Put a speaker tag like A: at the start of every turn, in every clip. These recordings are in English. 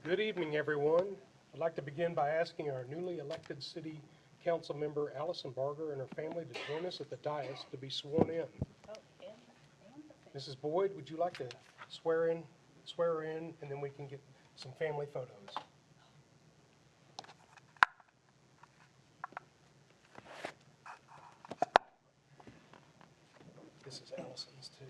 A: Good evening, everyone. I'd like to begin by asking our newly elected City Council member, Allison Barger, and her family to join us at the dais to be sworn in. Mrs. Boyd, would you like to swear her in, and then we can get some family photos? This is Allison's, too.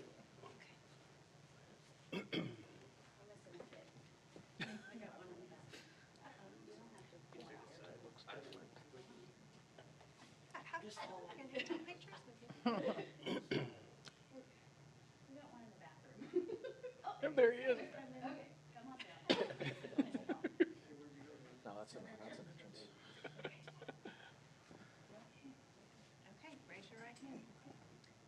A: Oh, there he is.
B: No, that's an entrance.
C: Okay, raise your right hand.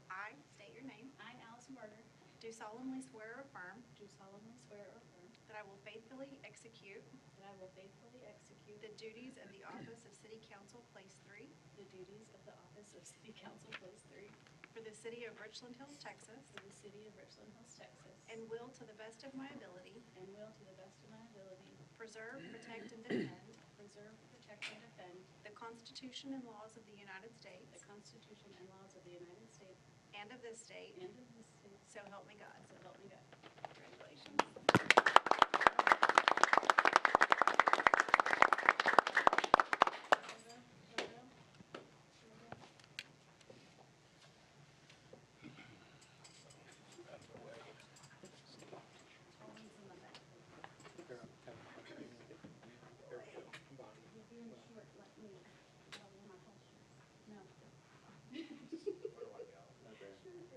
C: I state your name.
D: I, Allison Barger,
C: Do solemnly swear or affirm
D: do solemnly swear or affirm
C: that I will faithfully execute
D: that I will faithfully execute
C: the duties of the office of City Council Place 3
D: the duties of the office of City Council Place 3
C: for the city of Richland Hills, Texas,
D: for the city of Richland Hills, Texas,
C: and will, to the best of my ability,
D: and will, to the best of my ability,
C: preserve, protect, and defend
D: preserve, protect, and defend
C: the Constitution and laws of the United States
D: the Constitution and laws of the United States
C: and of this state,
D: and of this state,
C: so help me God.
D: so help me God.
C: Congratulations.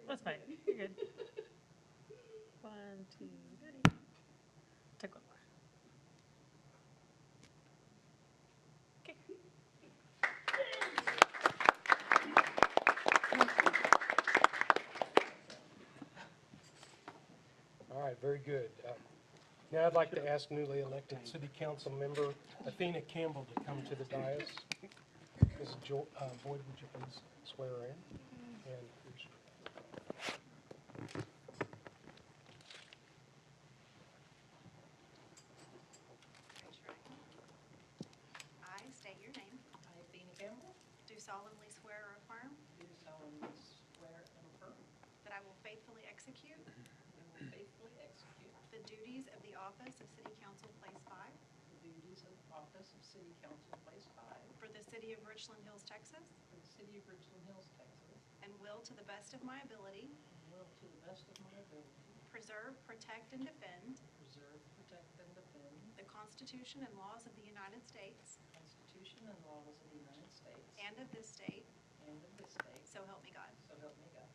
E: That's fine. You're good. 1, 2, ready. Take one more. Okay.
A: All right, very good. Now I'd like to ask newly elected City Council member Athena Campbell to come to the dais. Mrs. Boyd, would you please swear her in? And here's
C: Raise your right hand. I state your name.
F: I, Athena Campbell,
C: Do solemnly swear or affirm
F: do solemnly swear and affirm
C: that I will faithfully execute
F: and will faithfully execute
C: the duties of the office of City Council Place 5
F: the duties of office of City Council Place 5
C: for the city of Richland Hills, Texas,
F: for the city of Richland Hills, Texas,
C: and will, to the best of my ability,
F: and will, to the best of my ability,
C: preserve, protect, and defend
F: preserve, protect, and defend
C: the Constitution and laws of the United States
F: the Constitution and laws of the United States
C: and of this state,
F: and of this state,
C: so help me God.
F: so help me God.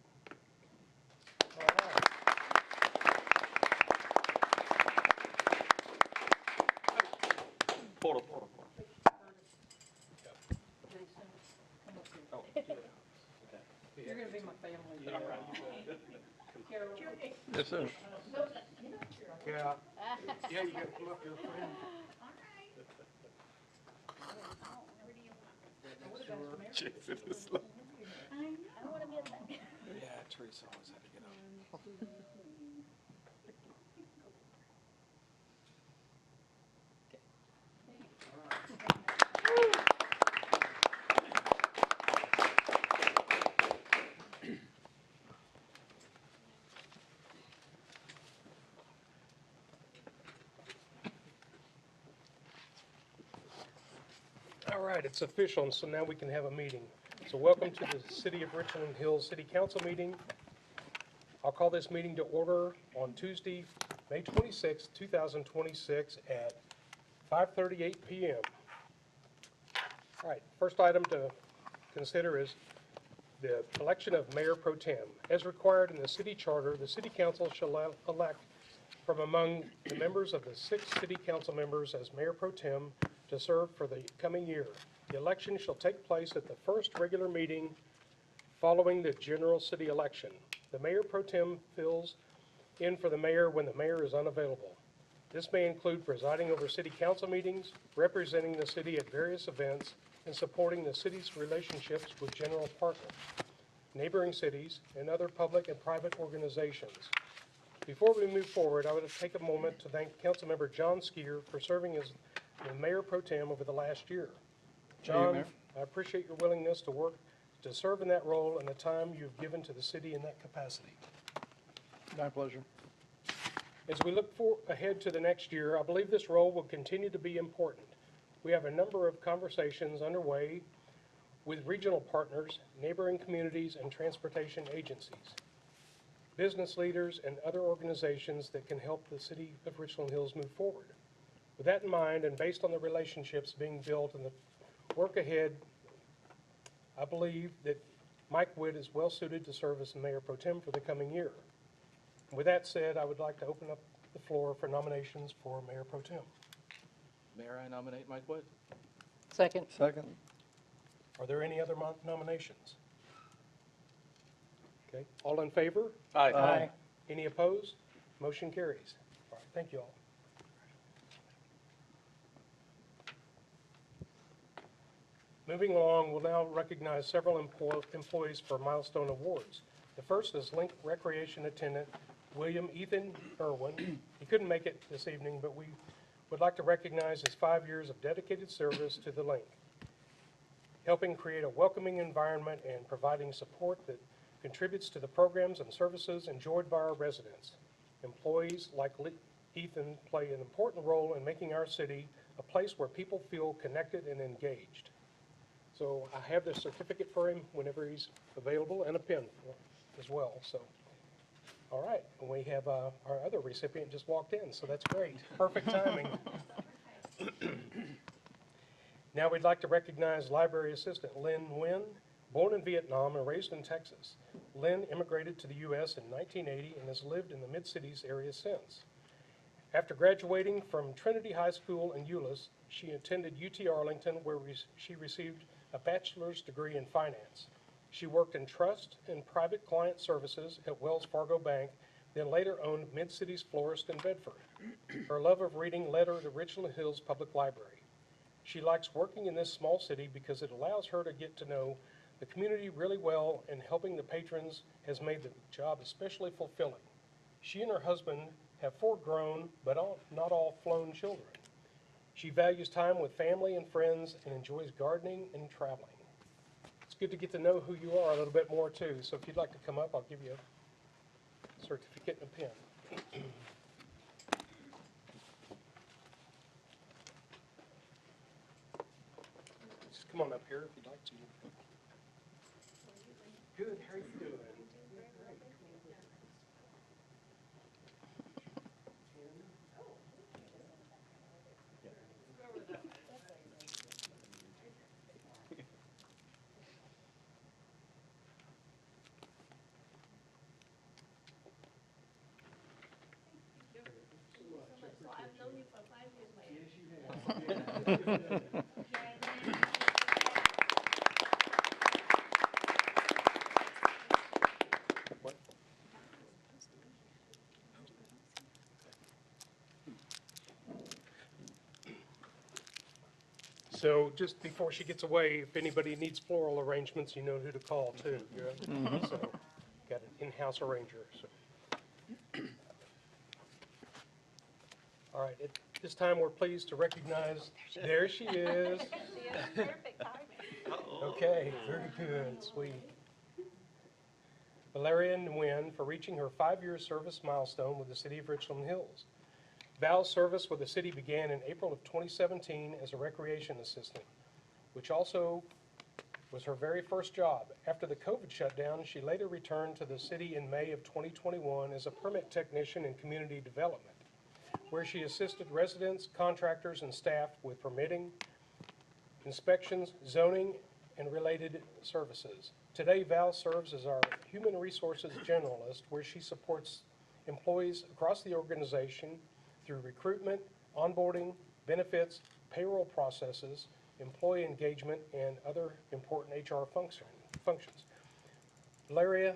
A: all right.
B: Photo.
F: Jason, come up here.
B: Oh, okay.
F: You're gonna be my family. Carol.
B: Yes, sir.
A: Yeah. Yeah, you gotta come up here, friend.
B: Jason is like.
D: I want to be in that.
B: Yeah, Teresa always had to get up.
A: All right, it's official, and so now we can have a meeting. So welcome to the City of Richland Hills City Council meeting. I'll call this meeting to order on Tuesday, May 26, 2026 at 5:38 PM. All right, first item to consider is the election of Mayor Pro Tem. As required in the city charter, the city council shall elect from among the members of the 6 city council members as Mayor Pro Tem to serve for the coming year. The election shall take place at the first regular meeting following the general city election. The Mayor Pro Tem fills in for the mayor when the mayor is unavailable. This may include presiding over city council meetings, representing the city at various events, and supporting the city's relationships with general partners, neighboring cities, and other public and private organizations. Before we move forward, I would take a moment to thank Councilmember John Skier for serving as the Mayor Pro Tem over the last year. John,
B: Mayor.
A: I appreciate your willingness to serve in that role and the time you've given to the city in that capacity.
B: My pleasure.
A: As we look ahead to the next year, I believe this role will continue to be important. We have a number of conversations underway with regional partners, neighboring communities, and transportation agencies, business leaders, and other organizations that can help the city of Richland Hills move forward. With that in mind, and based on the relationships being built and the work ahead, I believe that Mike Witt is well suited to serve as Mayor Pro Tem for the coming year. With that said, I would like to open up the floor for nominations for Mayor Pro Tem.
B: Mayor, I nominate Mike Wood.
E: Second.
B: Second.
A: Are there any other nominations? Okay, all in favor?
B: Aye.
A: Any opposed? Motion carries. All right, thank you all. Moving along, we'll now recognize several employees for milestone awards. The first is Link Recreation Attendant William Ethan Irwin. He couldn't make it this evening, but we would like to recognize his 5 years of dedicated service to the Link, helping create a welcoming environment and providing support that contributes to the programs and services enjoyed by our residents. Employees like Ethan play an important role in making our city a place where people feel connected and engaged. So I have this certificate for him whenever he's available, and a pin as well. So, all right, and we have our other recipient just walked in, so that's great. Perfect timing. Now we'd like to recognize Library Assistant Lynn Nguyen, born in Vietnam and raised in Texas. Lynn immigrated to the U.S. in 1980 and has lived in the Mid-Cities area since. After graduating from Trinity High School in Euless, she attended UT Arlington, where she received a bachelor's degree in finance. She worked in trust and private client services at Wells Fargo Bank, then later owned Mid-Cities Florist in Bedford. Her love of reading led her to Richland Hills Public Library. She likes working in this small city because it allows her to get to know the community really well, and helping the patrons has made the job especially fulfilling. She and her husband have 4 grown, but not all flown children. She values time with family and friends and enjoys gardening and traveling. It's good to get to know who you are a little bit more too, so if you'd like to come up, I'll give you a certificate and a pen. Just come on up here if you'd like to. Good, how are you doing?
D: So I've known you for 5 years, Mayor.
A: Yes, you have. What? So just before she gets away, if anybody needs floral arrangements, you know who to call too. Yeah? So got an in-house arranger. So. All right, at this time, we're pleased to recognize, there she is.
C: Perfect timing.
A: Okay, very good, sweet. Valeria Nguyen for reaching her 5-year service milestone with the City of Richland Hills. Val's service with the city began in April of 2017 as a recreation assistant, which also was her very first job. After the COVID shutdown, she later returned to the city in May of 2021 as a permit technician in community development, where she assisted residents, contractors, and staff with permitting, inspections, zoning, and related services. Today, Val serves as our human resources generalist, where she supports employees across the organization through recruitment, onboarding, benefits, payroll processes, employee engagement, and other important HR functions. Valeria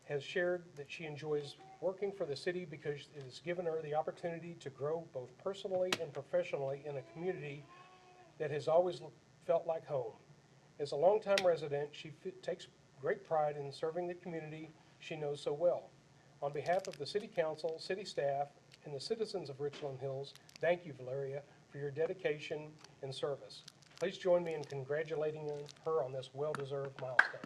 A: has shared that she enjoys working for the city because it has given her the opportunity to grow both personally and professionally in a community that has always felt like home. As a longtime resident, she takes great pride in serving the community she knows so well. On behalf of the City Council, city staff, and the citizens of Richland Hills, thank you, Valeria, for your dedication and service. Please join me in congratulating her on this well-deserved milestone.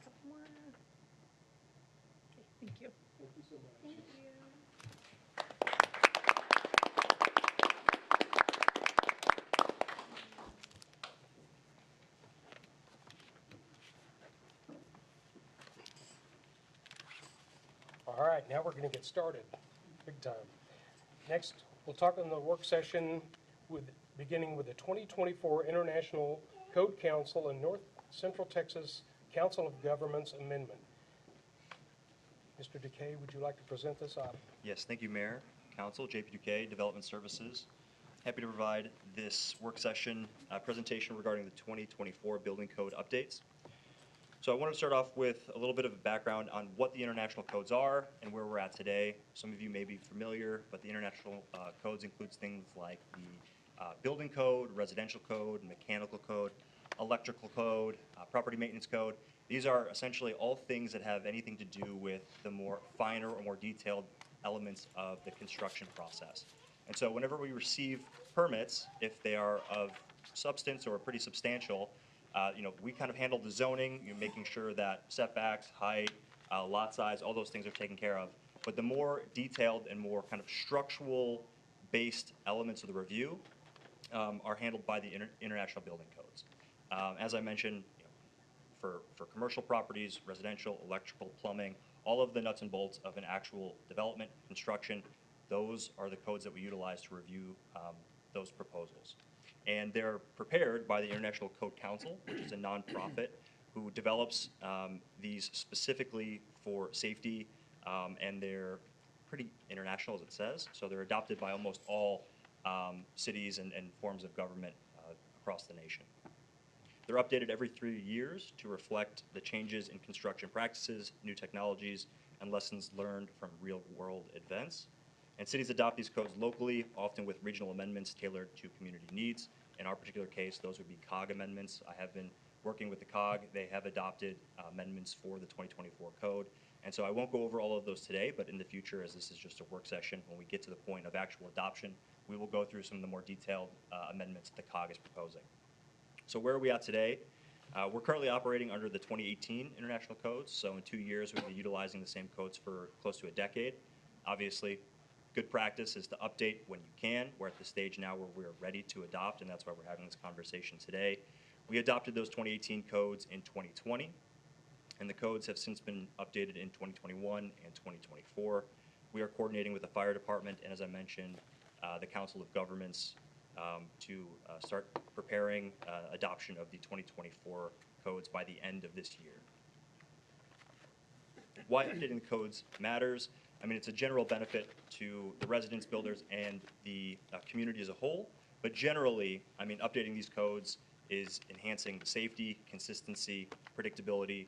E: Couple more. Okay, thank you.
C: Thank you.
A: All right, now we're going to get started, big time. Next, we'll talk in the work session beginning with the 2024 International Code Council and North Central Texas Council of Governments Amendment. Mr. Decay, would you like to present this item?
G: Yes, thank you, Mayor, Council, JP Duque, Development Services. Happy to provide this work session presentation regarding the 2024 Building Code updates. So I want to start off with a little bit of a background on what the international codes are and where we're at today. Some of you may be familiar, but the international codes includes things like the building code, residential code, mechanical code, electrical code, property maintenance code. These are essentially all things that have anything to do with the more finer or more detailed elements of the construction process. And so whenever we receive permits, if they are of substance or pretty substantial, we kind of handle the zoning, making sure that setbacks, height, lot size, all those things are taken care of. But the more detailed and more kind of structural based elements of the review are handled by the international building codes. As I mentioned, for commercial properties, residential, electrical, plumbing, all of the nuts and bolts of an actual development, construction, those are the codes that we utilize to review those proposals. And they're prepared by the International Code Council, which is a nonprofit who develops these specifically for safety, and they're pretty international, as it says. So they're adopted by almost all cities and forms of government across the nation. They're updated every 3 years to reflect the changes in construction practices, new technologies, and lessons learned from real-world events. And cities adopt these codes locally, often with regional amendments tailored to community needs. In our particular case, those would be COG amendments. I have been working with the COG. They have adopted amendments for the 2024 code. And so I won't go over all of those today, but in the future, as this is just a work session, when we get to the point of actual adoption, we will go through some of the more detailed amendments that the COG is proposing. So where are we at today? We're currently operating under the 2018 international codes. So in 2 years, we'll be utilizing the same codes for close to a decade. Obviously, good practice is to update when you can. We're at the stage now where we're ready to adopt, and that's why we're having this conversation today. We adopted those 2018 codes in 2020, and the codes have since been updated in 2021 and 2024. We are coordinating with the fire department, and as I mentioned, the Council of Governments to start preparing adoption of the 2024 codes by the end of this year. Why updating the codes matters? I mean, it's a general benefit to the residents, builders, and the community as a whole. But generally, I mean, updating these codes is enhancing the safety, consistency, predictability,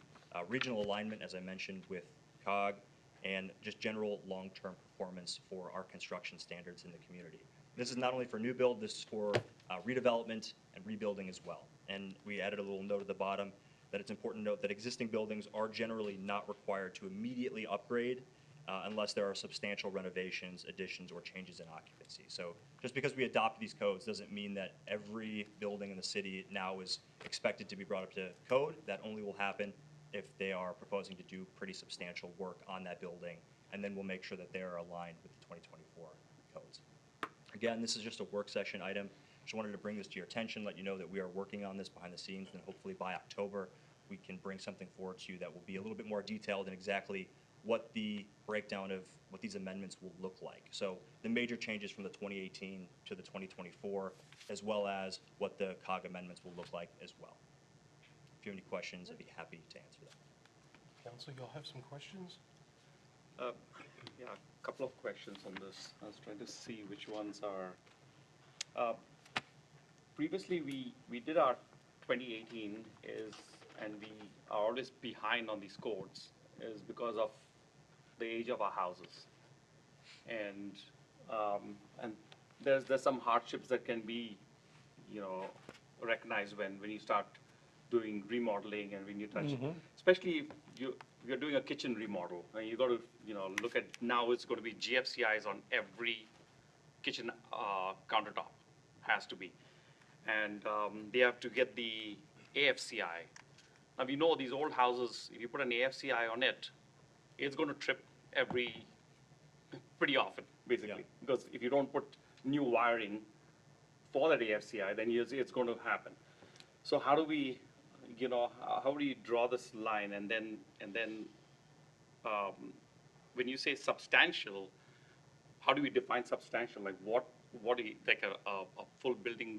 G: regional alignment, as I mentioned, with COG, and just general long-term performance for our construction standards in the community. This is not only for new build, this is for redevelopment and rebuilding as well. And we added a little note at the bottom that it's important to note that existing buildings are generally not required to immediately upgrade unless there are substantial renovations, additions, or changes in occupancy. So just because we adopt these codes doesn't mean that every building in the city now is expected to be brought up to code. That only will happen if they are proposing to do pretty substantial work on that building, and then we'll make sure that they are aligned with the 2024 codes. Again, this is just a work session item. Just wanted to bring this to your attention, let you know that we are working on this behind the scenes, and hopefully by October we can bring something forward to you that will be a little bit more detailed in exactly what the breakdown of what these amendments will look like. So the major changes from the 2018 to the 2024, as well as what the COG amendments will look like as well. If you have any questions, I'd be happy to answer them.
A: Council, you'll have some questions?
H: Yeah, a couple of questions on this. I was trying to see which ones are. Previously, we did our 2018 and we are always behind on these codes is because of the age of our houses. And there's some hardships that can be, recognized when you start doing remodeling and when you touch, especially if you're doing a kitchen remodel, and you got to, look at, now it's going to be GFCIs on every kitchen countertop, has to be. And they have to get the AFCI. Now, we know these old houses, if you put an AFCI on it, it's going to trip pretty often, basically.
G: Yeah.
H: Because if you don't put new wiring for that AFCI, then it's going to happen. So how do we, how do you draw this line? And then when you say substantial, how do we define substantial? Like what do you, like a full building,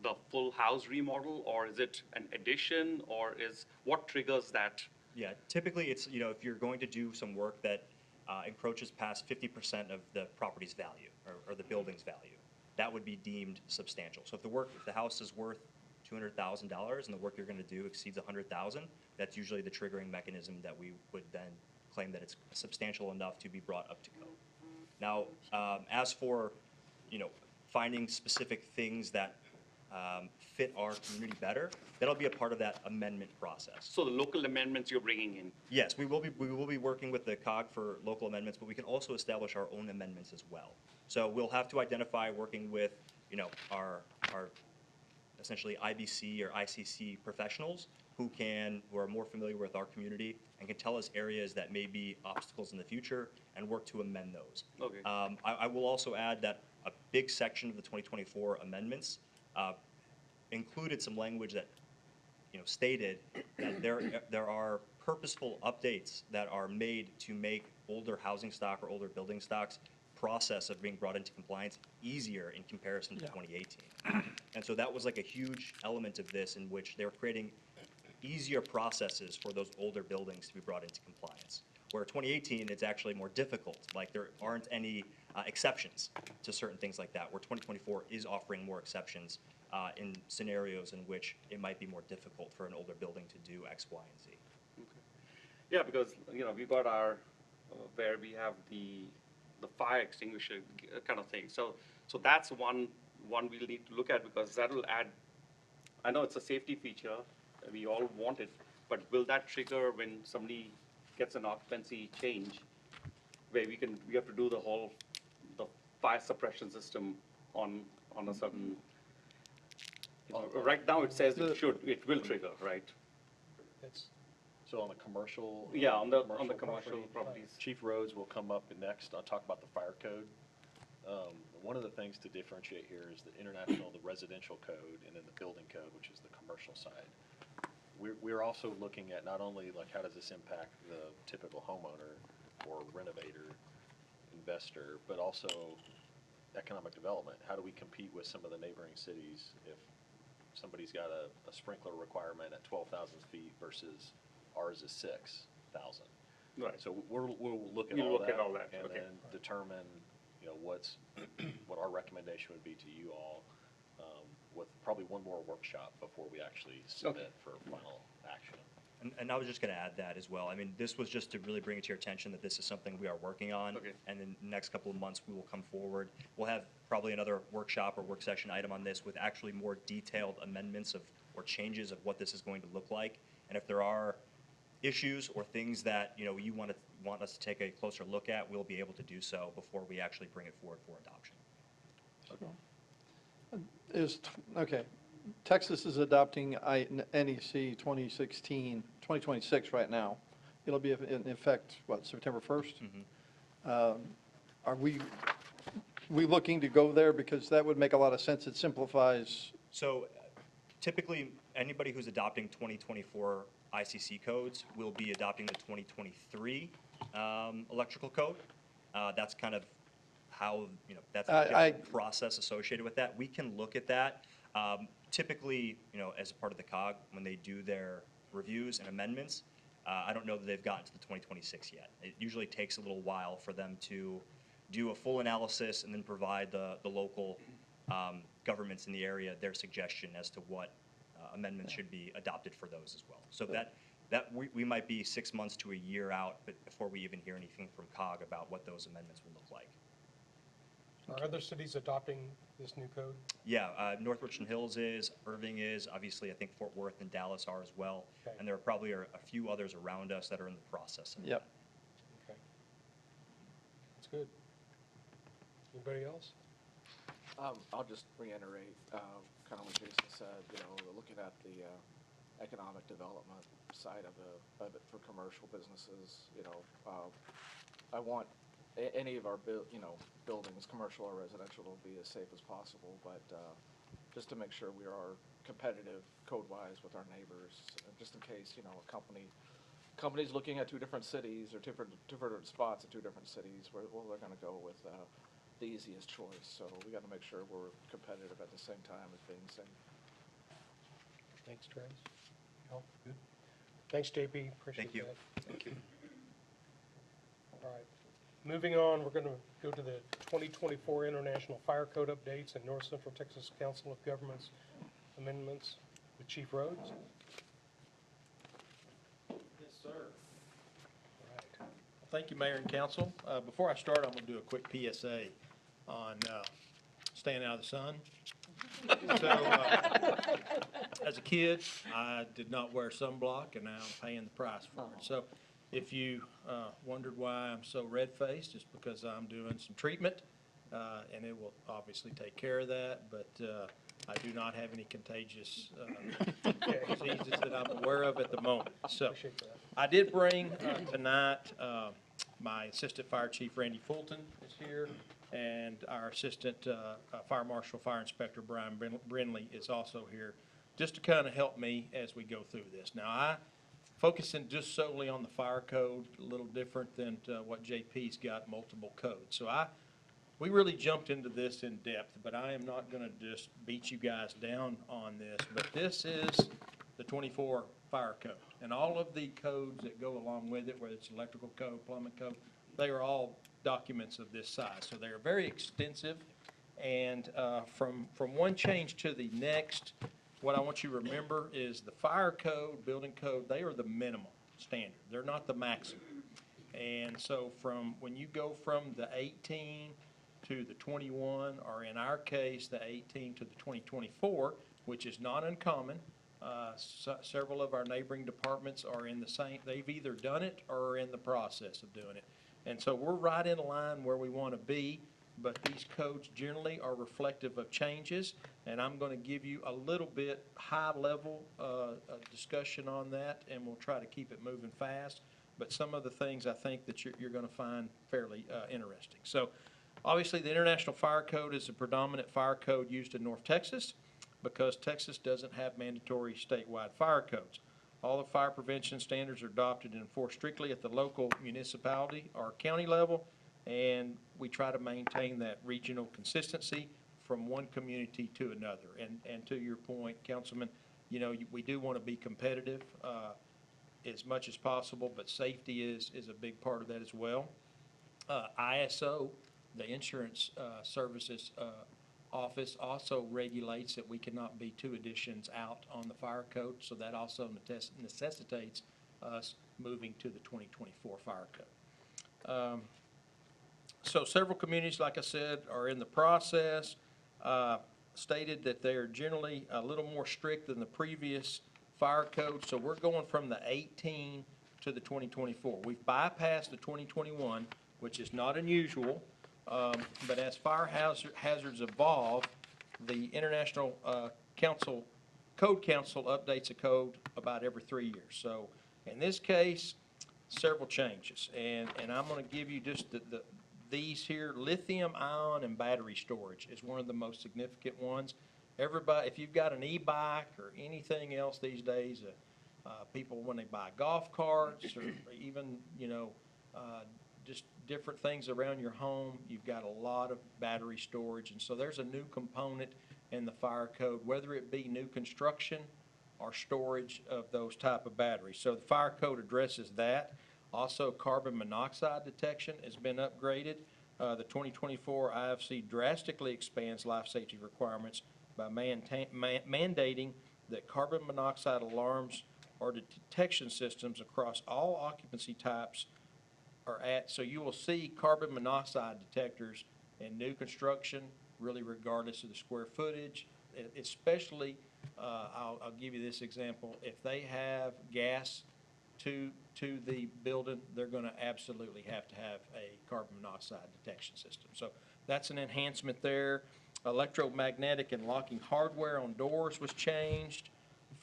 H: the full house remodel, or is it an addition, or what triggers that?
G: Yeah, typically it's, if you're going to do some work that encroaches past 50% of the property's value or the building's value, that would be deemed substantial. So if the house is worth $200,000 and the work you're going to do exceeds $100,000, that's usually the triggering mechanism that we would then claim that it's substantial enough to be brought up to code. Now, as for, finding specific things that fit our community better, that'll be a part of that amendment process.
H: So the local amendments you're bringing in?
G: Yes, we will be working with the COG for local amendments, but we can also establish our own amendments as well. So we'll have to identify, working with, our essentially IBC or ICC professionals who are more familiar with our community and can tell us areas that may be obstacles in the future and work to amend those.
H: Okay.
G: I will also add that a big section of the 2024 amendments included some language that, stated that there are purposeful updates that are made to make older housing stock or older building stocks process of being brought into compliance easier in comparison to 2018. And so that was like a huge element of this, in which they're creating easier processes for those older buildings to be brought into compliance. Where 2018, it's actually more difficult. Like, there aren't any exceptions to certain things like that, where 2024 is offering more exceptions in scenarios in which it might be more difficult for an older building to do X, Y, and Z.
H: Okay. Yeah, because, we got our, where we have the fire extinguisher kind of thing. So that's one we'll need to look at, because that will add, I know it's a safety feature, we all want it, but will that trigger when somebody gets an occupancy change, where we have to do the fire suppression system on a certain, right now it says it will trigger, right?
A: It's,
B: So on the commercial.
H: Yeah, on the commercial properties.
B: Chief Rhodes will come up next. I'll talk about the fire code. One of the things to differentiate here is the the residential code, and then the building code, which is the commercial side. We're also looking at not only like how does this impact the typical homeowner or renovator, investor, but also economic development. How do we compete with some of the neighboring cities if somebody's got a sprinkler requirement at 12,000 feet versus ours is 6,000?
H: Right.
B: So we'll look at
H: You'll
B: all
H: look
B: that,
H: at all that,
B: and
H: okay.
B: then determine, what our recommendation would be to you all, with probably one more workshop before we actually submit for final action.
G: And I was just going to add that as well. I mean, this was just to really bring it to your attention that this is something we are working on.
H: Okay.
G: And in the next couple of months, we will come forward. We'll have probably another workshop or work session item on this with actually more detailed amendments or changes of what this is going to look like. And if there are issues or things that, you want us to take a closer look at, we'll be able to do so before we actually bring it forward for adoption.
I: Okay, Texas is adopting NEC 2026 right now. It'll be in effect, September 1st? Are we looking to go there? Because that would make a lot of sense. It simplifies.
G: So typically, anybody who's adopting 2024 ICC codes will be adopting the 2023 electrical code. That's kind of how, that's the process associated with that. We can look at that. Typically, as part of the COG, when they do their reviews and amendments, I don't know that they've gotten to the 2026 yet. It usually takes a little while for them to do a full analysis and then provide the local governments in the area their suggestion as to what amendments should be adopted for those as well. So we might be 6 months to a year out before we even hear anything from COG about what those amendments will look like.
A: Are other cities adopting this new code?
G: Yeah, North Richland Hills is, Irving is, obviously I think Fort Worth and Dallas are as well.
A: Okay.
G: And there probably are a few others around us that are in the process of
I: Yep.
A: Okay. That's good. Anybody else?
J: I'll just reiterate, kind of what Jason said, looking at the economic development side of it for commercial businesses, I want any of our buildings, commercial or residential, to be as safe as possible, but just to make sure we are competitive code-wise with our neighbors, just in case, a company's looking at two different cities or different spots in two different cities, they're going to go with the easiest choice. So we got to make sure we're competitive at the same time as being safe.
A: Thanks, Travis. Oh, good. Thanks, JP. Appreciate
G: Thank you.
A: that. Thank you. All right. Moving on, we're going to go to the 2024 International Fire Code updates and North Central Texas Council of Governments amendments with Chief Rhodes.
K: Yes, sir.
A: All right.
K: Thank you, Mayor and Council. Before I start, I'm going to do a quick PSA on staying out of the sun. So, as a kid, I did not wear sunblock, and now I'm paying the price for it. So, if you wondered why I'm so red-faced, it's because I'm doing some treatment, and it will obviously take care of that, but I do not have any contagious diseases that I'm aware of at the moment. So,
A: Appreciate that.
K: I did bring tonight, my Assistant Fire Chief Randy Fulton is here, and our Assistant Fire Marshal, Fire Inspector Brian Brindley is also here, just to kind of help me as we go through this. Now, focusing just solely on the fire code, a little different than what JP's got, multiple codes. So we really jumped into this in depth, but I am not going to just beat you guys down on this. But this is the 24 fire code, and all of the codes that go along with it, whether it's electrical code, plumbing code, they are all documents of this size. So they are very extensive, and from one change to the next, what I want you to remember is the fire code, building code, they are the minimal standard. They're not the maximum. And so when you go from the 18 to the 21, or in our case, the 18 to the 2024, which is not uncommon, several of our neighboring departments are in the same, they've either done it or are in the process of doing it. And so we're right in line where we want to be, but these codes generally are reflective of changes, and I'm going to give you a little bit high-level discussion on that, and we'll try to keep it moving fast. But some of the things I think that you're going to find fairly interesting. So obviously, the International Fire Code is the predominant fire code used in North Texas because Texas doesn't have mandatory statewide fire codes. All the fire prevention standards are adopted and enforced strictly at the local municipality or county level, and we try to maintain that regional consistency from one community to another. And to your point, Councilman, we do want to be competitive as much as possible, but safety is a big part of that as well. ISO, the Insurance Services Office, also regulates that we cannot be 2 additions out on the fire code, so that also necessitates us moving to the 2024 fire code. So several communities, like I said, are in the process, stated that they are generally a little more strict than the previous fire code. So we're going from the 18 to the 2024. We've bypassed the 2021, which is not unusual, but as fire hazards evolve, the International Code Council updates a code about every 3 years. So in this case, several changes, and I'm going to give you just these here. Lithium ion and battery storage is one of the most significant ones. Everybody, if you've got an e-bike or anything else these days, people when they buy golf carts or even, just different things around your home, you've got a lot of battery storage. And so there's a new component in the fire code, whether it be new construction or storage of those type of batteries. So the fire code addresses that. Also, carbon monoxide detection has been upgraded. The 2024 IFC drastically expands life safety requirements by mandating that carbon monoxide alarms or detection systems across all occupancy types are at. So you will see carbon monoxide detectors in new construction, really regardless of the square footage, especially, I'll give you this example, if they have gas to the building, they're gonna absolutely have to have a carbon monoxide detection system. So that's an enhancement there. Electromagnetic and locking hardware on doors was changed.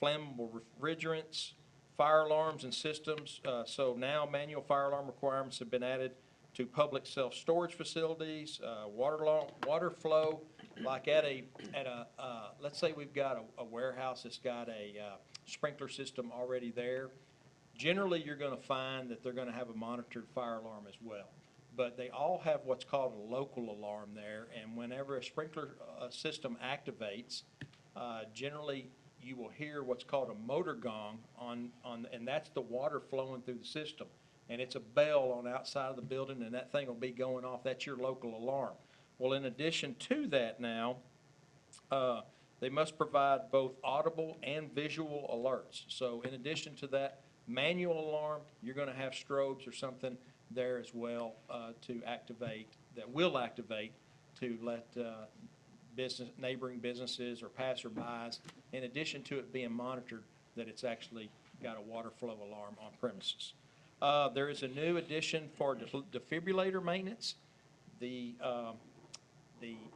K: Flammable refrigerants, fire alarms and systems. So now manual fire alarm requirements have been added to public self-storage facilities, water flow, like at a let's say we've got a warehouse that's got a sprinkler system already there. Generally, you're gonna find that they're gonna have a monitored fire alarm as well. But they all have what's called a local alarm there, and whenever a sprinkler system activates, generally you will hear what's called a motor gong and that's the water flowing through the system. And it's a bell on the outside of the building, and that thing will be going off. That's your local alarm. Well, in addition to that now, they must provide both audible and visual alerts. So in addition to that manual alarm, you're gonna have strobes or something there as well to activate, that will activate to let neighboring businesses or passerbys, in addition to it being monitored, that it's actually got a water flow alarm on premises. There is a new addition for defibrillator maintenance. The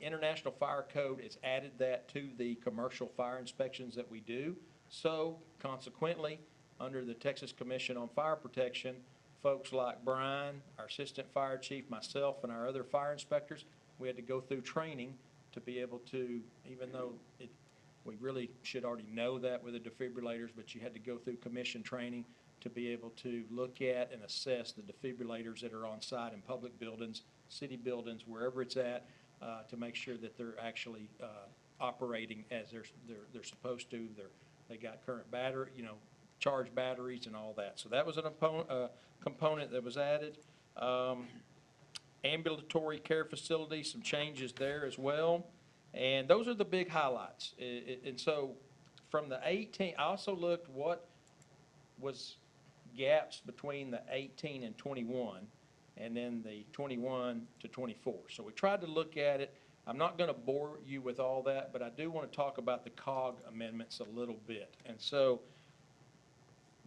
K: International Fire Code has added that to the commercial fire inspections that we do. So consequently, under the Texas Commission on Fire Protection, folks like Brian, our assistant fire chief, myself, and our other fire inspectors, we had to go through training to be able to, even though we really should already know that with the defibrillators, but you had to go through commission training to be able to look at and assess the defibrillators that are on site in public buildings, city buildings, wherever it's at, to make sure that they're actually operating as they're supposed to. They got current battery, charged batteries and all that. So that was a component that was added. Ambulatory care facilities, some changes there as well. And those are the big highlights. And so from the 18, I also looked what was gaps between the 18 and 21, and then the 21 to 24. So we tried to look at it. I'm not going to bore you with all that, but I do want to talk about the COG amendments a little bit. And so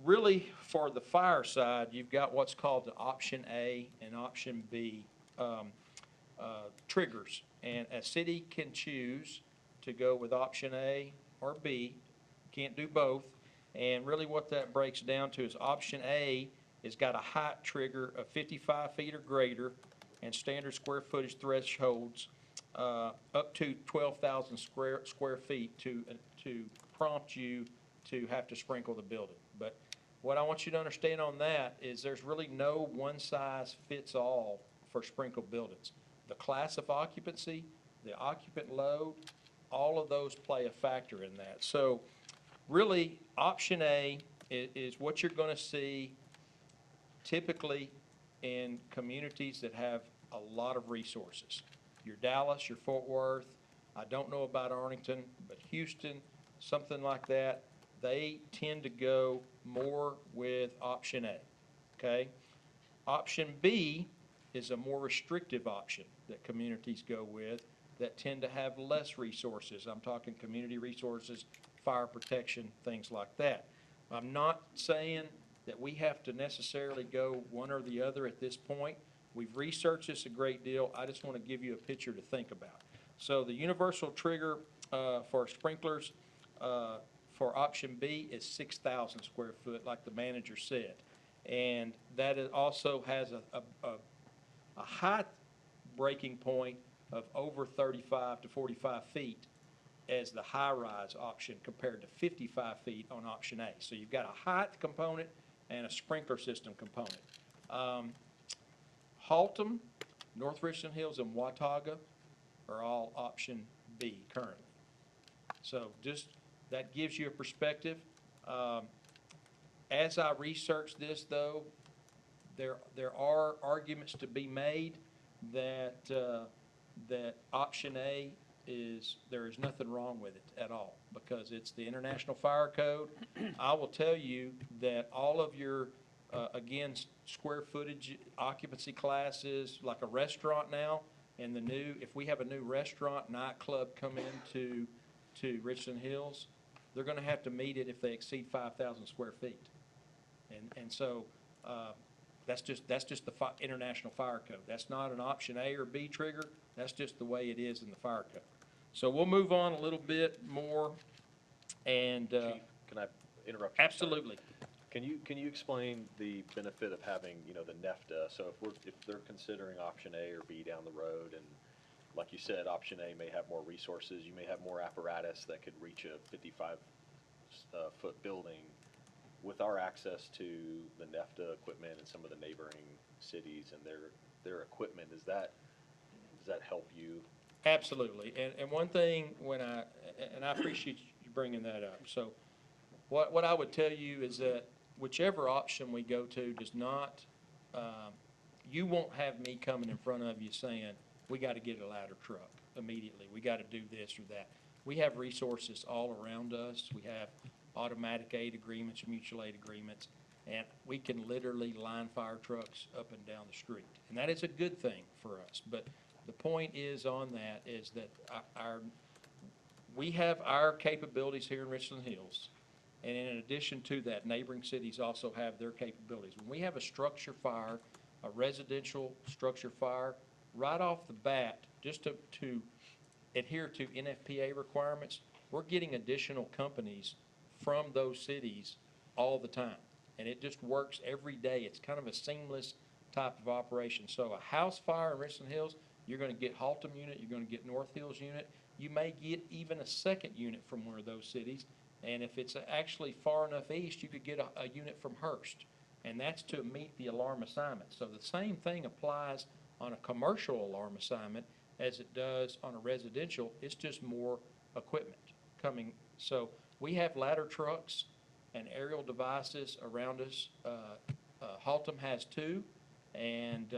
K: really for the fire side, you've got what's called the option A and option B triggers. And a city can choose to go with option A or B, can't do both. And really what that breaks down to is option A has got a height trigger of 55 feet or greater and standard square footage thresholds up to 12,000 square feet to prompt you to have to sprinkle the building. But what I want you to understand on that is there's really no one size fits all for sprinkled buildings. The class of occupancy, the occupant load, all of those play a factor in that. So really, option A is what you're going to see typically in communities that have a lot of resources. Your Dallas, your Fort Worth, I don't know about Arlington, but Houston, something like that, they tend to go more with option A, okay? Option B is a more restrictive option that communities go with that tend to have less resources. I'm talking community resources, fire protection, things like that. I'm not saying that we have to necessarily go one or the other at this point. We've researched this a great deal. I just want to give you a picture to think about. So the universal trigger for sprinklers for option B is 6,000 square foot, like the manager said. And that also has a height breaking point of over 35 to 45 feet as the high-rise option compared to 55 feet on option A. So you've got a height component and a sprinkler system component. Haltom, North Richland Hills, and Watauga are all option B currently. So just that gives you a perspective. As I research this, though, there are arguments to be made that, that option A there is nothing wrong with it at all, because it's the International Fire Code. I will tell you that all of your, again, square footage occupancy classes, like a restaurant now, and if we have a new restaurant, nightclub come into Richland Hills, they're gonna have to meet it if they exceed 5,000 square feet. And so, that's just the International Fire Code. That's not an option A or B trigger, that's just the way it is in the fire code. So we'll move on a little bit more, and,
B: Chief, can I interrupt you?
K: absolutely.
B: Can you explain the benefit of having, the NEFTA? So if they're considering option A or B down the road, and like you said, option A may have more resources, you may have more apparatus that could reach a 55-foot building. With our access to the NEFTA equipment and some of the neighboring cities and their equipment, does that help you?
K: Absolutely. And one thing and I appreciate you bringing that up. So what I would tell you is that whichever option we go to does not, you won't have me coming in front of you saying, we got to get a ladder truck immediately. We got to do this or that. We have resources all around us. We have automatic aid agreements, mutual aid agreements, and we can literally line fire trucks up and down the street. And that is a good thing for us. But the point is on that is that we have our capabilities here in Richland Hills. And in addition to that, neighboring cities also have their capabilities. When we have a structure fire, a residential structure fire, right off the bat, just to adhere to NFPA requirements, we're getting additional companies from those cities all the time. And it just works every day. It's kind of a seamless type of operation. So a house fire in Richland Hills, you're going to get Haltom unit, you're going to get North Hills unit. You may get even a second unit from one of those cities. And if it's actually far enough east, you could get a unit from Hearst. And that's to meet the alarm assignment. So the same thing applies on a commercial alarm assignment as it does on a residential. It's just more equipment coming. So we have ladder trucks and aerial devices around us. Haltom has 2, and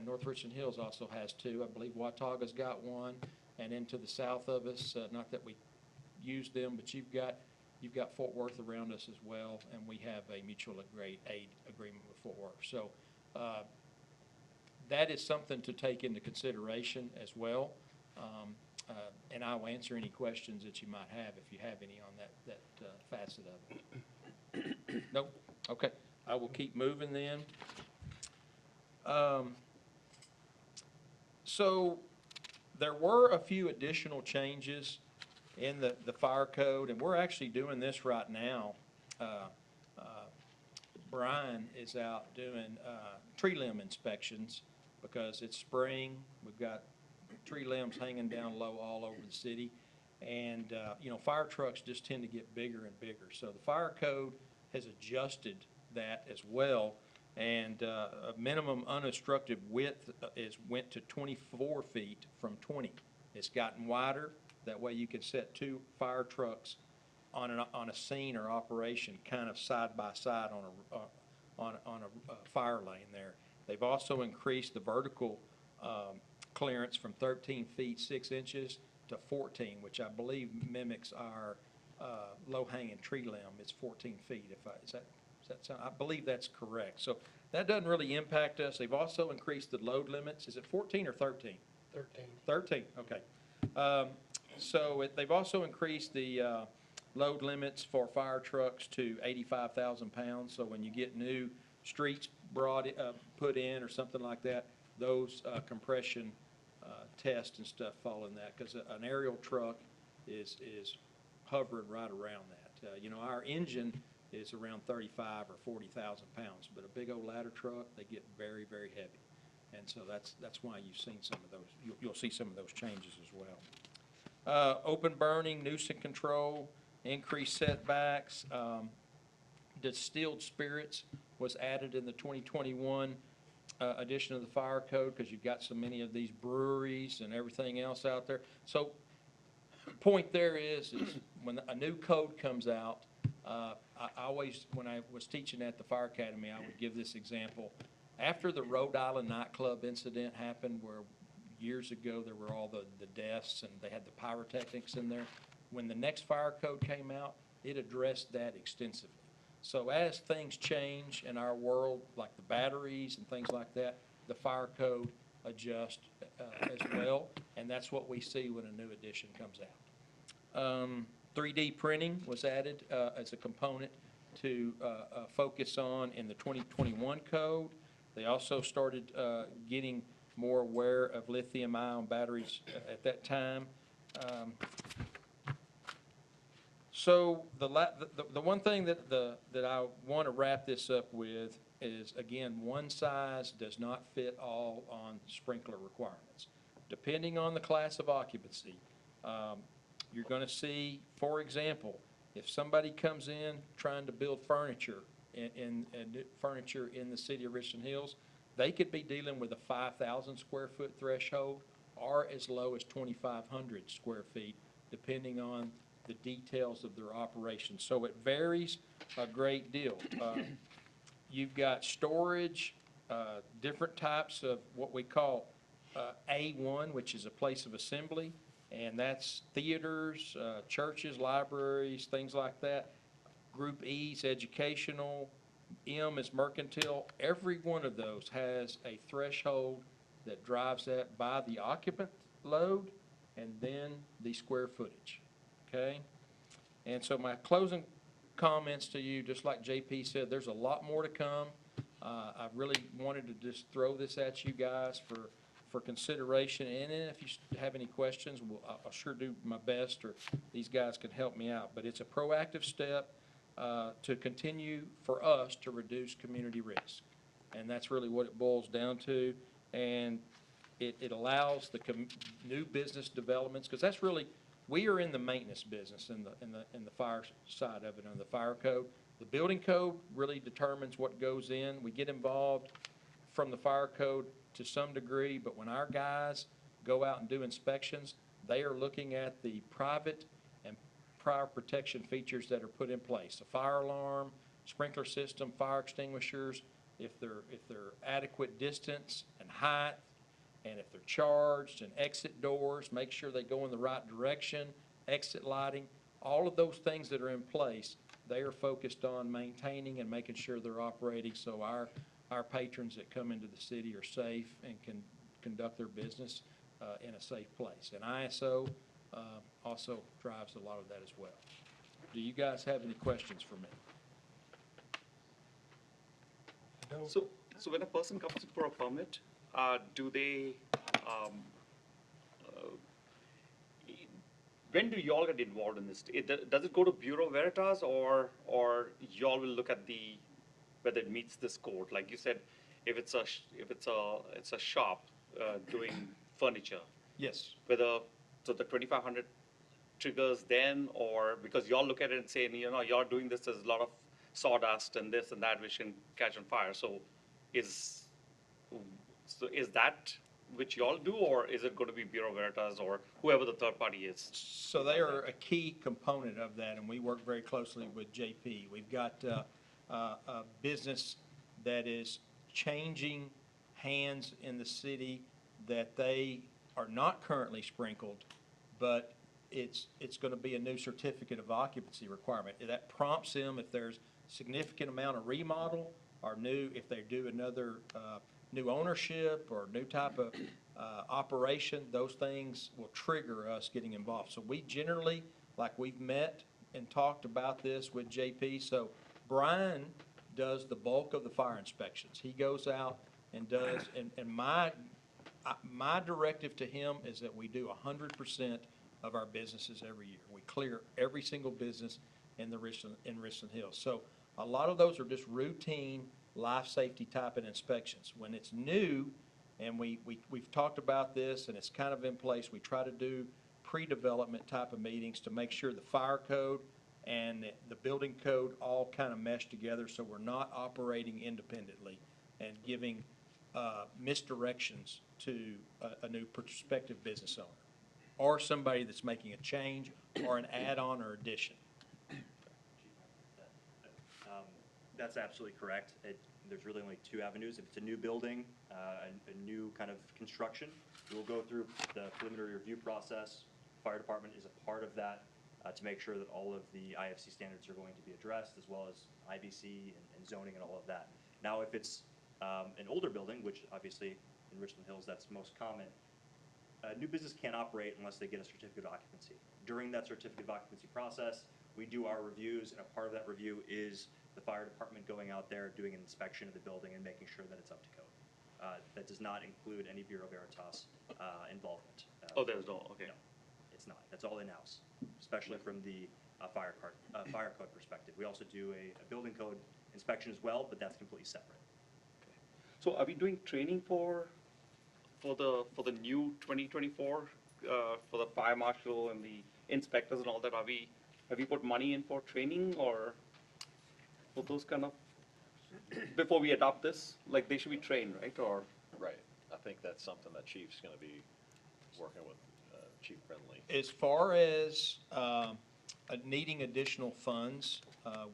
K: North Richland Hills also has 2. I believe Watauga's got 1, and then to the south of us, not that we use them, but you've got Fort Worth around us as well, and we have a mutual aid agreement with Fort Worth. So that is something to take into consideration as well. And I'll answer any questions that you might have if you have any on that facet of it. Nope? Okay. I will keep moving then. So there were a few additional changes in the fire code, and we're actually doing this right now. Brian is out doing tree limb inspections because it's spring. We've got tree limbs hanging down low all over the city. And, fire trucks just tend to get bigger and bigger. So the fire code has adjusted that as well. And a minimum unobstructed width went to 24 feet from 20. It's gotten wider. That way you can set 2 fire trucks on a scene or operation kind of side by side on a fire lane there. They've also increased the vertical clearance from 13 feet 6 inches to 14, which I believe mimics our low-hanging tree limb. It's 14 feet. Does that sound? I believe that's correct. So that doesn't really impact us. They've also increased the load limits. Is it 14 or 13?
A: 13.
K: 13. Okay. So they've also increased the load limits for fire trucks to 85,000 pounds. So when you get new streets put in or something like that, those compression tests and stuff fall in that, because an aerial truck is hovering right around that. Our engine is around 35 or 40,000 pounds, but a big old ladder truck, they get very, very heavy. And so that's why you've seen some of those, you'll see some of those changes as well. Open burning, nuisance control, increased setbacks, distilled spirits was added in the 2021 edition of the fire code, because you've got so many of these breweries and everything else out there. So point there is when a new code comes out, I always, when I was teaching at the fire academy, I would give this example. After the Rhode Island nightclub incident happened, where years ago there were all the deaths and they had the pyrotechnics in there, when the next fire code came out, it addressed that extensively. So as things change in our world, like the batteries and things like that, the fire code adjusts as well, and that's what we see when a new edition comes out. 3D printing was added as a component to focus on in the 2021 code. They also started getting more aware of lithium-ion batteries at that time. So the one thing that I want to wrap this up with is, again, one size does not fit all on sprinkler requirements. Depending on the class of occupancy, you're going to see, for example, if somebody comes in trying to build furniture in the city of Richland Hills, they could be dealing with a 5,000 square foot threshold or as low as 2,500 square feet, depending on the details of their operation. So it varies a great deal. You've got storage, different types of what we call A1, which is a place of assembly, and that's theaters, churches, libraries, things like that. Group E is educational, M is mercantile. Every one of those has a threshold that drives that by the occupant load and then the square footage, okay? And so my closing comments to you, just like JP said, there's a lot more to come. I really wanted to just throw this at you guys for consideration, and then if you have any questions, I'll sure do my best, or these guys can help me out. But it's a proactive step to continue for us to reduce community risk, and that's really what it boils down to. And it allows the new business developments, because that's really, we are in the maintenance business in the fire side of it, on the fire code. The building code really determines what goes in. We get involved from the fire code to some degree, but when our guys go out and do inspections, they are looking at the private and prior protection features that are put in place. A fire alarm, sprinkler system, fire extinguishers, if they're adequate distance and height, and if they're charged, and exit doors, make sure they go in the right direction, exit lighting, all of those things that are in place, they are focused on maintaining and making sure they're operating so our patrons that come into the city are safe and can conduct their business in a safe place. And ISO also drives a lot of that as well. Do you guys have any questions for me?
A: No.
H: So when a person comes in for a permit, do they, when do y'all get involved in this? Does it go to Bureau Veritas, or y'all will look at whether it meets this code? Like you said, if it's a shop doing furniture.
K: Yes.
H: Whether, so the 2,500 triggers then, or because y'all look at it and say, you're doing this, there's a lot of sawdust and this and that which can catch on fire. So is that which y'all do, or is it going to be Bureau Veritas or whoever the third party is?
K: So they are a key component of that, and we work very closely with JP. We've got a business that is changing hands in the city, that they are not currently sprinkled, but it's going to be a new certificate of occupancy requirement. That prompts them, if there's significant amount of remodel, or if they do another new ownership or new type of operation, those things will trigger us getting involved. So we generally, like we've met and talked about this with JP, so Brian does the bulk of the fire inspections. He goes out and does, and my directive to him is that we do 100% of our businesses every year. We clear every single business in Richland Hills. So a lot of those are just routine life safety type of inspections. When it's new, and we've talked about this and it's kind of in place, we try to do pre-development type of meetings to make sure the fire code and the building code all kind of mesh together, so we're not operating independently and giving misdirections to a new prospective business owner or somebody that's making a change or an add-on or addition.
G: That's absolutely correct. There's really only two avenues. If it's a new building, a new kind of construction, we will go through the preliminary review process. Fire department is a part of that to make sure that all of the IFC standards are going to be addressed, as well as IBC and zoning and all of that. Now, if it's an older building, which obviously in Richland Hills that's most common, a new business can't operate unless they get a certificate of occupancy. During that certificate of occupancy process, we do our reviews, and a part of that review is the fire department going out there, doing an inspection of the building and making sure that it's up to code. That does not include any Bureau Veritas involvement.
H: Oh, there's no, okay.
G: No, it's not. That's all in-house, especially from the fire code perspective. We also do a building code inspection as well, but that's completely separate.
H: So are we doing training for the new 2024, for the fire marshal and the inspectors and all that? Have we put money in for training or for those kind of, before we adopt this, like they should be trained, right, or?
B: Right. I think that's something that Chief's gonna be working with Chief Brindley.
K: As far as needing additional funds,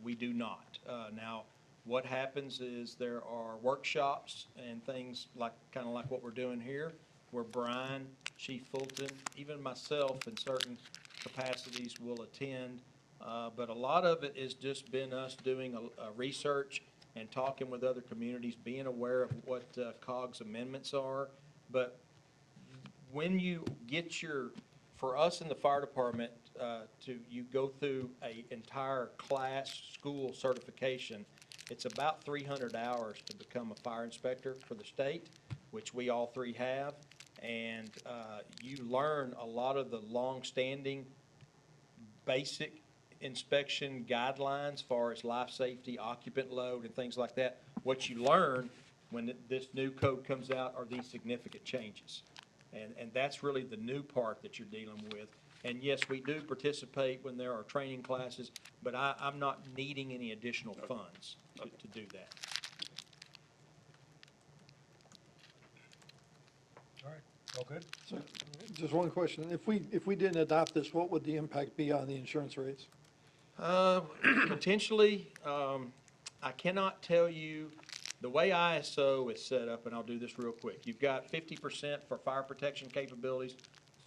K: we do not. Now, what happens is there are workshops and things like, kind of like what we're doing here, where Brian, Chief Fulton, even myself in certain capacities will attend. But a lot of it has just been us doing a research and talking with other communities, being aware of what COGS amendments are. But when you get for us in the fire department, you go through a entire class school certification. It's about 300 hours to become a fire inspector for the state, which we all three have. And you learn a lot of the long-standing basic inspection guidelines as far as life safety, occupant load, and things like that. What you learn when this new code comes out are these significant changes. And that's really the new part that you're dealing with. And yes, we do participate when there are training classes, but I'm not needing any additional funds to do that.
A: All right, all good?
I: So, just one question. If we didn't adopt this, what would the impact be on the insurance rates?
K: Potentially, I cannot tell you, the way ISO is set up, and I'll do this real quick. You've got 50% for fire protection capabilities,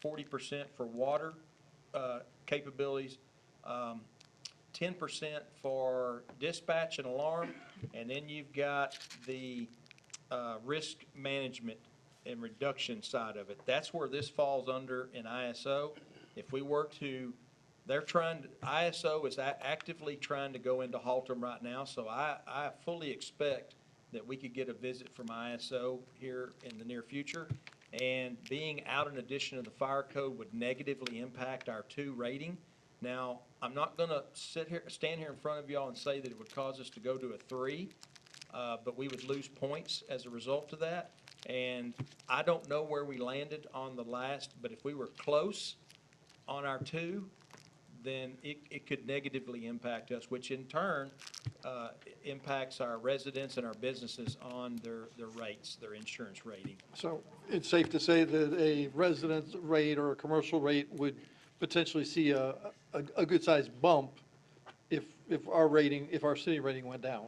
K: 40% for water capabilities, 10% for dispatch and alarm, and then you've got the risk management and reduction side of it. That's where this falls under in ISO. If we were to, ISO is actively trying to go into Haltom right now, so I fully expect that we could get a visit from ISO here in the near future. And being out in addition to the fire code would negatively impact our 2 rating. Now, I'm not gonna stand here in front of y'all and say that it would cause us to go to a 3, but we would lose points as a result of that. And I don't know where we landed on the last, but if we were close on our 2, then it could negatively impact us, which in turn impacts our residents and our businesses on their rates, their insurance rating.
I: So it's safe to say that a residence rate or a commercial rate would potentially see a good-sized bump if our city rating went down?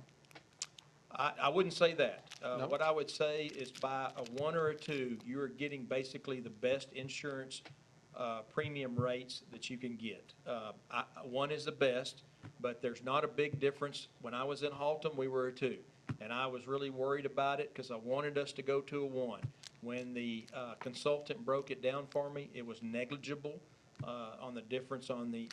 K: I wouldn't say that.
I: No?
K: What I would say is by a 1 or a 2, you're getting basically the best insurance premium rates that you can get. 1 is the best, but there's not a big difference. When I was in Haltom, we were a 2, and I was really worried about it because I wanted us to go to a 1. When the consultant broke it down for me, it was negligible on the difference on the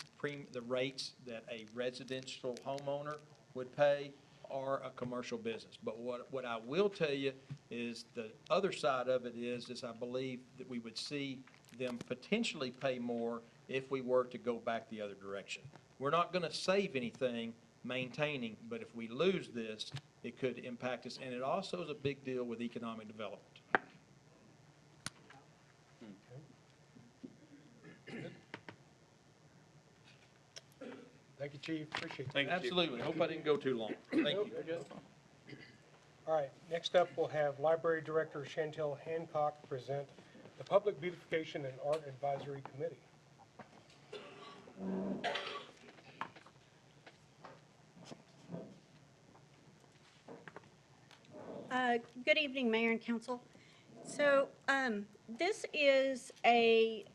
K: rates that a residential homeowner would pay or a commercial business. But what I will tell you is the other side of it is I believe that we would see them potentially pay more if we were to go back the other direction. We're not going to save anything maintaining, but if we lose this, it could impact us. And it also is a big deal with economic development.
A: Thank you, Chief, appreciate that.
H: Thank you.
K: Absolutely. Hope I didn't go too long. Thank you.
A: All right, next up, we'll have Library Director Chantel Hancock present the Public Beautification and Art Advisory Committee.
L: Good evening, Mayor and Council. So this is a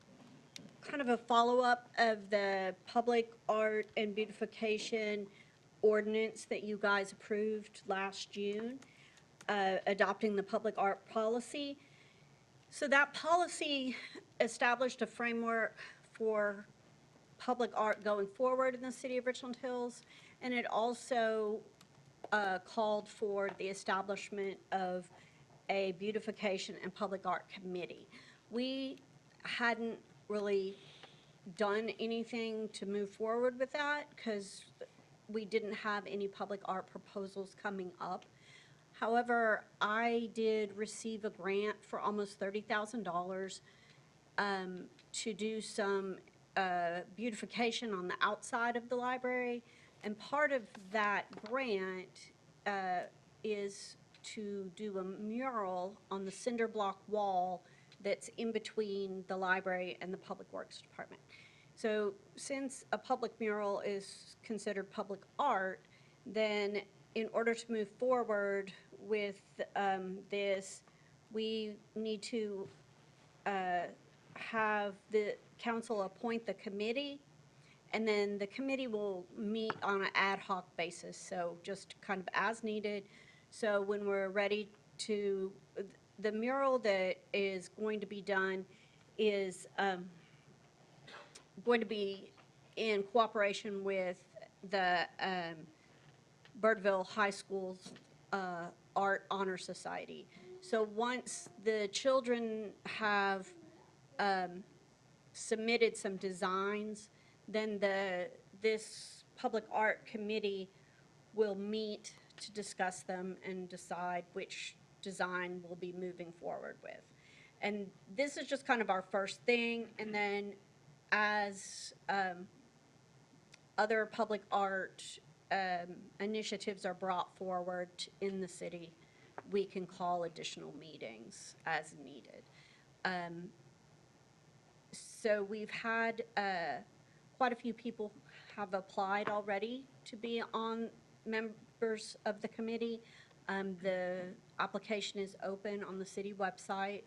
L: kind of a follow-up of the public art and beautification ordinance that you guys approved last June, adopting the public art policy. So that policy established a framework for public art going forward in the city of Richland Hills, and it also called for the establishment of a beautification and public art committee. We hadn't really done anything to move forward with that because we didn't have any public art proposals coming up. However, I did receive a grant for almost $30,000 to do some beautification on the outside of the library. And part of that grant is to do a mural on the cinder block wall that's in between the library and the Public Works Department. So since a public mural is considered public art, then in order to move forward with this, we need to have the council appoint the committee, and then the committee will meet on an ad hoc basis, so just kind of as needed. So when we're ready to, the mural that is going to be done is going to be in cooperation with the Birdville High School's Art Honor Society. So once the children have submitted some designs, then this public art committee will meet to discuss them and decide which design we'll be moving forward with. And this is just kind of our first thing, and then as other public art initiatives are brought forward in the city, we can call additional meetings as needed. So we've had quite a few people have applied already to be on members of the committee. The application is open on the city website,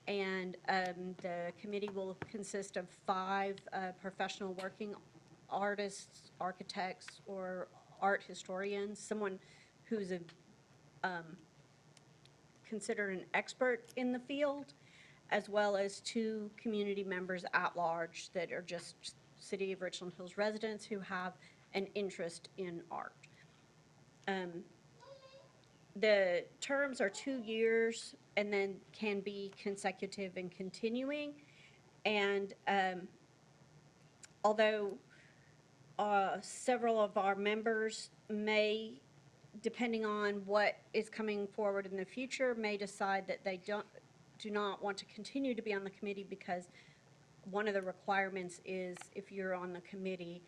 L: and the committee will consist of 5 professional working artists, architects, or art historians, someone who's considered an expert in the field, as well as 2 community members at large that are just City of Richland Hills residents who have an interest in art. The terms are 2 years and then can be consecutive and continuing. And although several of our members may, depending on what is coming forward in the future, may decide that they do not want to continue to be on the committee, because one of the requirements is if you're on the committee,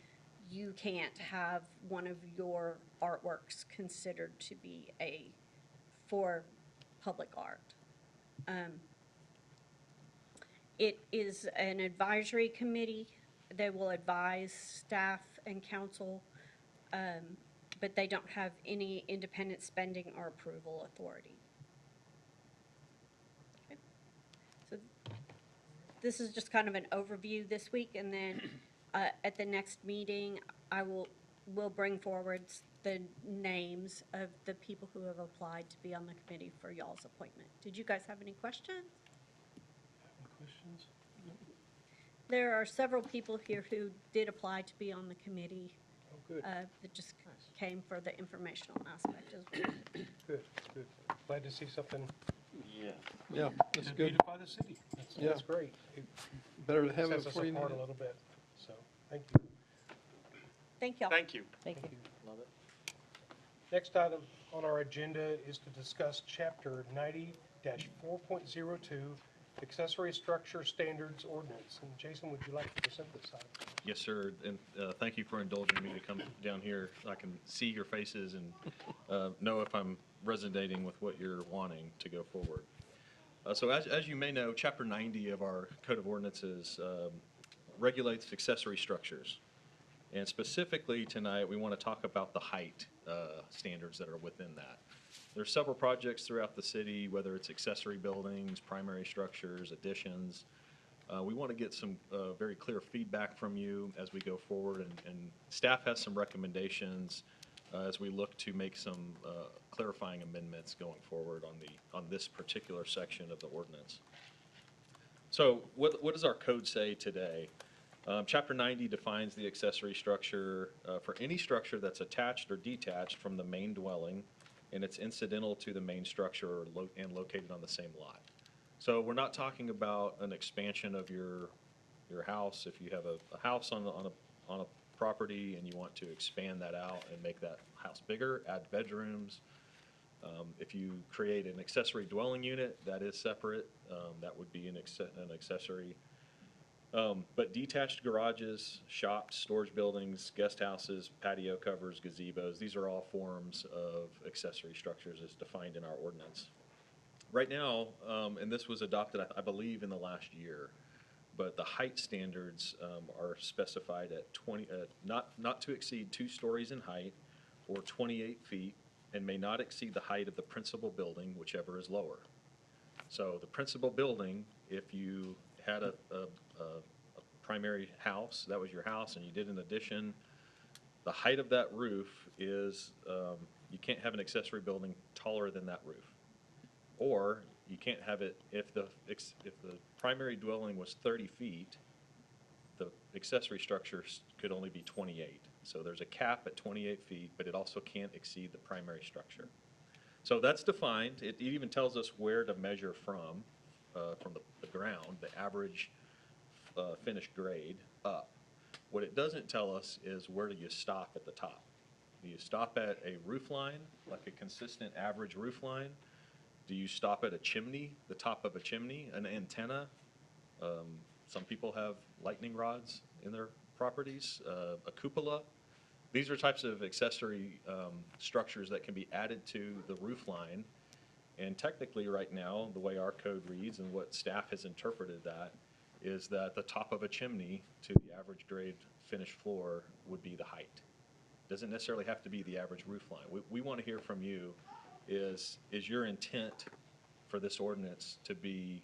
L: you can't have one of your artworks considered to be for public art. It is an advisory committee. They will advise staff and council, but they don't have any independent spending or approval authority. Okay. So this is just kind of an overview this week, and then at the next meeting, we'll bring forward the names of the people who have applied to be on the committee for y'all's appointment. Did you guys have any questions?
A: Any questions?
L: There are several people here who did apply to be on the committee.
A: Oh, good.
L: That just came for the informational aspect as well.
A: Good, good. Glad to see something
I: Yeah, that's
A: to
I: good.
A: beautify the city.
I: Yeah.
A: That's great. It
I: Better to have it
A: sets us
I: before you need
A: apart a
I: it.
A: little bit, so, thank you.
L: Thank y'all.
H: Thank you.
E: Thank you.
J: Love it.
A: Next item on our agenda is to discuss Chapter 90-4.02, Accessory Structure Standards Ordinance. And Jason, would you like to present this item?
B: Yes, sir, and thank you for indulging me to come down here. I can see your faces and know if I'm resonating with what you're wanting to go forward. So as you may know, Chapter 90 of our Code of Ordinances regulates accessory structures. And specifically tonight, we want to talk about the height standards that are within that. There's several projects throughout the city, whether it's accessory buildings, primary structures, additions. We want to get some very clear feedback from you as we go forward, and staff has some recommendations as we look to make some clarifying amendments going forward on this particular section of the ordinance. So what does our code say today? Chapter 90 defines the accessory structure for any structure that's attached or detached from the main dwelling, and it's incidental to the main structure and located on the same lot. So we're not talking about an expansion of your house. If you have a house on a property and you want to expand that out and make that house bigger, add bedrooms. If you create an accessory dwelling unit, that is separate. That would be an accessory. But detached garages, shops, storage buildings, guest houses, patio covers, gazebos, these are all forms of accessory structures as defined in our ordinance. Right now, and this was adopted, I believe, in the last year, but the height standards are specified at 20, not to exceed 2 stories in height or 28 feet, and may not exceed the height of the principal building, whichever is lower. So the principal building, if you had a primary house, that was your house, and you did an addition, the height of that roof is, you can't have an accessory building taller than that roof. Or you can't have it, if the primary dwelling was 30 feet, the accessory structure could only be 28. So there's a cap at 28 feet, but it also can't exceed the primary structure. So that's defined. It even tells us where to measure from the ground, the average finished grade up. What it doesn't tell us is where do you stop at the top. Do you stop at a roof line, like a consistent average roof line? Do you stop at a chimney, the top of a chimney, an antenna? Some people have lightning rods in their properties, a cupola. These are types of accessory structures that can be added to the roof line. And technically right now, the way our code reads and what staff has interpreted that is that the top of a chimney to the average grade finished floor would be the height. Doesn't necessarily have to be the average roof line. We want to hear from you, is your intent for this ordinance to be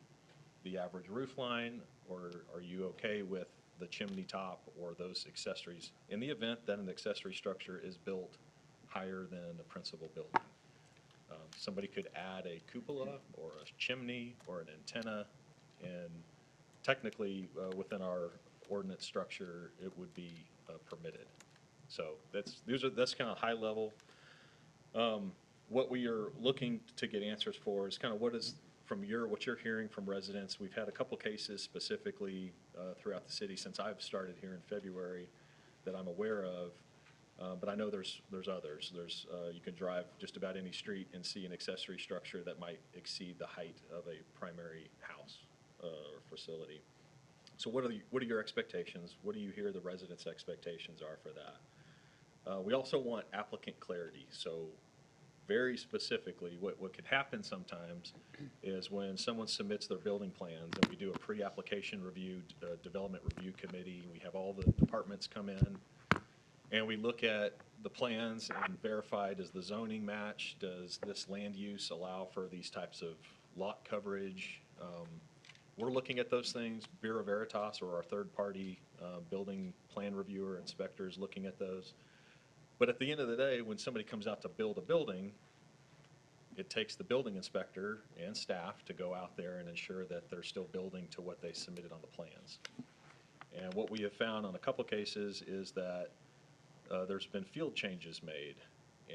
B: the average roof line, or are you okay with the chimney top or those accessories in the event that an accessory structure is built higher than the principal building? Somebody could add a cupola or a chimney or an antenna, and technically within our ordinance structure it would be permitted. So that's kind of high level. What we are looking to get answers for is kind of what you're hearing from residents. We've had a couple cases specifically throughout the city since I've started here in February that I'm aware of, but I know there's others. You can drive just about any street and see an accessory structure that might exceed the height of a primary house or facility. So what are your expectations? What do you hear the residents' expectations are for that? We also want applicant clarity. So very specifically, what could happen sometimes is when someone submits their building plans and we do a pre-application review, development review committee, we have all the departments come in and we look at the plans and verify, does the zoning match? Does this land use allow for these types of lot coverage? We're looking at those things. Bureau Veritas, or our third-party building plan reviewer, inspectors, looking at those. But at the end of the day, when somebody comes out to build a building, it takes the building inspector and staff to go out there and ensure that they're still building to what they submitted on the plans. And what we have found on a couple cases is that there's been field changes made.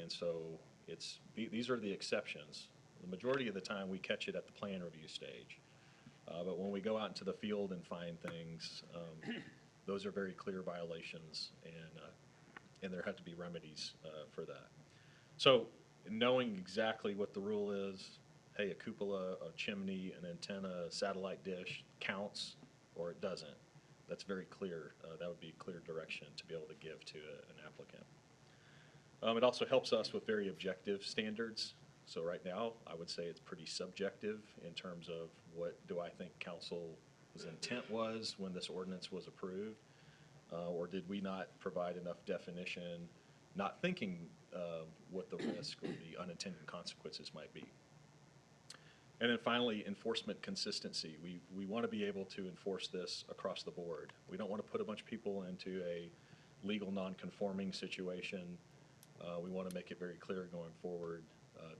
B: And so these are the exceptions. The majority of the time we catch it at the plan review stage. But when we go out into the field and find things, those are very clear violations, and there have to be remedies for that. So knowing exactly what the rule is, hey, a cupola, a chimney, an antenna, a satellite dish counts or it doesn't, that's very clear. That would be clear direction to be able to give to an applicant. It also helps us with very objective standards. So right now, I would say it's pretty subjective in terms of what do I think council's intent was when this ordinance was approved, or did we not provide enough definition, not thinking what the risk or the unintended consequences might be. And then finally, enforcement consistency. We want to be able to enforce this across the board. We don't want to put a bunch of people into a legal non-conforming situation. We want to make it very clear going forward,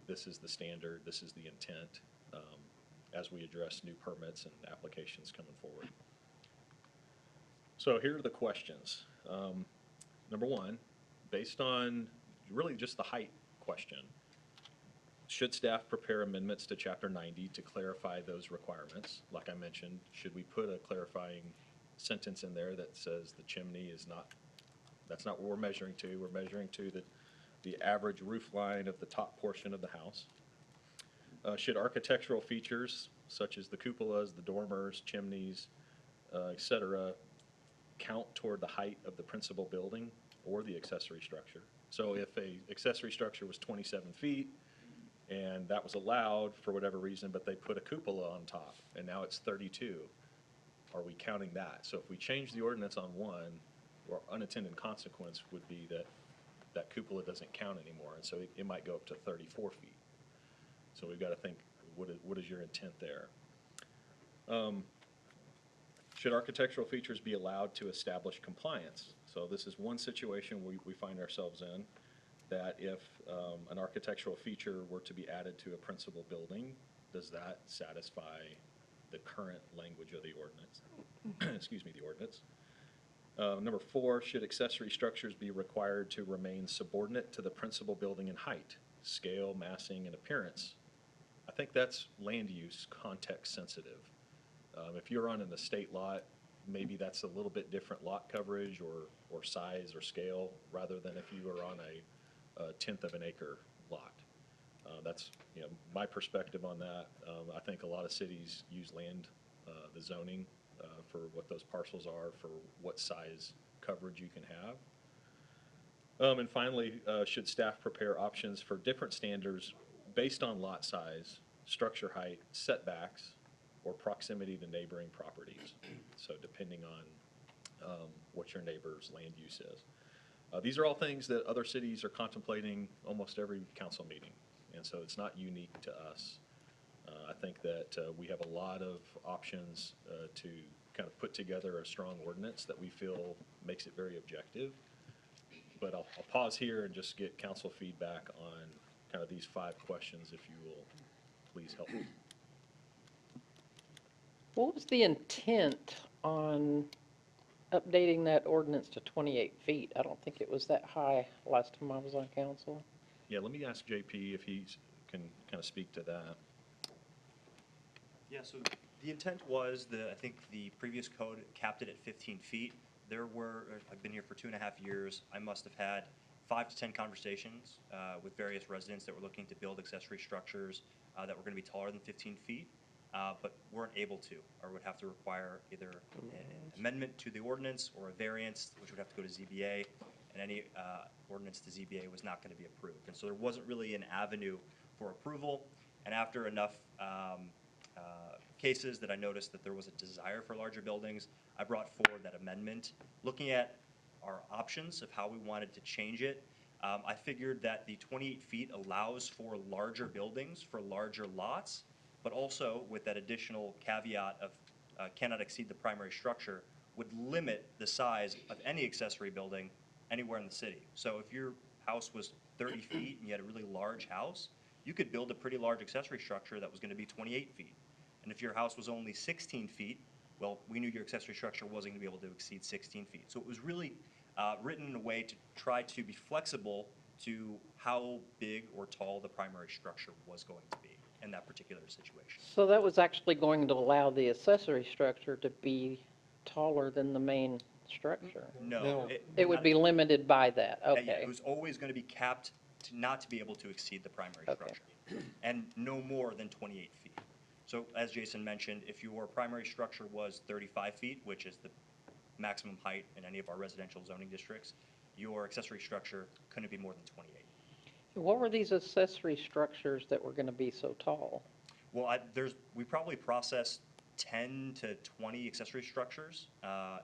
B: this is the standard, this is the intent, as we address new permits and applications coming forward. So here are the questions. Number one, based on really just the height question, should staff prepare amendments to Chapter 90 to clarify those requirements? Like I mentioned, should we put a clarifying sentence in there that says the chimney is not, that's not what we're measuring to. We're measuring to the average roof line of the top portion of the house. Should architectural features such as the cupolas, the dormers, chimneys, et cetera, count toward the height of the principal building or the accessory structure? So if a accessory structure was 27 feet and that was allowed for whatever reason, but they put a cupola on top and now it's 32, are we counting that? So if we change the ordinance on one, or unintended consequence would be that that cupola doesn't count anymore, and so it might go up to 34 feet. So we've got to think, what is your intent there? Should architectural features be allowed to establish compliance? So this is one situation we find ourselves in, that if an architectural feature were to be added to a principal building, does that satisfy the current language of the ordinance? Excuse me, the ordinance. Number 4, should accessory structures be required to remain subordinate to the principal building in height, scale, massing, and appearance? I think that's land use context sensitive. If you're on an estate lot, maybe that's a little bit different lot coverage or size or scale rather than if you were on a 1/10 of an acre lot. That's my perspective on that. I think a lot of cities use land, the zoning, for what those parcels are, for what size coverage you can have. And finally, should staff prepare options for different standards based on lot size, structure height, setbacks, or proximity to neighboring properties? So depending on what your neighbor's land use is. These are all things that other cities are contemplating almost every council meeting, and so it's not unique to us. I think that we have a lot of options to kind of put together a strong ordinance that we feel makes it very objective. But I'll pause here and just get council feedback on kind of these 5 questions, if you will please help me.
F: What was the intent on updating that ordinance to 28 feet? I don't think it was that high last time I was on council.
B: Yeah, let me ask JP if he can kind of speak to that.
G: Yeah, so the intent was I think the previous code capped it at 15 feet. I've been here for 2.5 years. I must have had 5 to 10 conversations with various residents that were looking to build accessory structures that were going to be taller than 15 feet, but weren't able to, or would have to require either an amendment to the ordinance or a variance, which would have to go to ZBA, and any ordinance to ZBA was not going to be approved. And so there wasn't really an avenue for approval, and after enough cases that I noticed that there was a desire for larger buildings, I brought forward that amendment. Looking at our options of how we wanted to change it, I figured that the 28 feet allows for larger buildings, for larger lots, but also with that additional caveat of cannot exceed the primary structure, would limit the size of any accessory building anywhere in the city. So if your house was 30 feet and you had a really large house, you could build a pretty large accessory structure that was going to be 28 feet. And if your house was only 16 feet, well, we knew your accessory structure wasn't going to be able to exceed 16 feet. So it was really written in a way to try to be flexible to how big or tall the primary structure was going to be in that particular situation.
F: So that was actually going to allow the accessory structure to be taller than the main structure?
G: No.
F: It would be limited by that,
G: Yeah,
F: okay.
G: it was always going to be capped to not to be able to exceed the primary
F: Okay.
G: structure, and no more than 28 feet. So as Jason mentioned, if your primary structure was 35 feet, which is the maximum height in any of our residential zoning districts, your accessory structure couldn't be more than 28.
F: What were these accessory structures that were going to be so tall?
G: Well, we probably process 10 to 20 accessory structures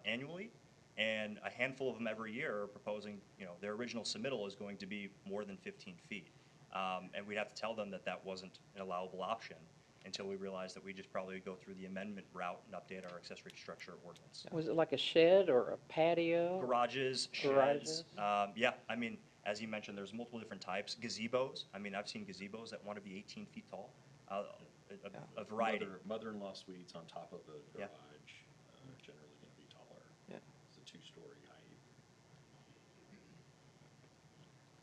G: annually, And a handful of them every year are proposing, their original submittal is going to be more than 15 feet. And we'd have to tell them that that wasn't an allowable option until we realized that we just probably go through the amendment route and update our accessory structure ordinance.
F: Was it like a shed or a patio?
G: Garages,
F: Garages.
G: sheds. Yeah, I mean, as you mentioned, there's multiple different types. Gazebos. I mean, I've seen gazebos that want to be 18 feet tall. A variety.
B: Mother-in-law suites on top of the
G: Yeah.
B: garage, generally going to be taller.
I: Yeah.
B: It's a two-story height.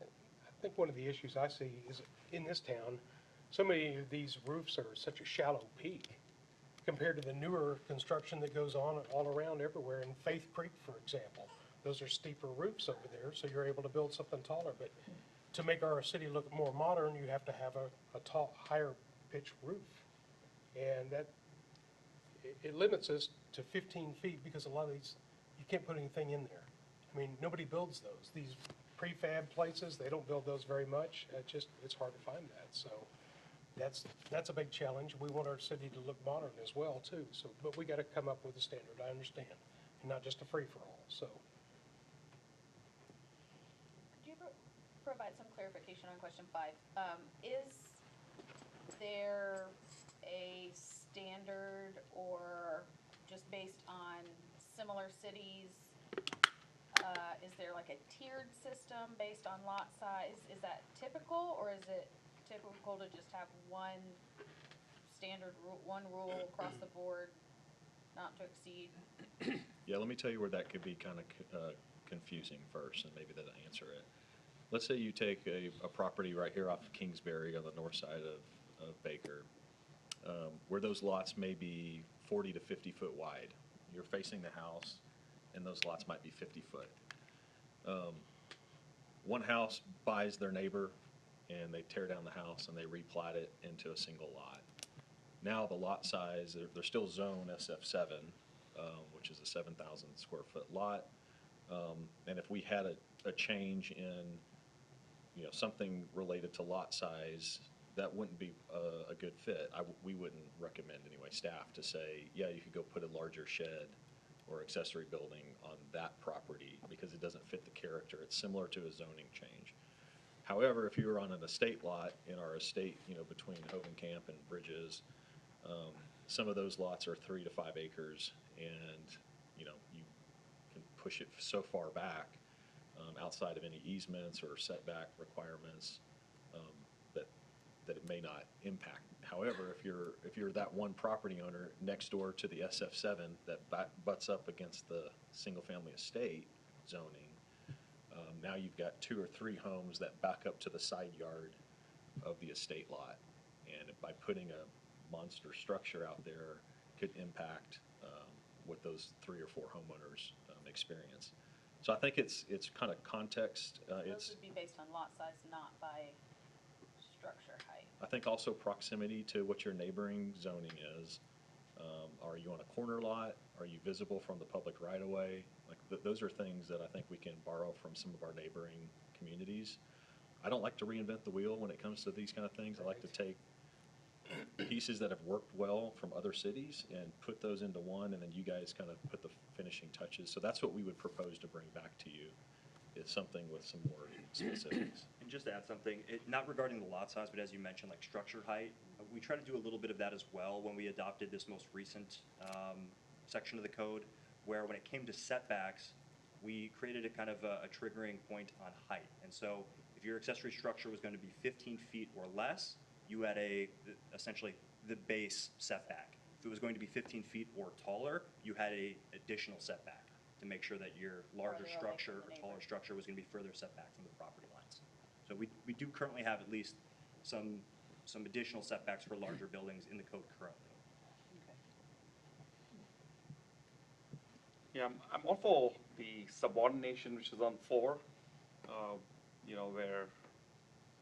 A: I think one of the issues I see is in this town, so many of these roofs are such a shallow peak compared to the newer construction that goes on all around everywhere. In Faith Creek, for example, those are steeper roofs over there, so you're able to build something taller. But to make our city look more modern, you have to have a tall, higher pitched roof. And it limits us to 15 feet because a lot of these, you can't put anything in there. I mean, nobody builds those. These prefab places, they don't build those very much. It's hard to find that. So that's a big challenge. We want our city to look modern as well, too. So, but we got to come up with a standard, I understand, and not just a free-for-all, so.
D: Could you provide some clarification on question 5? Is there a standard or just based on similar cities? Is there like a tiered system based on lot size? Is that typical, or is it typical to just have one standard rule, one rule across the board, not to exceed?
B: Yeah, let me tell you where that could be kind of confusing first, and maybe that'll answer it. Let's say you take a property right here off of Kingsbury on the north side of Baker, where those lots may be 40 to 50 foot wide. You're facing the house, and those lots might be 50 foot. One house buys their neighbor, and they tear down the house and they replat it into a single lot. Now the lot size, they're still zone SF7, which is a 7,000 square foot lot. And if we had a change in, something related to lot size, that wouldn't be a good fit. We wouldn't recommend anyway, staff, to say, yeah, you could go put a larger shed or accessory building on that property because it doesn't fit the character. It's similar to a zoning change. However, if you were on an estate lot in our estate, between Hovenkamp and Bridges, some of those lots are 3 to 5 acres, and, you can push it so far back outside of any easements or setback requirements that it may not impact. However, if you're that one property owner next door to the SF7 that butts up against the single-family estate zoning, now you've got 2 or 3 homes that back up to the side yard of the estate lot. And by putting a monster structure out there could impact what those 3 or 4 homeowners experience. So I think it's kind of context.
D: Those would be based on lot size, not by structure height.
B: I think also proximity to what your neighboring zoning is. Are you on a corner lot? Are you visible from the public right-of-way? Like those are things that I think we can borrow from some of our neighboring communities. I don't like to reinvent the wheel when it comes to these kind of things. I like to take pieces that have worked well from other cities and put those into one, and then you guys kind of put the finishing touches. So that's what we would propose to bring back to you, is something with some more specifics.
G: And just to add something, not regarding the lot size, but as you mentioned, like structure height, we try to do a little bit of that as well when we adopted this most recent section of the code, where when it came to setbacks, we created a kind of a triggering point on height. And so if your accessory structure was going to be 15 feet or less, you had essentially the base setback. If it was going to be 15 feet or taller, you had a additional setback to make sure that your larger
D: Farther away
G: structure
D: from the
G: or taller
D: neighbor.
G: structure was going to be further set back from the property lines. So we do currently have at least some additional setbacks for larger buildings in the code currently.
H: Yeah, I'm all for the subordination, which is on 4, where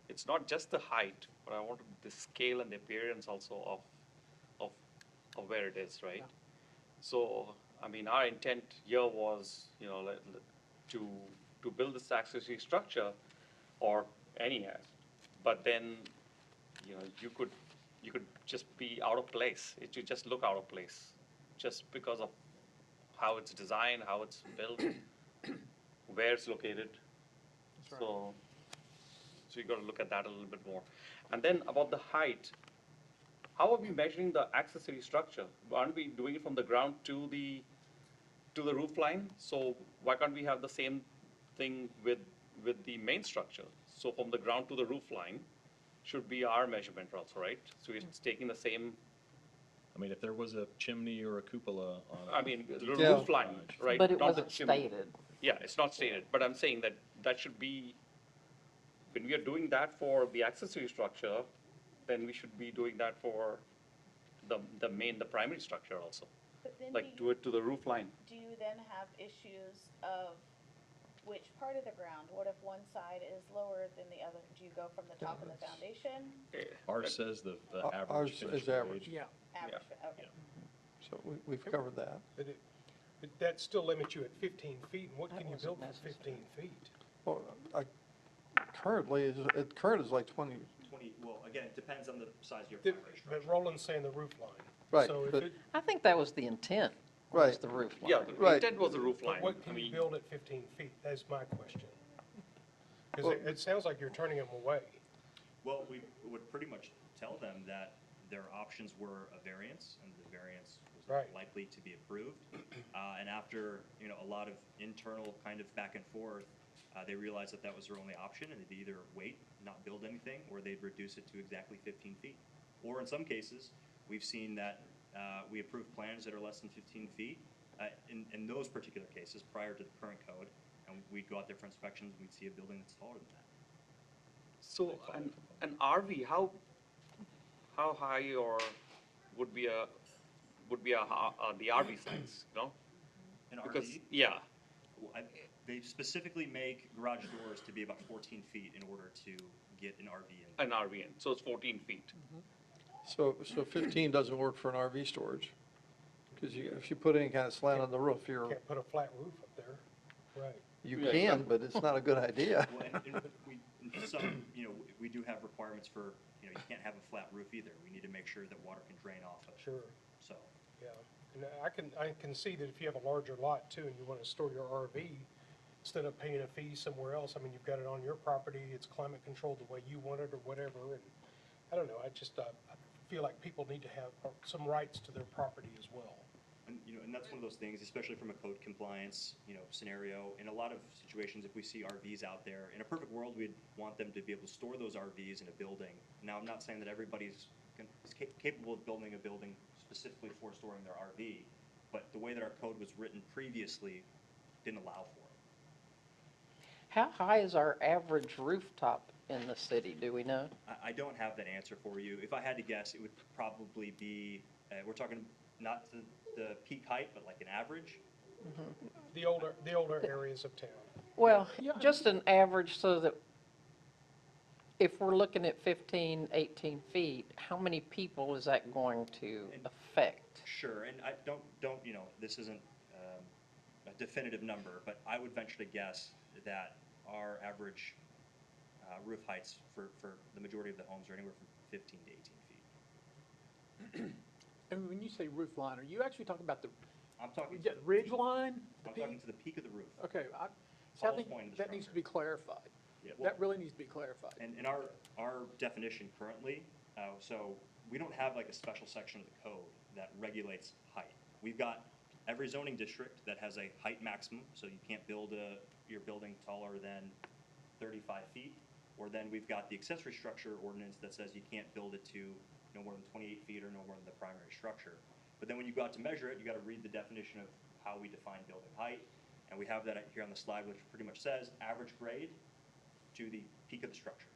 H: it's not just the height, but I want the scale and the appearance also of where it is, right?
J: Yeah.
H: So, I mean, our intent here was, to build this accessory structure or any, but then, you could just be out of place. It should just look out of place, just because of how it's designed, how it's built, where it's located.
K: That's right.
H: So you got to look at that a little bit more. And then about the height, how are we measuring the accessory structure? Aren't we doing it from the ground to the roof line? So why can't we have the same thing with the main structure? So from the ground to the roof line should be our measurement also, right? So it's taking the same,
B: I mean, if there was a chimney or a cupola on.
H: I mean, the
I: Yeah.
H: roof line, right?
F: But it
H: not the
F: wasn't
H: chimney.
F: stated.
H: Yeah, it's not stated, but I'm saying that that should be, when we are doing that for the accessory structure, then we should be doing that for the primary structure also.
D: But then
H: Like do it to the roof line.
D: do you then have issues of which part of the ground? What if one side is lower than the other? Do you go from the top of the foundation?
B: Ours says the average.
I: Ours
B: finished
I: is average.
B: grade.
K: Yeah.
D: Average, okay.
I: So we've covered that.
A: But that still limits you at 15 feet, and what
F: That
A: can you
F: wasn't
A: build for 15 feet?
I: Well, current is like 20,
G: 20, well, again, it depends on the size of your
A: The-
G: primary structure.
A: But Roland's saying the roof line.
I: Right,
A: So if
I: but-
A: it,
F: I think that was the intent, was
I: Right.
F: the roof line.
H: Yeah, the
I: Right.
H: intent was the roof
A: but
H: line.
A: what
H: I
A: can you
H: mean,
A: build at 15 feet? That's my question. Because
I: Well-
A: it sounds like you're turning them away.
G: Well, we would pretty much tell them that their options were a variance, and the variance was
A: Right.
G: likely to be approved. And after, a lot of internal kind of back and forth, they realized that that was their only option, and they'd either wait, not build anything, or they'd reduce it to exactly 15 feet. Or in some cases, we've seen that we approve plans that are less than 15 feet. In those particular cases, prior to the current code, and we'd go out there for inspections, and we'd see a building that's taller than that.
H: so an RV, how high or would be the RV size, you know?
G: An
H: Because,
G: RV?
H: yeah,
G: Well, they specifically make garage doors to be about 14 feet in order to get an RV in.
H: an RV in, so it's 14 feet.
I: so 15 doesn't work for an RV storage. Because if you put any kind of slant on the roof,
A: Can't put a flat roof up there. Right.
I: you
H: Yeah.
I: can, but it's not a good idea.
G: Well, and in some, we do have requirements for, you can't have a flat roof either. We need to make sure that water can drain off of,
A: Sure.
G: so.
A: Yeah, and I can see that if you have a larger lot too, and you want to store your RV, instead of paying a fee somewhere else, I mean, you've got it on your property, it's climate controlled the way you want it or whatever, and I don't know, I feel like people need to have some rights to their property as well.
G: And, and that's one of those things, especially from a code compliance, scenario. In a lot of situations, if we see RVs out there, in a perfect world, we'd want them to be able to store those RVs in a building. Now, I'm not saying that everybody's capable of building a building specifically for storing their RV, but the way that our code was written previously didn't allow for it.
F: How high is our average rooftop in the city, do we know?
G: I don't have that answer for you. If I had to guess, it would probably be, we're talking not the peak height, but like an average.
A: The older areas of town.
F: Well, just an average so that if we're looking at 15, 18 feet, how many people is that going to affect?
G: Sure, and I don't, this isn't a definitive number, but I would venture to guess that our average roof heights for the majority of the homes are anywhere from 15 to 18 feet.
K: And when you say roof line, are you actually talking about the
G: I'm talking,
K: yeah, ridge line? The
G: I'm
K: peak?
G: talking to the peak of the roof.
K: Okay, so I
G: Tallest
K: think
G: point in the
K: that needs to
G: structure.
K: be clarified.
G: Yeah.
K: That really needs to be clarified.
G: And in our definition currently, so we don't have like a special section of the code that regulates height. We've got every zoning district that has a height maximum, so you can't build your building taller than 35 feet. Or then we've got the accessory structure ordinance that says you can't build it to no more than 28 feet or no more than the primary structure. But then when you go out to measure it, you got to read the definition of how we define building height. And we have that here on the slide, which pretty much says average grade to the peak of the structure.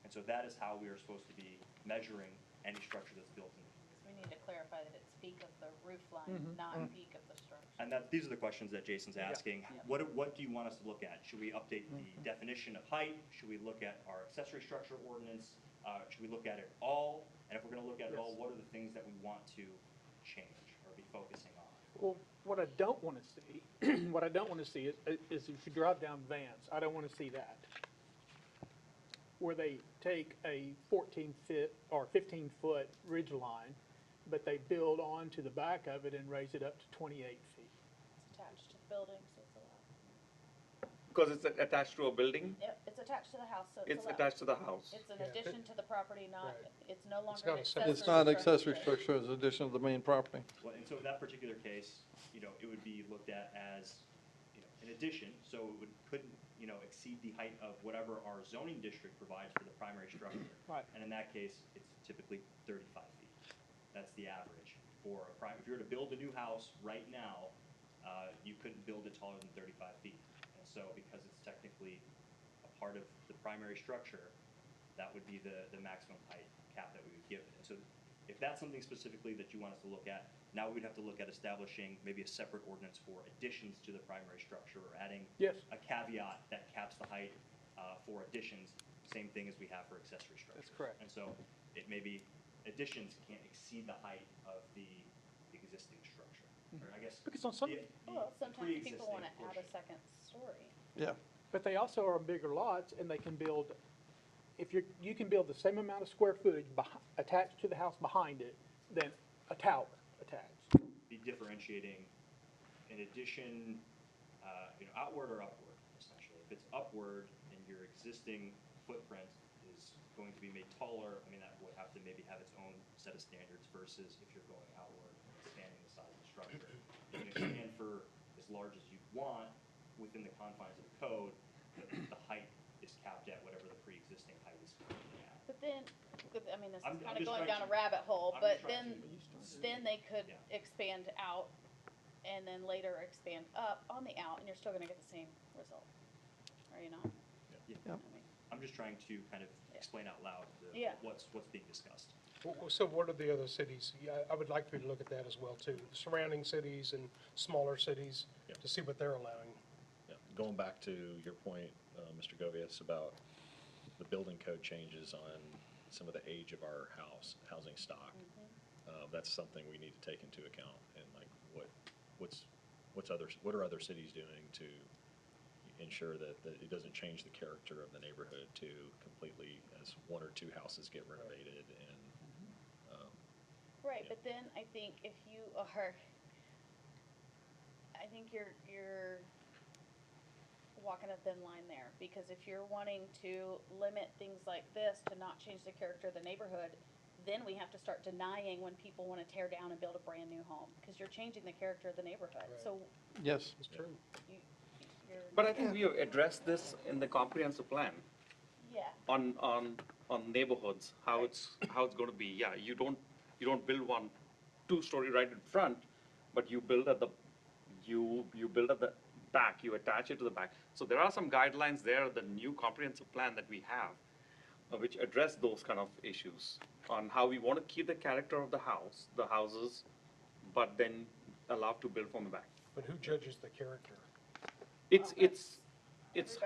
G: And so that is how we are supposed to be measuring any structure that's built in the community.
D: We need to clarify that it's peak of the roof line, not peak of the structure.
G: And these are the questions that Jason's asking. What do you want us to look at? Should we update the definition of height? Should we look at our accessory structure ordinance? Should we look at it all? And if we're going to look at it all, what are the things that we want to change or be focusing on?
K: Well, what I don't want to see, is if you drive down Vance, I don't want to see that. Where they take a 14-foot or 15-foot ridge line, but they build onto the back of it and raise it up to 28 feet.
D: attached to the building, so it's allowed.
H: Because it's attached to a building,
D: Yep, it's attached to the house, so it's
H: it's
D: allowed.
H: attached to the house.
D: It's an
A: Yeah.
D: addition to the property, not,
A: Right.
D: it's no longer
A: not
D: an
A: a
D: accessory
A: separate-
I: It's not accessory
D: structure.
I: structure, it's addition of the main property.
G: Well, and so in that particular case, you know, it would be looked at as, you know, an addition, so it couldn't, you know, exceed the height of whatever our zoning district provides for the primary structure.
K: Right.
G: And in that case, it's typically 35 feet. That's the average for a if you were to build a new house right now, you couldn't build it taller than 35 feet. And so because it's technically a part of the primary structure, that would be the maximum height cap that we would give it. And so if that's something specifically that you want us to look at, now we'd have to look at establishing maybe a separate ordinance for additions to the primary structure or adding
K: Yes.
G: a caveat that caps the height for additions, same thing as we have for accessory structures.
K: That's correct.
G: And so it may be additions can't exceed the height of the existing structure. Or I guess.
K: Because on some-
D: Well, sometimes people
G: pre-existing
D: wanna add a
G: portion.
D: second story.
I: Yeah.
K: But they also are bigger lots, and they can build, if you can build the same amount of square footage attached to the house behind it than a tower attached.
G: Be differentiating an addition, you know, outward or upward, essentially. If it's upward and your existing footprint is going to be made taller, I mean, that would have to maybe have its own set of standards versus if you're going outward and expanding the size of the structure. You can expand for as large as you want within the confines of the code, but the height is capped at whatever the pre-existing height is currently at.
D: But then, I mean, this
G: I'm
D: is kinda
G: just
D: going
G: trying
D: down a
G: to-
D: rabbit hole,
G: I'm
D: but
G: just trying
D: then they could
G: Yeah.
D: expand out and then later expand up on the out, and you're still gonna get the same result. Are you not?
G: Yeah.
D: I mean,
G: I'm just trying to kind of
D: Yeah.
G: explain out loud
D: Yeah.
G: what's being discussed.
A: So what are the other cities? Yeah, I would like for you to look at that as well, too. The surrounding cities and smaller cities,
B: Yeah.
A: to see what they're allowing.
B: Yeah, going back to your point, Mr. Govius, about the building code changes on some of the age of our housing stock. That's something we need to take into account, and like, what are other cities doing to ensure that it doesn't change the character of the neighborhood to completely, as one or two houses get renovated and,
D: right,
B: Yeah.
D: but then I think if you are, I think you're walking a thin line there, because if you're wanting to limit things like this to not change the character of the neighborhood, then we have to start denying when people wanna tear down and build a brand new home, cause you're changing the character of the neighborhood,
A: Right.
D: so
I: Yes.
A: It's true.
D: you're,
H: But I think we have addressed this in the comprehensive plan
D: yeah.
H: on neighborhoods, how it's gonna be. Yeah, you don't build one two-story right in front, but you build at the back, you attach it to the back. So there are some guidelines there, the new comprehensive plan that we have, which address those kind of issues on how we want to keep the character of the houses, but then allow to build from the back.
A: But who judges the character?
H: It's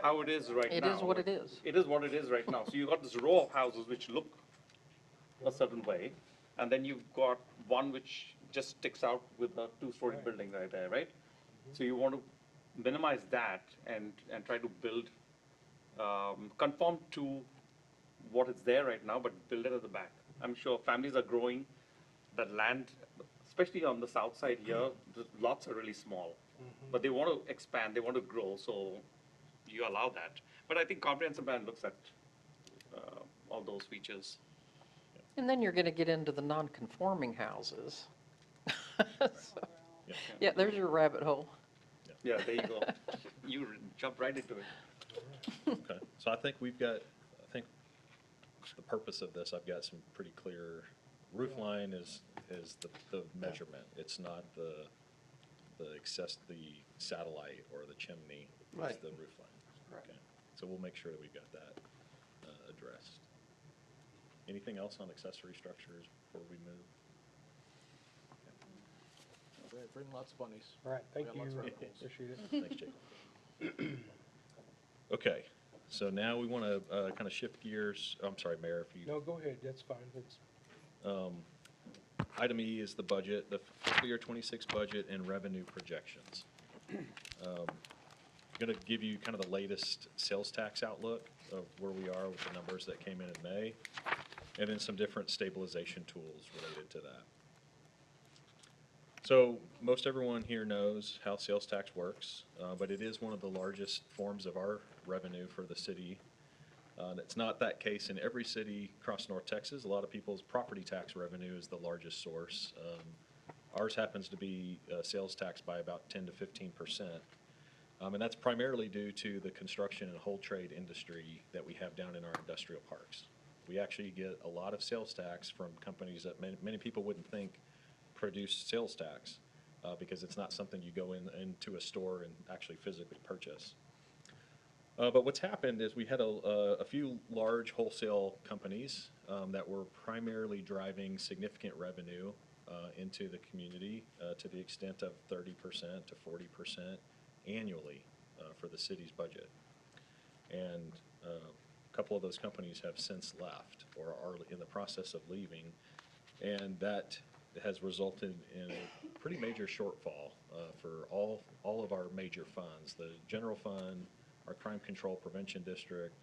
H: how it is right now.
F: It is what it is.
H: It is what it is right now. So you got this row of houses which look a certain way, and then you've got one which just sticks out with a two-story
A: Right.
H: building right there, right? So you want to minimize that and try to build, conform to what is there right now, but build it at the back. I'm sure families are growing, that land, especially on the south side here, the lots are really small. But they want to expand, they want to grow, so you allow that. But I think comprehensive plan looks at all those features.
F: And then you're gonna get into the non-conforming houses. So,
B: yeah.
F: yeah, there's your rabbit hole.
H: Yeah, there you go. You jump right into it.
B: Okay, so I think the purpose of this, I've got some pretty clear, roof line is the measurement. It's not the satellite or the chimney, it's
I: Right.
B: the roof line.
I: Right.
B: Okay, so we'll make sure that we've got that addressed. Anything else on accessory structures before we move?
J: Bring lots of bunnies.
A: All right, thank
J: We got
A: you.
J: lots of articles.
A: Appreciate it.
B: Thanks, Jacob. Okay, so now we want to kind of shift gears. I'm sorry, Mayor, if you.
A: No, go ahead, that's fine. It's,
B: Item E is the budget, the fiscal year '26 budget and revenue projections. Going to give you kind of the latest sales tax outlook of where we are with the numbers that came in May, and then some different stabilization tools related to that. So most everyone here knows how sales tax works, but it is one of the largest forms of our revenue for the city. It's not that case in every city across North Texas. A lot of people's property tax revenue is the largest source. Ours happens to be sales tax by about 10 to 15%. And that's primarily due to the construction and whole trade industry that we have down in our industrial parks. We actually get a lot of sales tax from companies that many people wouldn't think produce sales tax because it's not something you go into a store and actually physically purchase. But what's happened is we had a few large wholesale companies that were primarily driving significant revenue into the community to the extent of 30% to 40% annually for the city's budget. And a couple of those companies have since left or are in the process of leaving, and that has resulted in a pretty major shortfall for all of our major funds, the general fund, our crime control prevention district,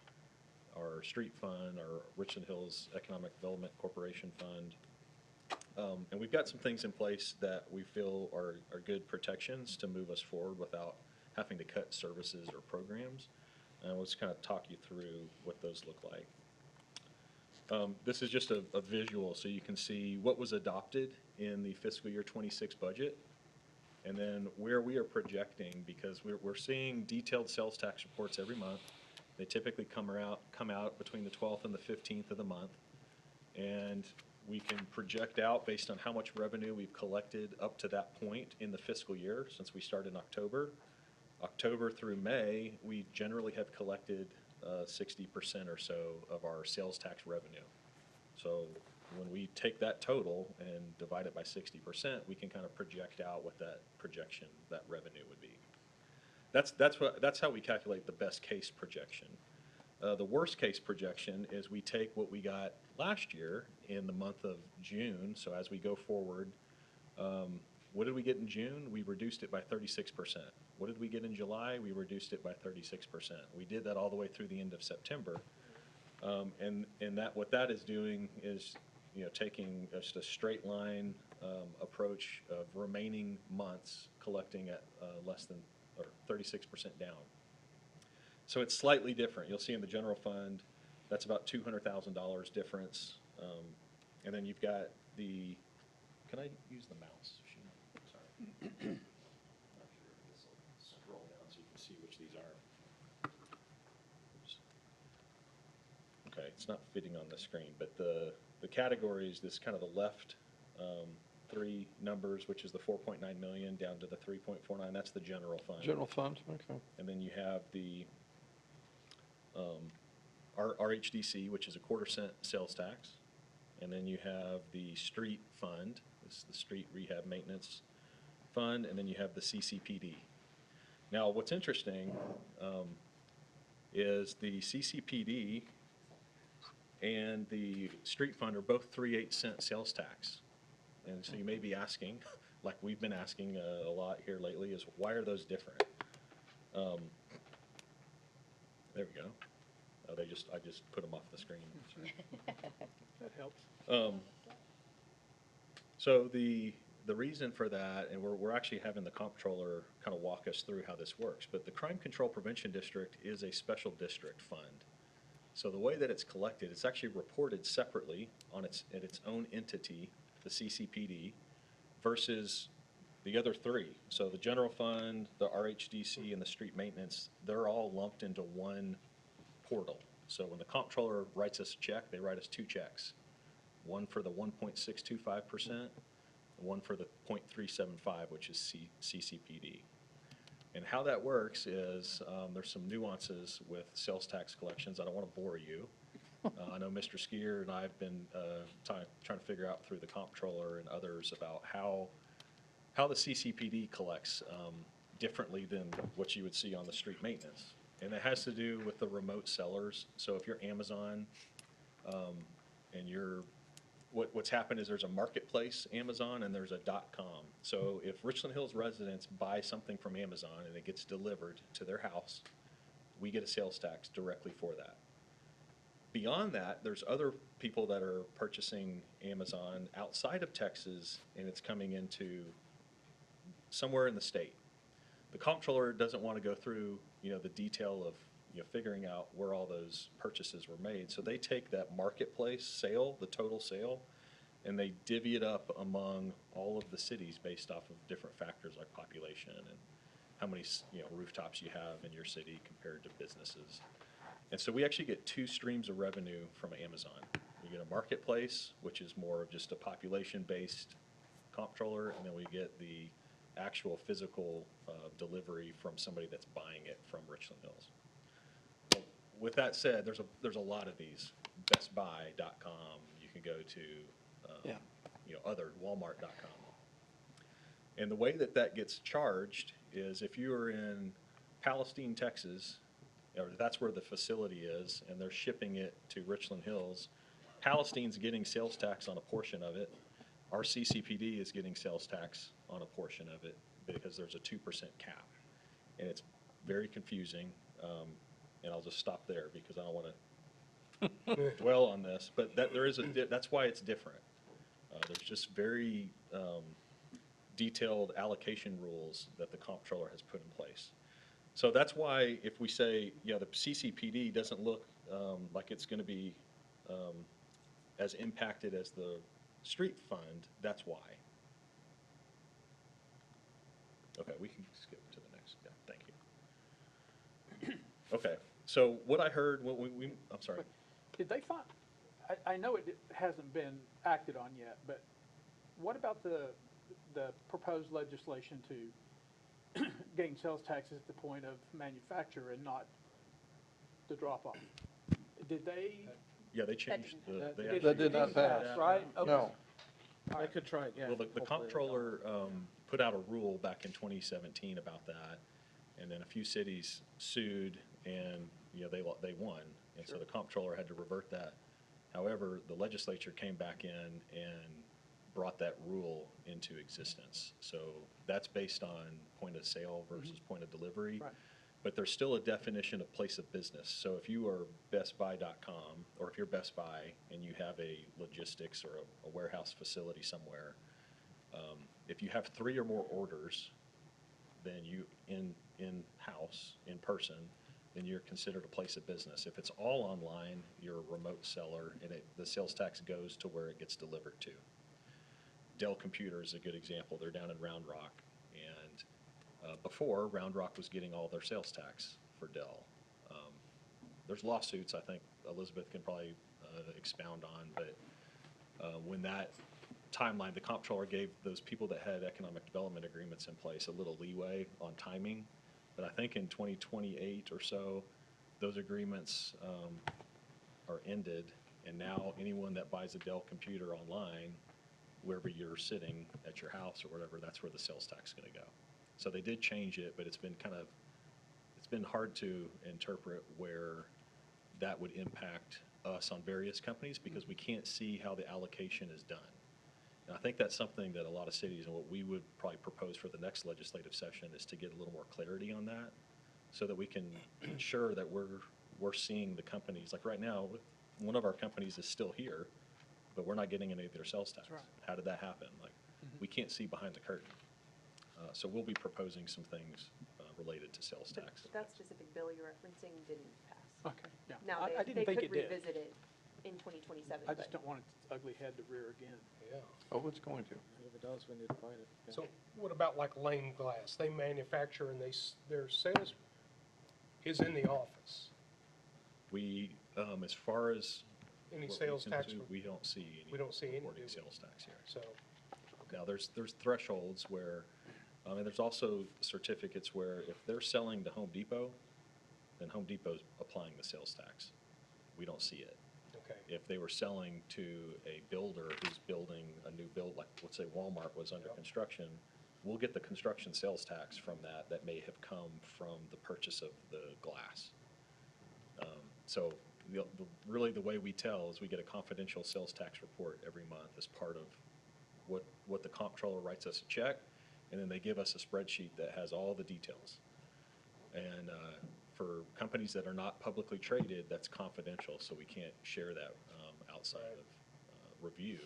B: our street fund, our Richland Hills Economic Development Corporation fund. And we've got some things in place that we feel are good protections to move us forward without having to cut services or programs. And we'll just kind of talk you through what those look like. This is just a visual so you can see what was adopted in the fiscal year 26 budget and then where we are projecting, because we're seeing detailed sales tax reports every month. They typically come out between the 12th and the 15th of the month. And we can project out based on how much revenue we've collected up to that point in the fiscal year since we started in October. October through May, we generally have collected 60% or so of our sales tax revenue. So when we take that total and divide it by 60%, we can kind of project out what that projection, that revenue would be. That's how we calculate the best case projection. The worst case projection is we take what we got last year in the month of June. So as we go forward, what did we get in June? We reduced it by 36%. What did we get in July? We reduced it by 36%. We did that all the way through the end of September. And what that is doing is, taking just a straight line approach of remaining months collecting at less than or 36% down. So it's slightly different. You'll see in the general fund, that's about $200,000 difference. And then you've got can I use the mouse? Sorry. Not sure if this will scroll down so you can see which these are. Oops. Okay, it's not fitting on the screen, but the categories, this kind of the left three numbers, which is the 4.9 million down to the 3.49, that's the general fund.
I: General fund, okay.
B: And then you have the RHDC, which is a 1/4 sales tax. And then you have the street fund, this is the street rehab maintenance fund, and then you have the CCPD. Now, what's interesting is the CCPD and the street fund are both 3/8 sales tax. And so you may be asking, like we've been asking a lot here lately, is why are those different? There we go. Oh, I just put them off the screen.
A: That helps.
B: So the reason for that, and we're actually having the comptroller kind of walk us through how this works, but the Crime Control Prevention District is a special district fund. So the way that it's collected, it's actually reported separately at its own entity, the CCPD, versus the other three. So the general fund, the RHDC, and the street maintenance, they're all lumped into one portal. So when the comptroller writes us a check, they write us 2 checks. One for the 1.625%, and one for the 0.375, which is CCPD. And how that works is there's some nuances with sales tax collections. I don't want to bore you. I know Mr. Skier and I have been trying to figure out through the comptroller and others about how the CCPD collects differently than what you would see on the street maintenance. And it has to do with the remote sellers. So if you're Amazon and what's happened is there's a marketplace Amazon and there's a .com. So if Richland Hills residents buy something from Amazon and it gets delivered to their house, we get a sales tax directly for that. Beyond that, there's other people that are purchasing Amazon outside of Texas and it's coming into somewhere in the state. The comptroller doesn't want to go through, the detail of, figuring out where all those purchases were made. So they take that marketplace sale, the total sale, and they divvy it up among all of the cities based off of different factors like population and how many, rooftops you have in your city compared to businesses. And so we actually get two streams of revenue from Amazon. We get a marketplace, which is more of just a population-based comptroller, and then we get the actual physical delivery from somebody that's buying it from Richland Hills. Well, with that said, there's a lot of these. BestBuy.com, you can go to, other Walmart.com. And the way that gets charged is if you are in Palestine, Texas, or that's where the facility is, and they're shipping it to Richland Hills, Palestine's getting sales tax on a portion of it. Our CCPD is getting sales tax on a portion of it because there's a 2% cap. And it's very confusing, and I'll just stop there because I don't want to dwell on this. But that's why it's different. There's just very detailed allocation rules that the comptroller has put in place. So that's why if we say, the CCPD doesn't look like it's going to be as impacted as the street fund, that's why. Okay, we can skip to the next. Yeah, thank you. Okay, so what I heard, I'm sorry.
M: Did they find, I know it hasn't been acted on yet, but what about the proposed legislation to getting sales taxes at the point of manufacture and not the drop-off? Did they?
B: Yeah, they changed the.
I: That did not pass.
M: Right? Okay.
I: No.
M: I could try it, yeah.
B: Well, the comptroller put out a rule back in 2017 about that, and then a few cities sued, and they won, and so the comptroller had to revert that. However, the legislature came back in and brought that rule into existence. So that's based on point of sale versus point of delivery.
M: Right.
B: But there's still a definition of place of business. So if you are BestBuy.com, or if you're Best Buy and you have a logistics or a warehouse facility somewhere, if you have 3 or more orders, then you in-house, in person, then you're considered a place of business. If it's all online, you're a remote seller, and the sales tax goes to where it gets delivered to. Dell Computer is a good example. They're down in Round Rock, and before, Round Rock was getting all their sales tax for Dell. There's lawsuits, I think Elizabeth can probably expound on, but when that timeline, the comptroller gave those people that had economic development agreements in place a little leeway on timing. But I think in 2028 or so, those agreements are ended, and now anyone that buys a Dell computer online, wherever you're sitting at your house or whatever, that's where the sales tax is going to go. So they did change it, but it's been hard to interpret where that would impact us on various companies because we can't see how the allocation is done. And I think that's something that a lot of cities, and what we would probably propose for the next legislative session, is to get a little more clarity on that so that we can ensure that we're seeing the companies. Like right now, one of our companies is still here, but we're not getting any of their sales tax.
M: Right.
B: How did that happen? We can't see behind the curtain. So we'll be proposing some things related to sales tax.
E: But that specific bill you're referencing didn't pass.
M: Okay, yeah.
E: Now,
M: I
E: they
M: didn't think
E: could
M: it did.
E: revisit it in 2027.
M: I just don't want its ugly head to rear again.
A: Yeah.
I: Oh, it's going to.
J: If it does, we need to fight it. Yeah.
A: So what about like Lane Glass? They manufacture and their sales is in the office.
B: We, as far as
A: Any
B: what we
A: sales
B: can
A: tax?
B: do, we don't see any.
A: We don't see any,
B: reporting
A: do we?
B: sales tax here.
A: So,
B: Now, there's thresholds where, and there's also certificates where if they're selling to Home Depot, then Home Depot's applying the sales tax. We don't see it.
A: okay.
B: If they were selling to a builder who's building a new build, like let's say Walmart was under
A: Yep.
B: construction, we'll get the construction sales tax from that may have come from the purchase of the glass. So really the way we tell is we get a confidential sales tax report every month as part of what the comptroller writes us a check, and then they give us a spreadsheet that has all the details. And for companies that are not publicly traded, that's confidential, so we can't share that outside of review.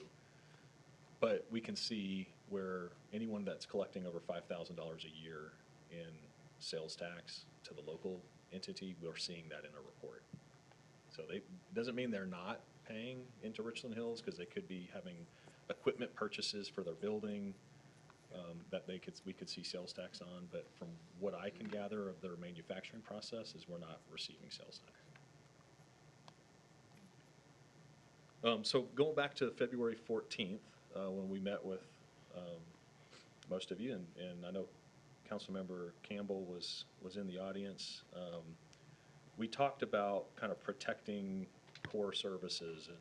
B: But we can see where anyone that's collecting over $5,000 a year in sales tax to the local entity, we're seeing that in a report. So it doesn't mean they're not paying into Richland Hills, because they could be having equipment purchases for their building that we could see sales tax on, but from what I can gather of their manufacturing process is we're not receiving sales tax. So going back to February 14th, when we met with most of you, and I know Councilmember Campbell was in the audience, we talked about kind of protecting core services and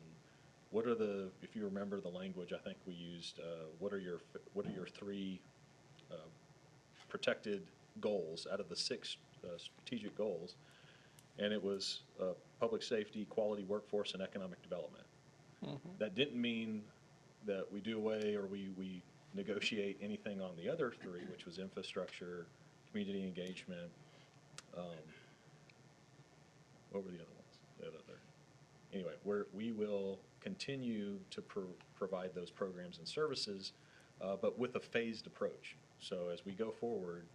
B: what are the, if you remember the language, I think we used, what are your 3 protected goals out of the 6 strategic goals? And it was public safety, quality workforce, and economic development. That didn't mean that we do away or we negotiate anything on the other 3, which was infrastructure, community engagement. What were the other ones? The other 3. Anyway, we will continue to provide those programs and services, but with a phased approach. So as we go forward,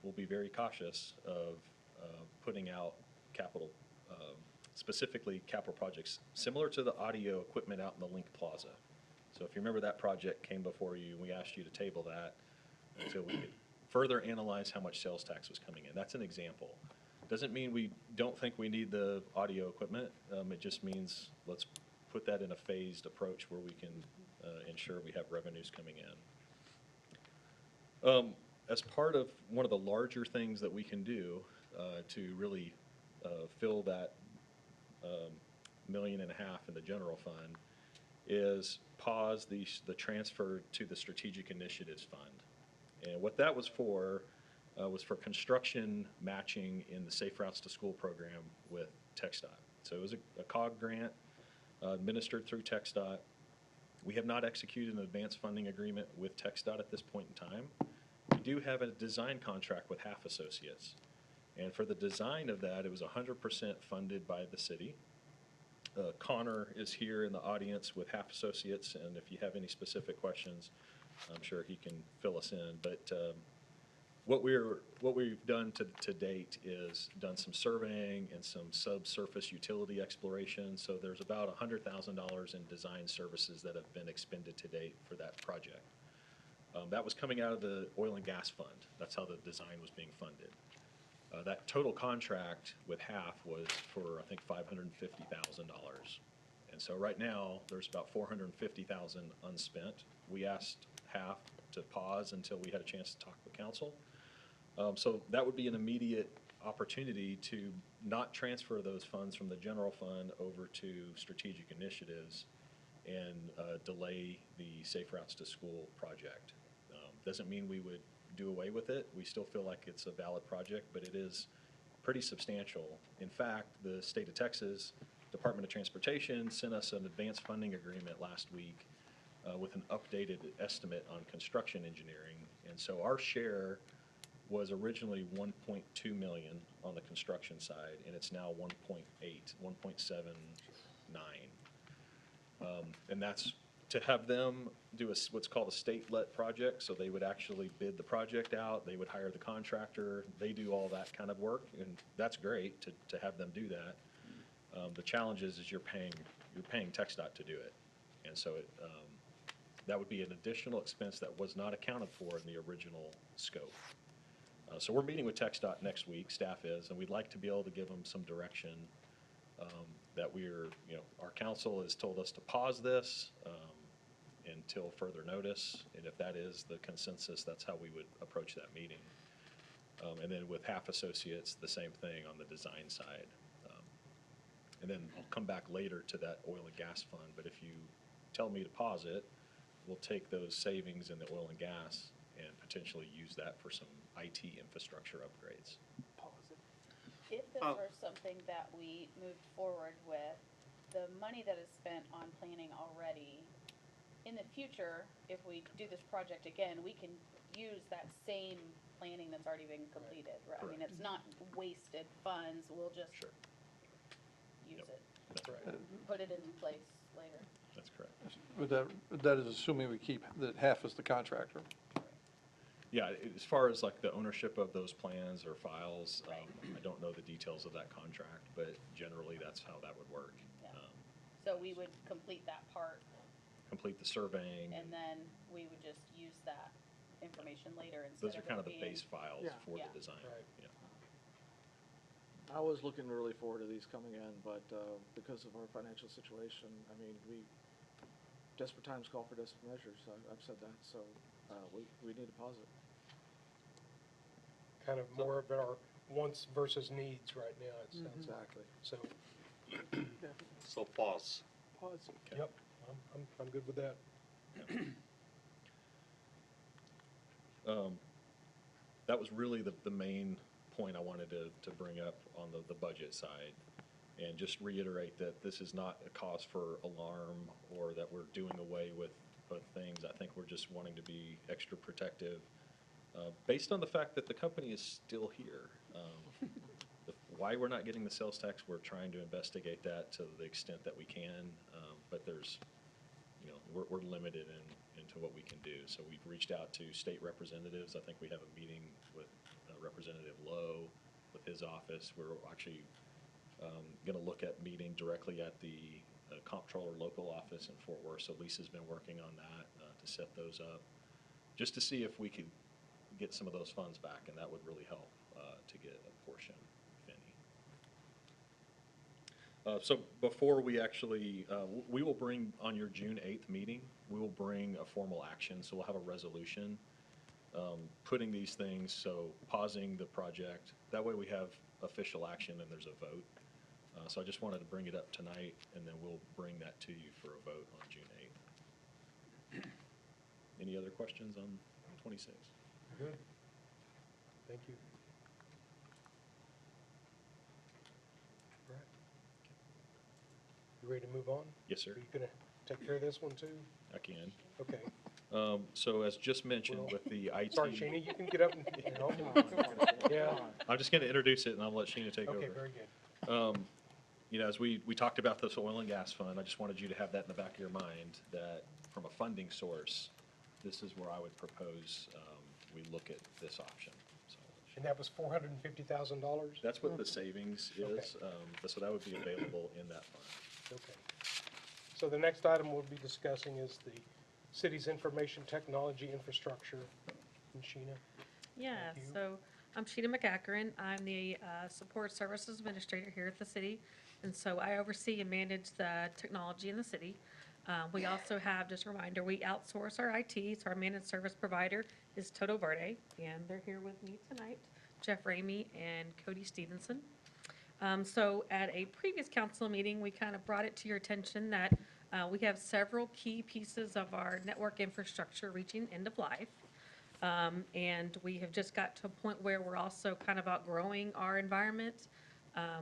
B: we'll be very cautious of putting out capital, specifically capital projects, similar to the audio equipment out in the Link Plaza. So if you remember, that project came before you, and we asked you to table that until we could further analyze how much sales tax was coming in. That's an example. Doesn't mean we don't think we need the audio equipment. It just means let's put that in a phased approach where we can ensure we have revenues coming in. As part of one of the larger things that we can do to really fill that $1.5 million in the general fund is pause the transfer to the Strategic Initiatives Fund. And what that was for construction matching in the Safe Routes to School program with TxDOT. So it was a COG grant administered through TxDOT. We have not executed an advanced funding agreement with TxDOT at this point in time. We do have a design contract with Half Associates. And for the design of that, it was 100% funded by the city. Connor is here in the audience with Half Associates, and if you have any specific questions, I'm sure he can fill us in. But what we've done to date is done some surveying and some subsurface utility exploration. So there's about $100,000 in design services that have been expended to date for that project. That was coming out of the oil and gas fund. That's how the design was being funded. That total contract with Half was for, I think, $550,000. And so right now, there's about $450,000 unspent. We asked Half to pause until we had a chance to talk with council. So that would be an immediate opportunity to not transfer those funds from the general fund over to strategic initiatives and delay the Safe Routes to School project. Doesn't mean we would do away with it. We still feel like it's a valid project, but it is pretty substantial. In fact, the state of Texas Department of Transportation sent us an advanced funding agreement last week with an updated estimate on construction engineering. And so our share was originally 1.2 million on the construction side, and it's now 1.8, 1.79. And that's to have them do what's called a state-let project, so they would actually bid the project out, they would hire the contractor, they do all that kind of work, and that's great to have them do that. The challenge is you're paying TxDOT to do it, and so that would be an additional expense that was not accounted for in the original scope. So we're meeting with TxDOT next week, staff is, and we'd like to be able to give them some direction that our council has told us to pause this until further notice, and if that is the consensus, that's how we would approach that meeting. And then with Half Associates, the same thing on the design side. And then I'll come back later to that oil and gas fund, but if you tell me to pause it, we'll take those savings in the oil and gas and potentially use that for some IT infrastructure upgrades.
D: If this were something that we moved forward with, the money that is spent on planning already, in the future, if we do this project again, we can use that same planning that's already been completed, right? I mean, it's not wasted funds, we'll just use it,
B: That's right.
D: put it in place later.
B: That's correct.
I: That is assuming we keep, that half is the contractor.
B: Yeah, as far as like the ownership of those plans or files, I don't know the details of that contract, but generally that's how that would work.
D: Yeah. So we would complete that part,
B: Complete the surveying.
D: and then we would just use that information later instead
B: Those
D: of
B: are kind
D: it
B: of the
D: being-
B: base files
M: Yeah.
B: for
D: Yeah.
B: the design.
A: Right.
B: Yeah.
J: I was looking really forward to these coming in, but because of our financial situation, I mean, desperate times call for desperate measures. I've said that, so we need to pause it.
A: Kind of more of our wants versus needs right now, it sounds like.
J: Exactly.
A: So,
H: So pause.
M: Pause.
A: yep, I'm good with that.
B: That was really the main point I wanted to bring up on the budget side. And just reiterate that this is not a cause for alarm or that we're doing away with things. I think we're just wanting to be extra protective, based on the fact that the company is still here. Why we're not getting the sales tax, we're trying to investigate that to the extent that we can, but there's, we're limited into what we can do. So we've reached out to state representatives. I think we have a meeting with Representative Lowe with his office. We're actually going to look at meeting directly at the comptroller local office in Fort Worth. So Lisa's been working on that to set those up, just to see if we could get some of those funds back, and that would really help to get a portion, if any. So before we actually, we will bring on your June 8th meeting, we will bring a formal action. So we'll have a resolution putting these things, so pausing the project. That way we have official action and there's a vote. So I just wanted to bring it up tonight, and then we'll bring that to you for a vote on June 8th. Any other questions on 26?
A: Good. Thank you. All right. You ready to move on?
B: Yes, sir.
A: Are you gonna take care of this one too?
B: I can.
A: Okay.
B: So as just mentioned
A: Well,
B: with the IT.
A: Sorry, Sheena, you can get up and, yeah.
B: I'm just going to introduce it, and I'll let Sheena take over.
A: Okay, very good.
B: As we talked about this oil and gas fund, I just wanted you to have that in the back of your mind, that from a funding source, this is where I would propose we look at this option. So
A: And that was $450,000?
B: that's what the savings is, so that would be available in that fund.
A: Okay. So the next item we'll be discussing is the city's information technology infrastructure. And Sheena?
E: Yeah,
A: Thank you.
E: so I'm Sheena McAkron. I'm the Support Services Administrator here at the city. And so I oversee and manage the technology in the city. We also have, just a reminder, we outsource our IT, so our managed service provider is Toto Verde, and they're here with me tonight, Jeff Ramey and Cody Stevenson. So at a previous council meeting, we kind of brought it to your attention that we have several key pieces of our network infrastructure reaching end of life. And we have just got to a point where we're also kind of outgrowing our environment.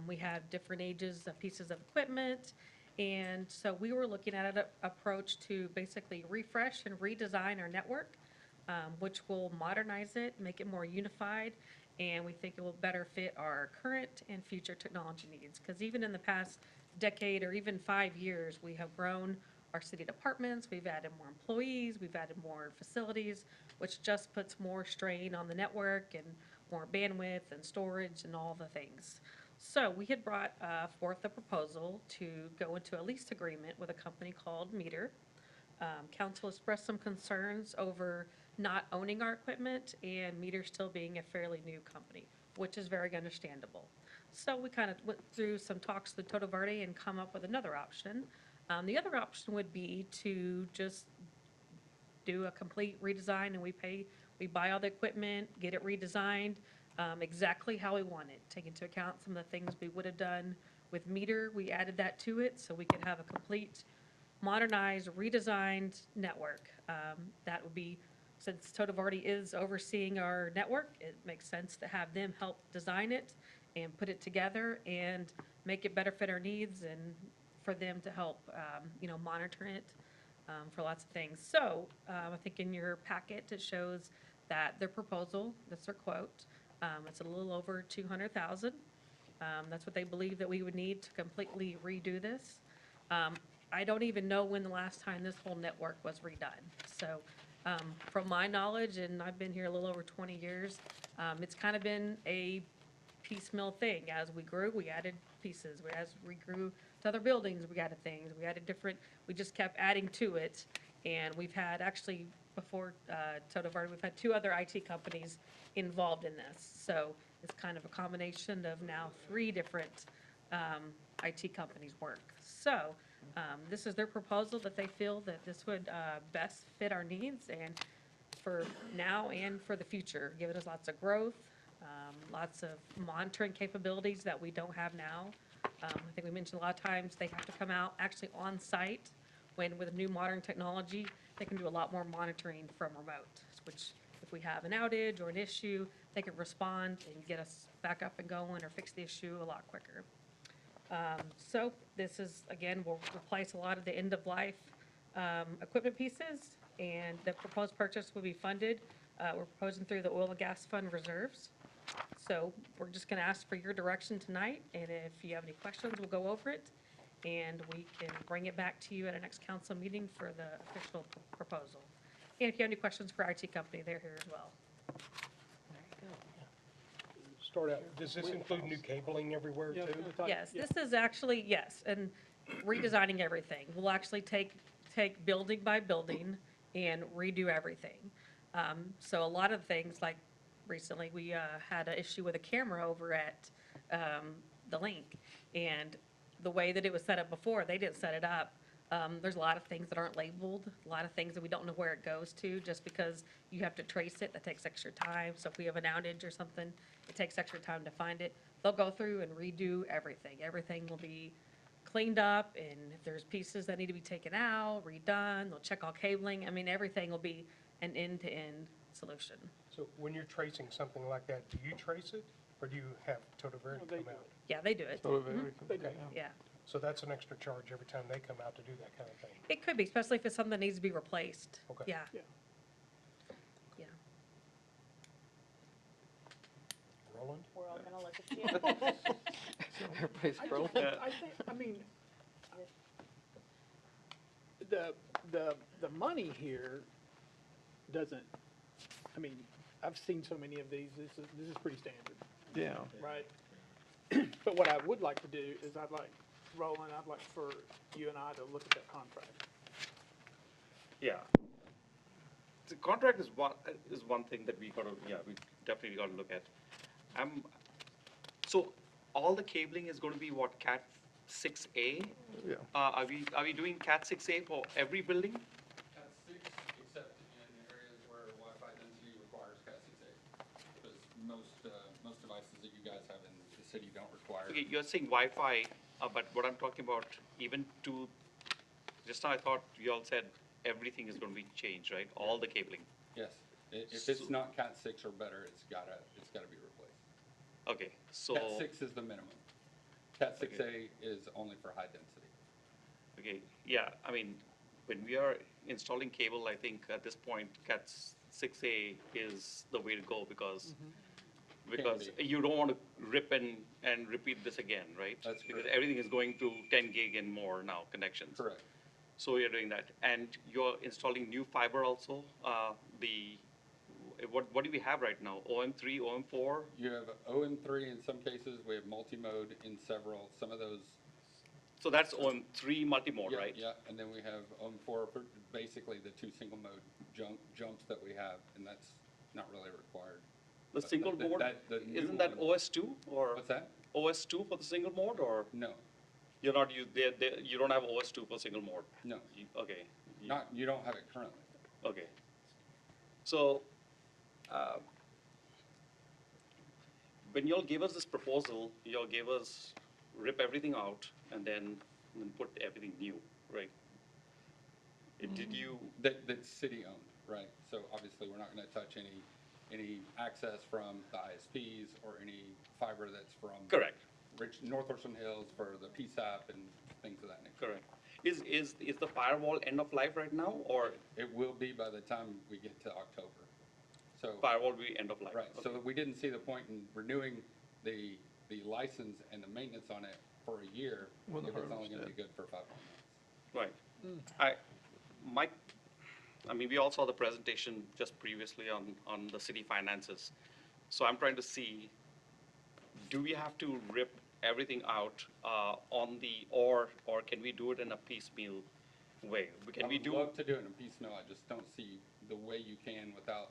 E: We have different ages of pieces of equipment. And so we were looking at an approach to basically refresh and redesign our network, which will modernize it, make it more unified, and we think it will better fit our current and future technology needs. Because even in the past decade or even 5 years, we have grown our city departments, we've added more employees, we've added more facilities, which just puts more strain on the network and more bandwidth and storage and all the things. So we had brought forth a proposal to go into a lease agreement with a company called Meter. Council expressed some concerns over not owning our equipment and Meter still being a fairly new company, which is very understandable. So we kind of went through some talks with Toto Verde and come up with another option. The other option would be to just do a complete redesign and we buy all the equipment, get it redesigned exactly how we want it. Take into account some of the things we would have done with Meter. We added that to it so we could have a complete modernized, redesigned network. That would be, since Toto Verde is overseeing our network, it makes sense to have them help design it and put it together and make it better fit our needs and for them to help, monitor it for lots of things. So I think in your packet, it shows that their proposal, that's their quote, it's a little over 200,000. That's what they believe that we would need to completely redo this. I don't even know when the last time this whole network was redone. So, from my knowledge, and I've been here a little over 20 years, it's kind of been a piecemeal thing. As we grew, we added pieces. As we grew to other buildings, we added things. We added different, we just kept adding to it. And we've had, actually, before Toto Verde, we've had 2 other IT companies involved in this. So it's kind of a combination of now 3 different IT companies work. So this is their proposal that they feel that this would best fit our needs and for now and for the future, giving us lots of growth, lots of monitoring capabilities that we don't have now. I think we mentioned a lot of times they have to come out actually on site when with new modern technology, they can do a lot more monitoring from remote, which if we have an outage or an issue, they can respond and get us back up and going or fix the issue a lot quicker. So this is, again, will replace a lot of the end-of-life equipment pieces, and the proposed purchase will be funded. We're proposing through the oil and gas fund reserves. So we're just going to ask for your direction tonight, and if you have any questions, we'll go over it, and we can bring it back to you at our next council meeting for the official proposal. And if you have any questions for IT company, they're here as well.
A: Start out, does this include new cabling everywhere
M: Yeah, I was
A: too?
M: gonna talk-
E: Yes,
M: yeah.
E: this is actually, yes, and redesigning everything. We'll actually take building by building and redo everything. So a lot of things, like recently, we had an issue with a camera over at the Link. And the way that it was set up before, they didn't set it up. There's a lot of things that aren't labeled, a lot of things that we don't know where it goes to, just because you have to trace it, that takes extra time. So if we have an outage or something, it takes extra time to find it. They'll go through and redo everything. Everything will be cleaned up, and if there's pieces that need to be taken out, redone, they'll check all cabling. I mean, everything will be an end-to-end solution.
A: So when you're tracing something like that, do you trace it or do you have Toto Verde
M: No, they
A: come
M: do
A: out?
M: it.
E: Yeah, they do it.
I: So very
M: They do,
A: Okay.
M: yeah.
E: Yeah,
A: So that's an extra charge every time they come out to do that kind of thing.
E: it could be, especially if it's something that needs to be replaced.
A: Okay.
E: Yeah.
M: Yeah.
E: Yeah.
A: Roland?
D: We're all gonna look at you.
F: Everybody's
M: I
F: scrolling.
M: just- I think, I mean, the money here doesn't, I mean, I've seen so many of these, this is pretty standard,
I: Yeah.
M: right? But what I would like to do is Roland, I'd like for you and I to look at that contract.
H: Yeah. The contract is one thing that we definitely gotta look at. So all the cabling is gonna be what, Cat 6A?
I: Yeah.
H: Are we doing Cat 6A for every building?
N: Cat 6, except in areas where Wi-Fi density requires Cat 6A. Because most devices that you guys have in the city don't require.
H: Okay, you're saying Wi-Fi, but what I'm talking about, even to, just now I thought you all said everything is gonna be changed, right? All the cabling.
N: Yes, if it's not Cat 6 or better, it's gotta be replaced.
H: Okay, so.
N: Cat 6 is the minimum. Cat 6A is only for high density.
H: Okay, yeah, I mean, when we are installing cable, I think at this point, Cat 6A is the way to go because
N: Can be.
H: you don't want to rip and repeat this again, right?
N: That's
H: Because
N: correct.
H: everything is going to 10 gig and more now connections.
N: Correct.
H: So you're doing that, and you're installing new fiber also. What do we have right now? OM3, OM4?
N: You have OM3 in some cases, we have multi-mode in several, some of those.
H: So that's OM3 multimode,
N: Yeah,
H: right?
N: Yeah, and then we have OM4, basically the 2 single mode jumps that we have, and that's not really required.
H: The
N: But
H: single
N: the-
H: mode,
N: the new
H: isn't that
N: one-
H: OS2 or
N: What's that?
H: OS2 for the single mode or?
N: No,
H: You're not, you don't have OS2 for single mode?
N: no,
H: Okay.
N: you don't have it currently.
H: Okay. So, when y'all gave us this proposal, y'all gave us, rip everything out and then put everything new, right? Did you,
N: That's city-owned, right? So obviously, we're not gonna touch any access from the ISPs or any fiber that's from.
H: correct,
N: North Orson Hills for the PSAP and things of that nature.
H: correct. Is the firewall end of life right now or
N: It will be by the time we get to October. So,
H: firewall will be end of life?
N: right, so
H: Okay.
N: we didn't see the point in renewing the license and the maintenance on it for a year
I: When the
N: if it's
I: hardware's
N: only gonna be
I: dead.
N: good for 5 more months.
H: Right. I mean, we all saw the presentation just previously on the city finances. So I'm trying to see, do we have to rip everything out or can we do it in a piecemeal way? Can we
N: I would
H: do?
N: love to do it in a piecemeal, I just don't see the way you can without,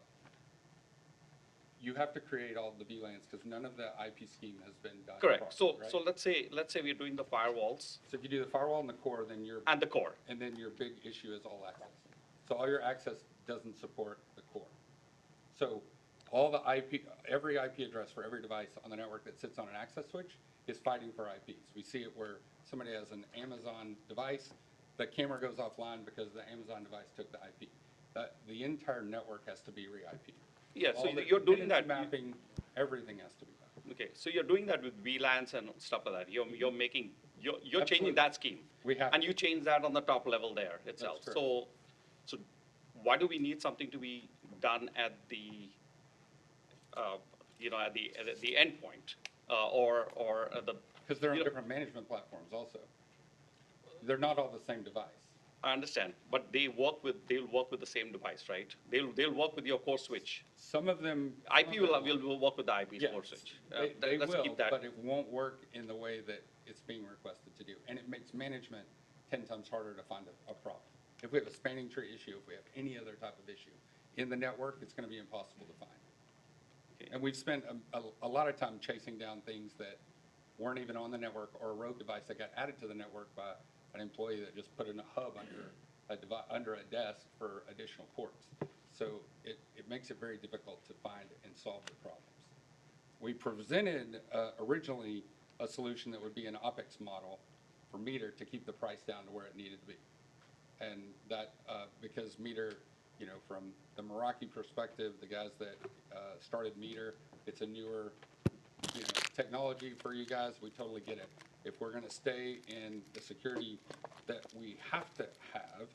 N: you have to create all the VLANs, because none of the IP scheme has been done.
H: Correct. So,
N: properly,
H: so
N: right?
H: let's say we're doing the firewalls
N: So if you do the firewall and the core, then
H: and the core.
N: and then your big issue is all access. So all your access doesn't support the core. So all the IP, every IP address for every device on the network that sits on an access switch is fighting for IPs. We see it where somebody has an Amazon device, the camera goes offline because the Amazon device took the IP. The entire network has to be re-IP.
H: Yeah, so
N: All the
H: you're doing
N: dependency
H: that.
N: Mapping, everything has to be done.
H: Okay, so you're doing that with VLANs and stuff like that. You're changing
N: Absolutely.
H: that scheme.
N: We have
H: And
N: to.
H: you change that on the top level there itself.
N: correct.
H: So why do we need something to be done at the, at the end point? Or the,
N: Because they're on
H: you know-
N: different management platforms also. They're not all the same device.
H: I understand, but they'll work with the same device, right? They'll work with your core switch.
N: Some of them.
H: IP will work with the IP
N: Yes,
H: core switch.
N: They
H: Let's
N: will,
H: keep that.
N: but it won't work in the way that it's being requested to do. And it makes management 10 times harder to find a problem. If we have a spanning tree issue, if we have any other type of issue in the network, it's going to be impossible to find.
H: Okay.
N: And we've spent a lot of time chasing down things that weren't even on the network, or a rogue device that got added to the network by an employee that just put in a hub under a desk for additional ports. So it makes it very difficult to find and solve the problems. We presented originally a solution that would be an OpEx model for Meter to keep the price down to where it needed to be. And that, because Meter, from the Meraki perspective, the guys that started Meter, it's a newer, technology for you guys, we totally get it. If we're gonna stay in the security that we have to have,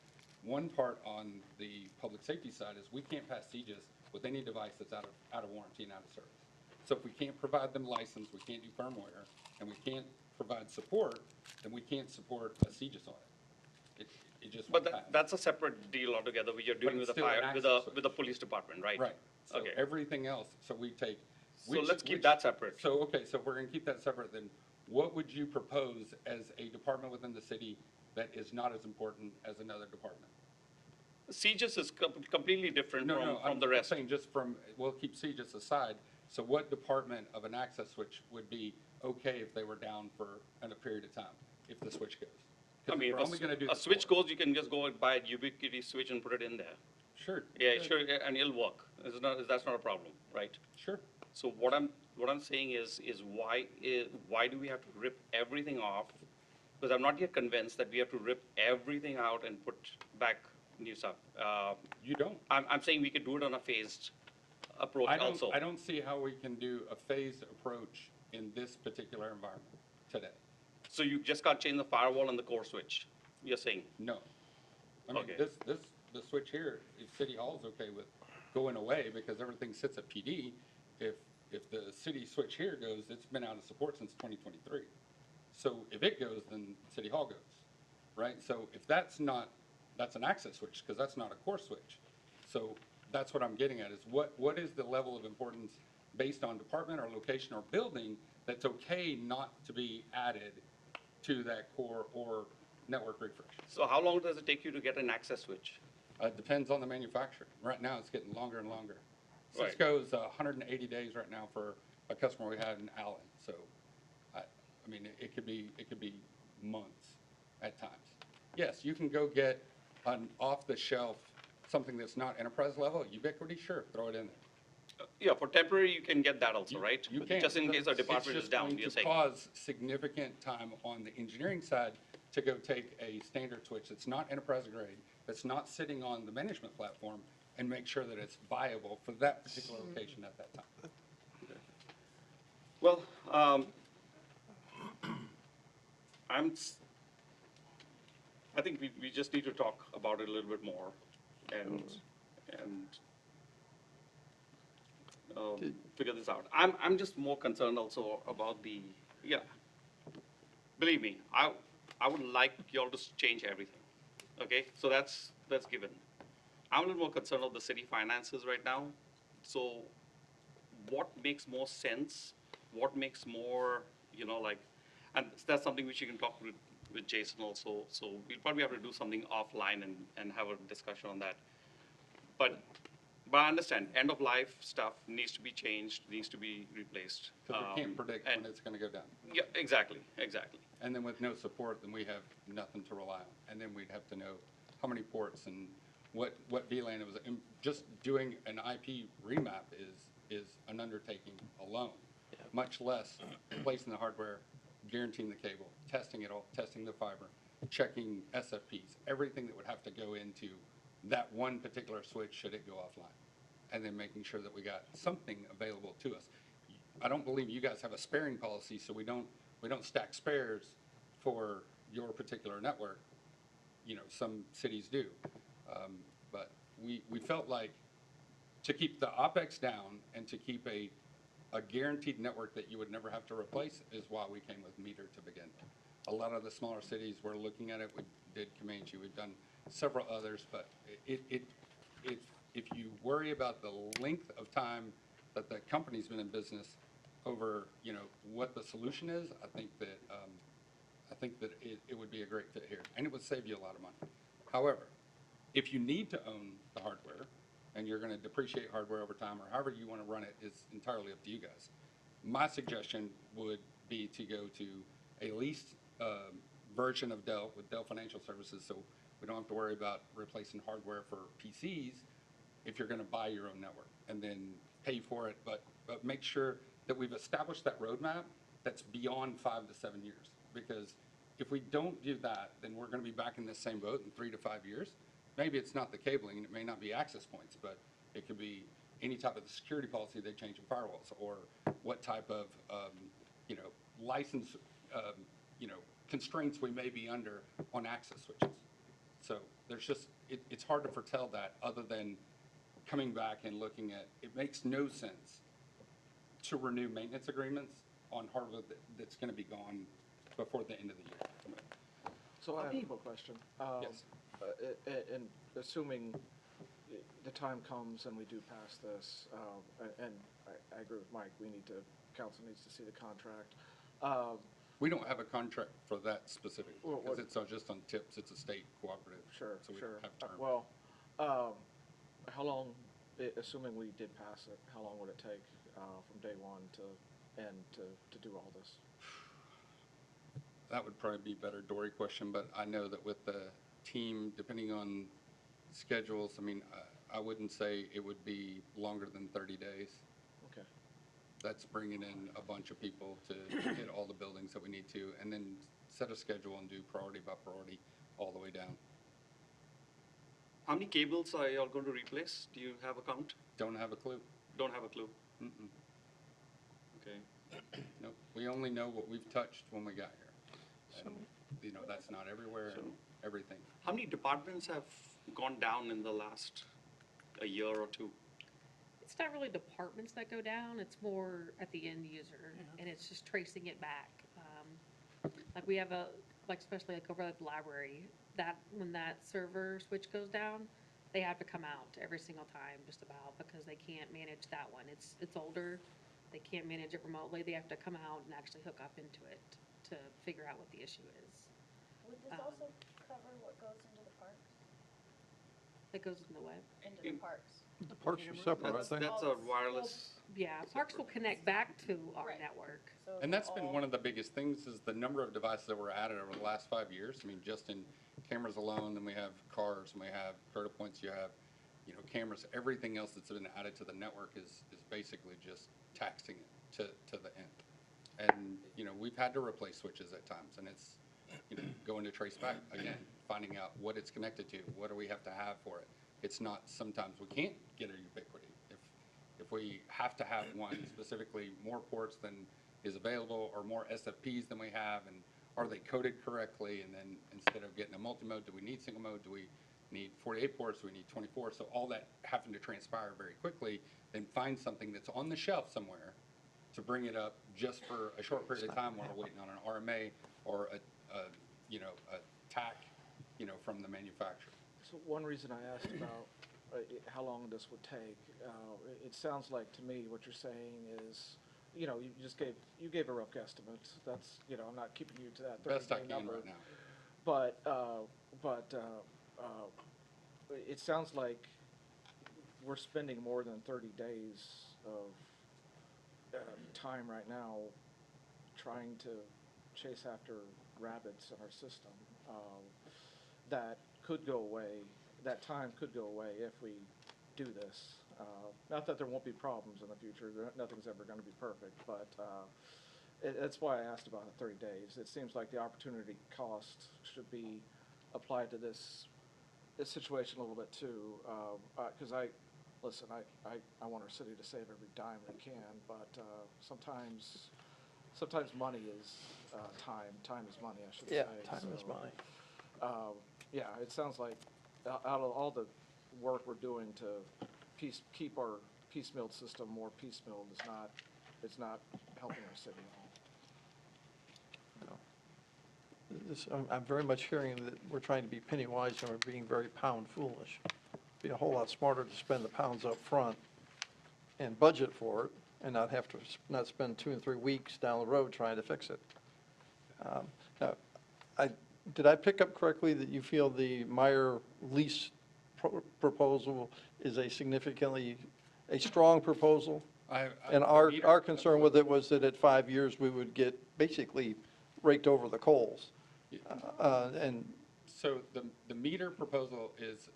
N: one part on the public safety side is we can't pass CJIS with any device that's out of warranty and out of service. So if we can't provide them license, we can't do firmware, and we can't provide support, then we can't support a CJIS audit. It just
H: But
N: won't pass.
H: that's a separate deal altogether, what you're doing
N: it's
H: with the
N: still an
H: fire,
N: access switch.
H: with the police department, right?
N: Right. So
H: Okay.
N: everything else, so we take.
H: So let's keep that separate.
N: So, okay, so if we're gonna keep that separate, then what would you propose as a department within the city that is not as important as another department?
H: CJIS is completely different
N: No, no,
H: from
N: I'm
H: the rest.
N: saying just from, we'll keep CJIS aside, so what department of an access switch would be okay if they were down for a period of time, if the switch goes? 'Cause
H: I mean,
N: we're only gonna do
H: a
N: the
H: switch
N: core.
H: goes, you can just go and buy a Ubiquiti switch and put it in there.
N: Sure.
H: Yeah,
N: Good.
H: sure, and it'll work. That's not a problem, right?
N: Sure.
H: So what I'm saying is why do we have to rip everything off? Because I'm not yet convinced that we have to rip everything out and put back new stuff.
N: You don't.
H: I'm saying we could do it on a phased approach also.
N: I don't see how we can do a phased approach in this particular environment today.
H: So you just can't change the firewall and the core switch, you're saying?
N: No. I mean,
H: Okay.
N: the switch here, if City Hall's okay with going away because everything sits at PD, if the city switch here goes, it's been out of support since 2023. So if it goes, then City Hall goes, right? So if that's an access switch, because that's not a core switch. So that's what I'm getting at, is what is the level of importance based on department or location or building that's okay not to be added to that core or network refresh?
H: So how long does it take you to get an access switch?
N: It depends on the manufacturer. Right now, it's getting longer and longer.
H: Right.
N: Cisco's 180 days right now for a customer we had in Allen. So, I mean, it could be months at times. Yes, you can go get an off-the-shelf, something that's not enterprise level, Ubiquiti, sure, throw it in there.
H: Yeah, for temporary, you can get that also, right?
N: You can.
H: Just in case our department is down, you're
N: It's
H: saying?
N: just going to cause significant time on the engineering side to go take a standard switch that's not enterprise grade, that's not sitting on the management platform, and make sure that it's viable for that particular location at that time.
H: Well, I think we just need to talk about it a little bit more and figure this out. I'm just more concerned also about believe me, I would like y'all to change everything. Okay, so that's given. I'm a little more concerned of the city finances right now. So what makes more sense? What makes more, and that's something which you can talk with Jason also. So we'll probably have to do something offline and have a discussion on that. But I understand, end of life stuff needs to be changed, needs to be replaced.
N: Because we can't predict
H: and-
N: when it's going to go down.
H: Yeah, exactly.
N: And then with no support, then we have nothing to rely on. And then we'd have to know how many ports and what VLAN it was. And just doing an IP remap is an undertaking alone, much less placing the hardware, guaranteeing the cable, testing it all, testing the fiber, checking SFPs, everything that would have to go into that one particular switch should it go offline. And then making sure that we got something available to us. I don't believe you guys have a sparing policy, so we don't stack spares for your particular network. Some cities do. But we felt like to keep the OpEx down and to keep a guaranteed network that you would never have to replace is why we came with meter to begin. A lot of the smaller cities were looking at it. We did Comanche. We've done several others, but if you worry about the length of time that the company's been in business over, what the solution is, I think that it would be a great fit here, and it would save you a lot of money. However, if you need to own the hardware, and you're going to depreciate hardware over time, or however you want to run it, is entirely up to you guys. My suggestion would be to go to a leased version of Dell with Dell Financial Services, so we don't have to worry about replacing hardware for PCs if you're going to buy your own network and then pay for it, but make sure that we've established that roadmap that's beyond 5 to 7 years. Because if we don't do that, then we're going to be back in the same boat in 3 to 5 years. Maybe it's not the cabling, and it may not be access points, but it could be any type of security policy they change in firewalls, or what type of, license, constraints we may be under on access switches. So there's just, it's hard to foretell that other than coming back and looking at, it makes no sense to renew maintenance agreements on hardware that's going to be gone before the end of the year.
J: So I have a quick question.
N: Yes.
J: And assuming the time comes and we do pass this, and I agree with Mike, council needs to see the contract.
N: We don't have a contract for that specific,
J: Well,
N: because it's just on tips, it's a state cooperative.
J: Sure,
N: So we
J: sure.
N: have terms.
J: Well, how long, assuming we did pass it, how long would it take from day one to end to do all this?
N: That would probably be a better Dory question, but I know that with the team, depending on schedules, I wouldn't say it would be longer than 30 days.
J: Okay.
N: That's bringing in a bunch of people to hit all the buildings that we need to, and then set a schedule and do priority by priority all the way down.
H: How many cables are you all going to replace? Do you have a count?
N: Don't have a clue.
H: Don't have a clue.
N: Mm-mm.
H: Okay.
N: Nope. We only know what we've touched when we got here. And, that's not everywhere and everything.
H: How many departments have gone down in the last a year or two?
E: It's not really departments that go down, it's more at the end user, and it's just tracing it back. Like we have especially like over at the library, when that server switch goes down, they have to come out every single time just about, because they can't manage that one. It's older, they can't manage it remotely, they have to come out and actually hook up into it to figure out what the issue is.
D: Would this also cover what goes into the parks?
E: That goes in the web.
D: Into the parks?
I: The parks are separate, I think.
H: That's a wireless.
E: Yeah, parks will connect back to our
D: Right.
E: network.
D: So
N: And that's been
D: all-
N: one of the biggest things, is the number of devices that were added over the last 5 years. Just in cameras alone, then we have cars, and we have Verta points, you have, cameras, everything else that's been added to the network is basically just taxing it to the end. And, we've had to replace switches at times, and it's, going to trace back again, finding out what it's connected to, what do we have to have for it. It's not, sometimes we can't get a ubiquity. If we have to have one, specifically more ports than is available, or more SFPs than we have, and are they coded correctly? And then instead of getting a multi-mode, do we need single mode? Do we need 48 ports? Do we need 24? So all that having to transpire very quickly, then find something that's on the shelf somewhere to bring it up just for a short period of time while we're waiting on an RMA or a TAC from the manufacturer.
J: So one reason I asked about how long this would take, it sounds like to me what you're saying is, you gave a rough guesstimate. That's, I'm not keeping you to that 30-day
N: Best I can
J: number.
N: right now.
J: But it sounds like we're spending more than 30 days of time right now trying to chase after rabbits in our system. That could go away, that time could go away if we do this. Not that there won't be problems in the future, nothing's ever going to be perfect, but that's why I asked about the 30 days. It seems like the opportunity cost should be applied to this situation a little bit too, because I want our city to save every dime they can, but sometimes money is time is money, I should say.
I: Yeah, time is money.
J: Yeah, it sounds like out of all the work we're doing to keep our piecemeal system more piecemeal it's not helping our city at all.
I: I'm very much hearing that we're trying to be penny wise and we're being very pound foolish. Be a whole lot smarter to spend the pounds up front and budget for it and not spend 2 and 3 weeks down the road trying to fix it. Now, did I pick up correctly that you feel the Meyer lease proposal is a strong proposal? And our concern with it was that at 5 years, we would get basically raked over the coals. And
N: So the meter proposal is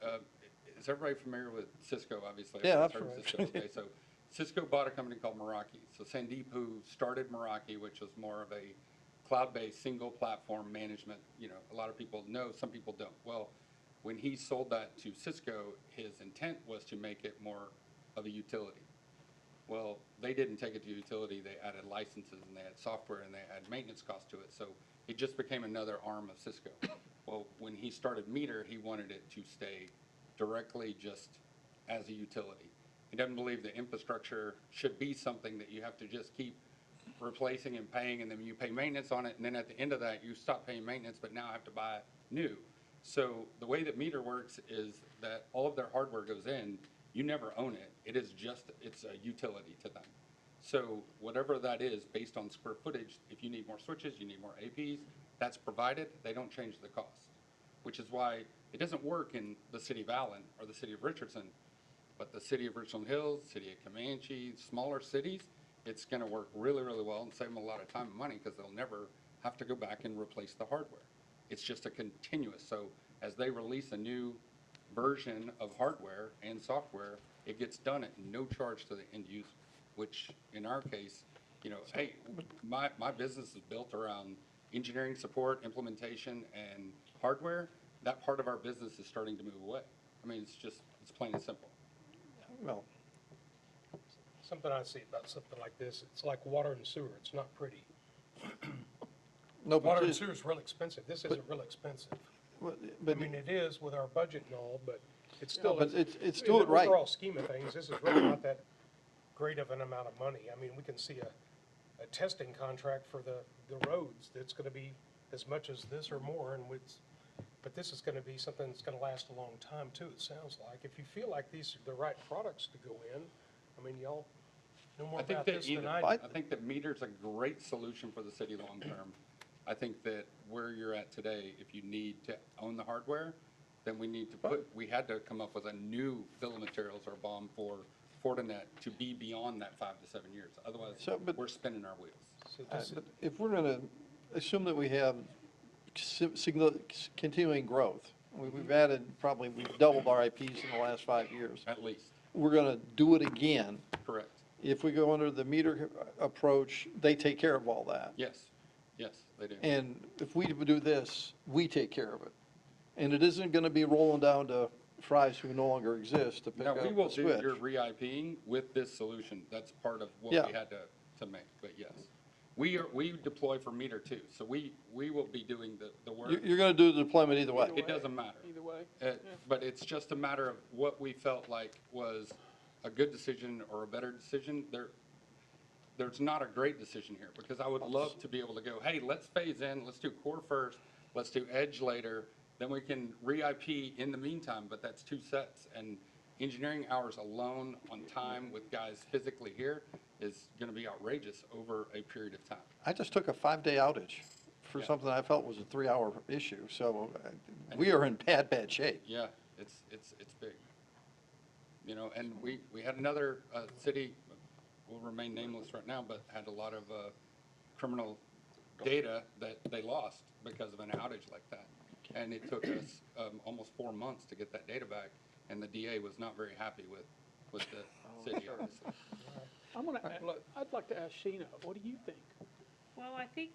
N: everybody familiar with Cisco, obviously?
I: Yeah,
N: I've heard of
I: absolutely.
N: Cisco. Okay, so Cisco bought a company called Meraki. So Sandeep, who started Meraki, which was more of a cloud-based single platform management, a lot of people know, some people don't. Well, when he sold that to Cisco, his intent was to make it more of a utility. Well, they didn't take it to utility, they added licenses and they had software and they had maintenance costs to it, so it just became another arm of Cisco. Well, when he started Meter, he wanted it to stay directly just as a utility. He doesn't believe the infrastructure should be something that you have to just keep replacing and paying, and then you pay maintenance on it, and then at the end of that, you stop paying maintenance, but now have to buy new. So the way that Meter works is that all of their hardware goes in, you never own it. It's a utility to them. So whatever that is, based on square footage, if you need more switches, you need more APs, that's provided, they don't change the cost. Which is why it doesn't work in the city of Allen or the city of Richardson, but the city of Richland Hills, city of Comanche, smaller cities, it's gonna work really, really well and save them a lot of time and money because they'll never have to go back and replace the hardware. It's just a continuous, so as they release a new version of hardware and software, it gets done at no charge to the end user, which in our case, hey, my business is built around engineering support, implementation, and hardware. That part of our business is starting to move away. I mean, it's plain and simple.
I: well,
A: Something I see about something like this, it's like water and sewer, it's not pretty.
I: no,
A: Water
I: but
A: and sewer is real expensive, this isn't real expensive. I
I: but
A: mean, it is with our budget and all, but it's
I: No,
A: still.
I: but it's
A: in
I: do
A: the
I: it right.
A: overall scheme of things, this is really not that great of an amount of money. I mean, we can see a testing contract for the roads that's gonna be as much as this or more, and but this is gonna be something that's gonna last a long time too, it sounds like. If you feel like these are the right products to go in, I mean, y'all know more about this than I do.
N: I think that Meter's a great solution for the city long term. I think that where you're at today, if you need to own the hardware, then we had to come up with a new bill of materials or BOM for Fortinet to be beyond that 5 to 7 years. Otherwise, we're spinning our wheels.
A: So this is-
I: but if we're going to assume that we have continuing growth, we've doubled our IPs in the last 5 years.
N: At least,
I: We're going to do it again.
N: correct.
I: If we go under the Meter approach, they take care of all that.
N: Yes, they do.
I: And if we do this, we take care of it. And it isn't going to be rolling down to Fry's who no longer exist to pick
N: Now,
I: up
N: we
I: a
N: will do
I: switch.
N: your re-IPing with this solution. That's part of what
I: Yeah.
N: we had to make, but yes. We deploy for Meter too, so we will be doing the work.
I: You're going to do the deployment either way.
N: It doesn't matter.
M: Either way.
N: But it's just a matter of what we felt like was a good decision or a better decision. There's not a great decision here, because I would love to be able to go, hey, let's phase in, let's do core first, let's do edge later, then we can re-IP in the meantime, but that's 2 sets. And engineering hours alone on time with guys physically here is going to be outrageous over a period of time.
I: I just took a 5-day outage for
N: Yeah.
I: something I felt was a 3-hour issue, so we are in bad shape.
N: Yeah, it's big. You know, and we had another city, will remain nameless right now, but had a lot of criminal data that they lost because of an outage like that. And it took us almost 4 months to get that data back, and the DA was not very happy with the city, obviously.
M: I'd like to ask Sheena, what do you think?
E: Well, I think,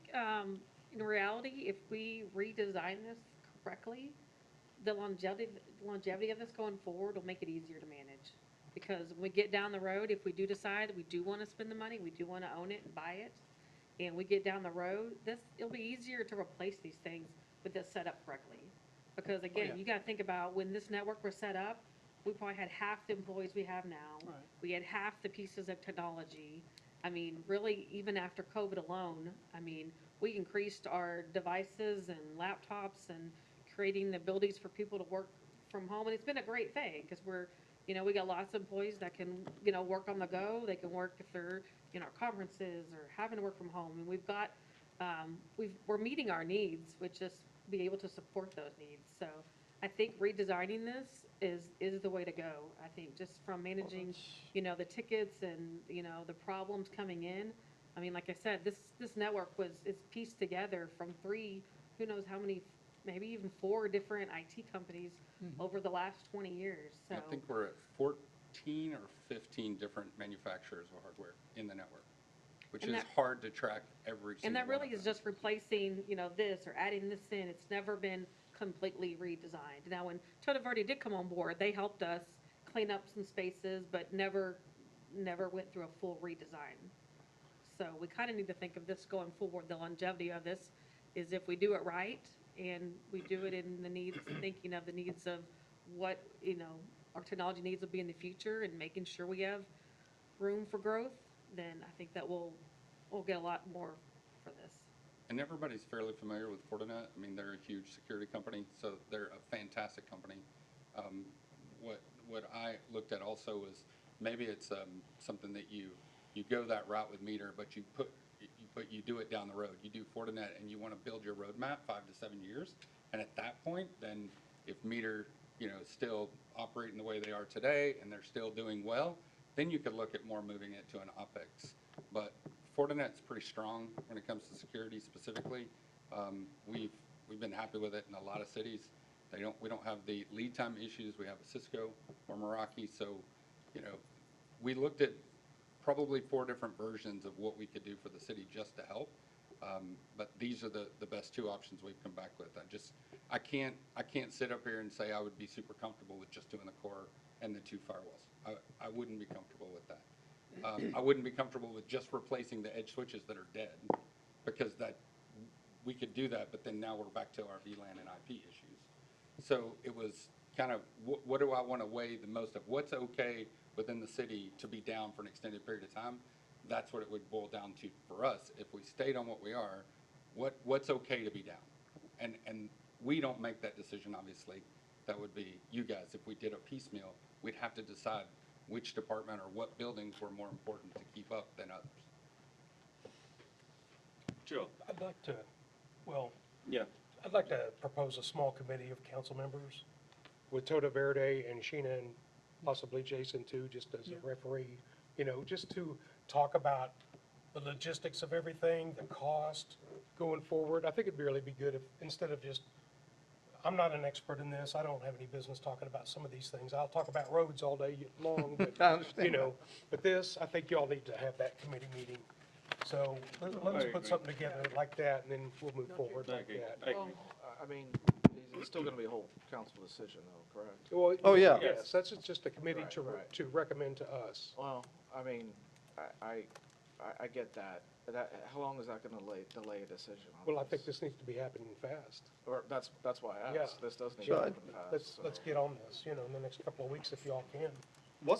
E: in reality, if we redesign this correctly, the longevity of this going forward will make it easier to manage. Because when we get down the road, if we do decide that we do want to spend the money, we do want to own it and buy it, and we get down the road, it'll be easier to replace these things with this set up correctly. Because again, you gotta think about when this network was set up, we probably had half the employees we have now.
M: Right.
E: We had half the pieces of technology. I mean, really, even after COVID alone, I mean, we increased our devices and laptops and creating the abilities for people to work from home. And it's been a great thing because we got lots of employees that can, work on the go. They can work if they're in our conferences or having to work from home. And we've got, we're meeting our needs, which is be able to support those needs. So I think redesigning this is the way to go. I think just from managing, the tickets and, the problems coming in. I mean, like I said, this network is pieced together from 3, who knows how many, maybe even 4 different IT companies over the last 20 years. So
N: I think we're at 14 or 15 different manufacturers of hardware in the network, which is hard to track every single
E: And that
N: one
E: really
N: of
E: is
N: them.
E: just replacing, this or adding this in. It's never been completely redesigned. Now, when Toda Verde did come on board, they helped us clean up some spaces, but never went through a full redesign. So we kind of need to think of this going forward. The longevity of this is if we do it right and we do it in the needs, thinking of the needs of what, our technology needs will be in the future and making sure we have room for growth, then I think that we'll get a lot more for this.
N: And everybody's fairly familiar with Fortinet. I mean, they're a huge security company, so they're a fantastic company. What I looked at also was maybe it's something that you go that route with Meter, but you do it down the road. You do Fortinet and you want to build your roadmap 5 to 7 years, and at that point, then if Meter is still operating the way they are today and they're still doing well, then you could look at more moving it to an OpEx. But Fortinet's pretty strong when it comes to security specifically. We've been happy with it in a lot of cities. We don't have the lead time issues we have at Cisco or Meraki. So, we looked at probably 4 different versions of what we could do for the city just to help. But these are the best 2 options we've come back with. I can't sit up here and say I would be super comfortable with just doing the core and the 2 firewalls. I wouldn't be comfortable with that. I wouldn't be comfortable with just replacing the edge switches that are dead, because we could do that, but then now we're back to our VLAN and IP issues. So it was kind of, what do I want to weigh the most of? What's okay within the city to be down for an extended period of time? That's what it would boil down to for us. If we stayed on what we are, what's okay to be down? And we don't make that decision, obviously. That would be you guys. If we did a piecemeal, we'd have to decide which department or what buildings were more important to keep up than others.
H: Joe?
A: I'd like to, well,
H: Yeah.
A: I'd like to propose a small committee of council members with Toda Verde and Sheena and possibly Jason too, just as a referee, just to talk about the logistics of everything, the cost going forward. I think it'd really be good if, instead of just, I'm not an expert in this, I don't have any business talking about some of these things. I'll talk about roads all day long, but,
I: I understand that.
A: but this, I think y'all need to have that committee meeting. So let's put something together like that, and then we'll move forward like that.
J: Well, I mean, it's still gonna be a whole council decision though, correct?
A: Well,
I: Oh, yeah.
A: Yes, that's just a committee
J: Right,
A: to,
J: right.
A: to recommend to us.
J: Well, I mean, I get that. How long is that gonna delay a decision on
A: Well, I think
J: this?
A: this needs to be happening fast.
J: Or that's why I
A: Yeah.
J: asked. This does need
I: So
J: to
I: I-
J: happen fast.
A: Let's get on this, in the next couple of weeks if y'all can.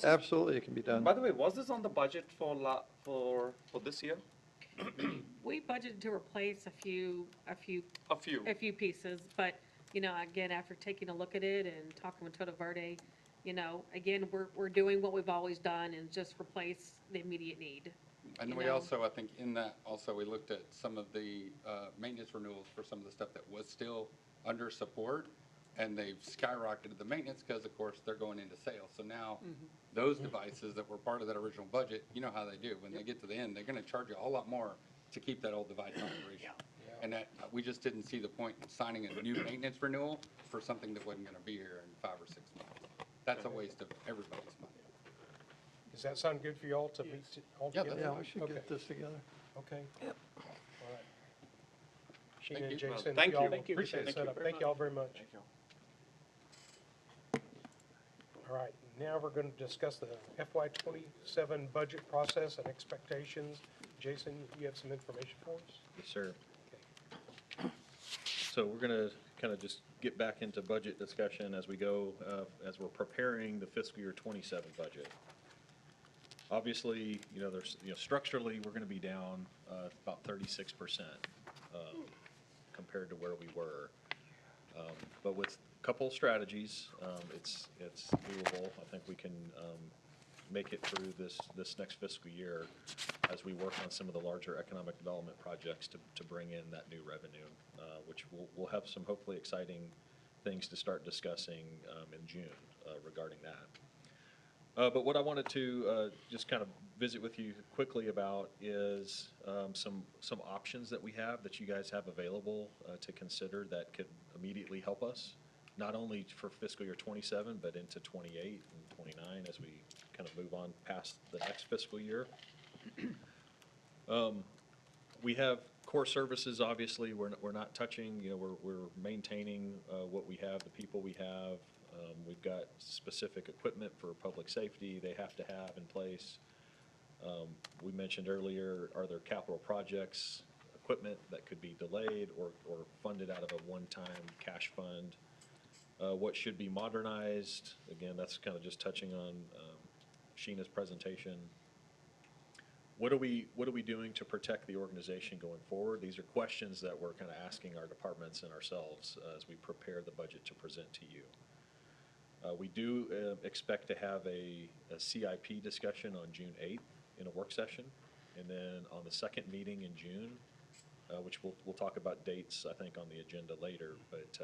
I: Absolutely, it can be done.
H: By the way, was this on the budget for this year?
E: We budgeted to replace a few
H: A few.
E: pieces, but you know, again, after taking a look at it and talking with Toto Verde, you know, again, we're doing what we've always done and just replace the immediate need.
N: And
E: you
N: we
E: know?
N: also, I think in that, also, we looked at some of the maintenance renewals for some of the stuff that was still under support, and they've skyrocketed the maintenance because, of course, they're going into sales. So now, those devices that were part of that original budget, you know how they do. When they get to the end, they're going to charge you a whole lot more to keep that old device in operation. And that, we just didn't see the point in signing a new maintenance renewal for something that wasn't going to be here in 5 or 6 months. That's a waste of everybody's money.
A: Does that sound good for you all to meet all
N: Yeah,
A: together?
I: Yeah, we should
A: Okay.
I: get this together.
A: Okay. All right. Sheena
N: Thank
A: and
N: you.
A: Jason,
H: Thank
A: y'all
H: you. Thank you.
A: appreciate the
H: Thank you
A: setup.
H: very
A: Thank
H: much.
A: y'all very much.
J: Thank you.
A: All right, now we're going to discuss the FY '27 budget process and expectations. Jason, you have some information for us?
B: Yes, sir.
A: Okay.
B: So we're going to kind of just get back into budget discussion as we go, as we're preparing the fiscal year '27 budget. Obviously, you know, there's, you know, structurally, we're going to be down about 36% compared to where we were. But with a couple of strategies, it's doable. I think we can make it through this next fiscal year as we work on some of the larger economic development projects to bring in that new revenue, which we'll have some hopefully exciting things to start discussing in June regarding that. But what I wanted to just kind of visit with you quickly about is some options that we have that you guys have available to consider that could immediately help us, not only for fiscal year '27, but into '28 and '29 as we kind of move on past the next fiscal year. We have core services, obviously, we're not touching, you know, we're maintaining what we have, the people we have. We've got specific equipment for public safety they have to have in place. We mentioned earlier, are there capital projects, equipment that could be delayed or funded out of a one-time cash fund? What should be modernized? Again, that's kind of just touching on Sheena's presentation. What are we doing to protect the organization going forward? These are questions that we're kind of asking our departments and ourselves as we prepare the budget to present to you. We do expect to have a CIP discussion on June 8th in a work session, and then on the second meeting in June, which we'll talk about dates, I think, on the agenda later, but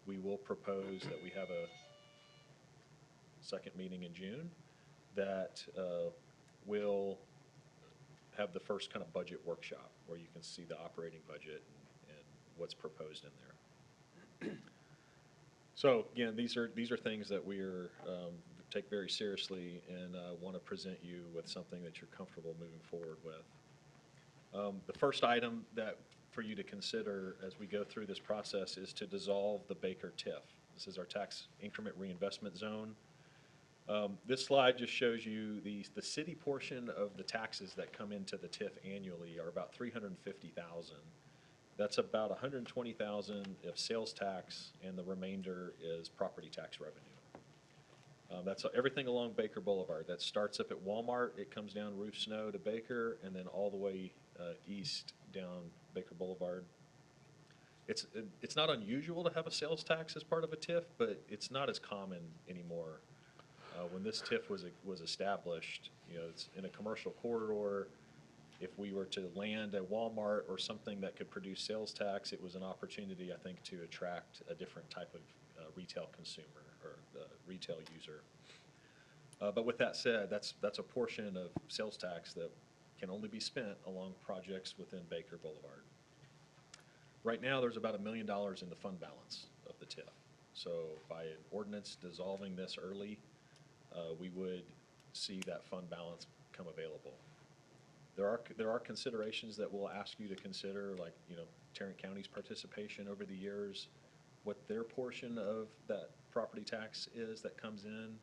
B: we will propose that we have a second meeting in June that will have the first kind of budget workshop where you can see the operating budget and what's proposed in there. So again, these are things that we're take very seriously and want to present you with something that you're comfortable moving forward with. The first item that for you to consider as we go through this process is to dissolve the Baker TIF. This is our tax increment reinvestment zone. This slide just shows you the city portion of the taxes that come into the TIF annually are about $350,000. That's about $120,000 of sales tax, and the remainder is property tax revenue. That's everything along Baker Boulevard. That starts up at Walmart, it comes down Ruth Snow to Baker, and then all the way east down Baker Boulevard. It's not unusual to have a sales tax as part of a TIF, but it's not as common anymore. When this TIF was established, you know, it's in a commercial corridor. If we were to land a Walmart or something that could produce sales tax, it was an opportunity, I think, to attract a different type of retail consumer or retail user. But with that said, that's a portion of sales tax that can only be spent along projects within Baker Boulevard. Right now, there's about $1 million in the fund balance of the TIF. So by an ordinance dissolving this early, we would see that fund balance come available. There are considerations that we'll ask you to consider, like, you know, Tarrant County's participation over the years, what their portion of that property tax is that comes in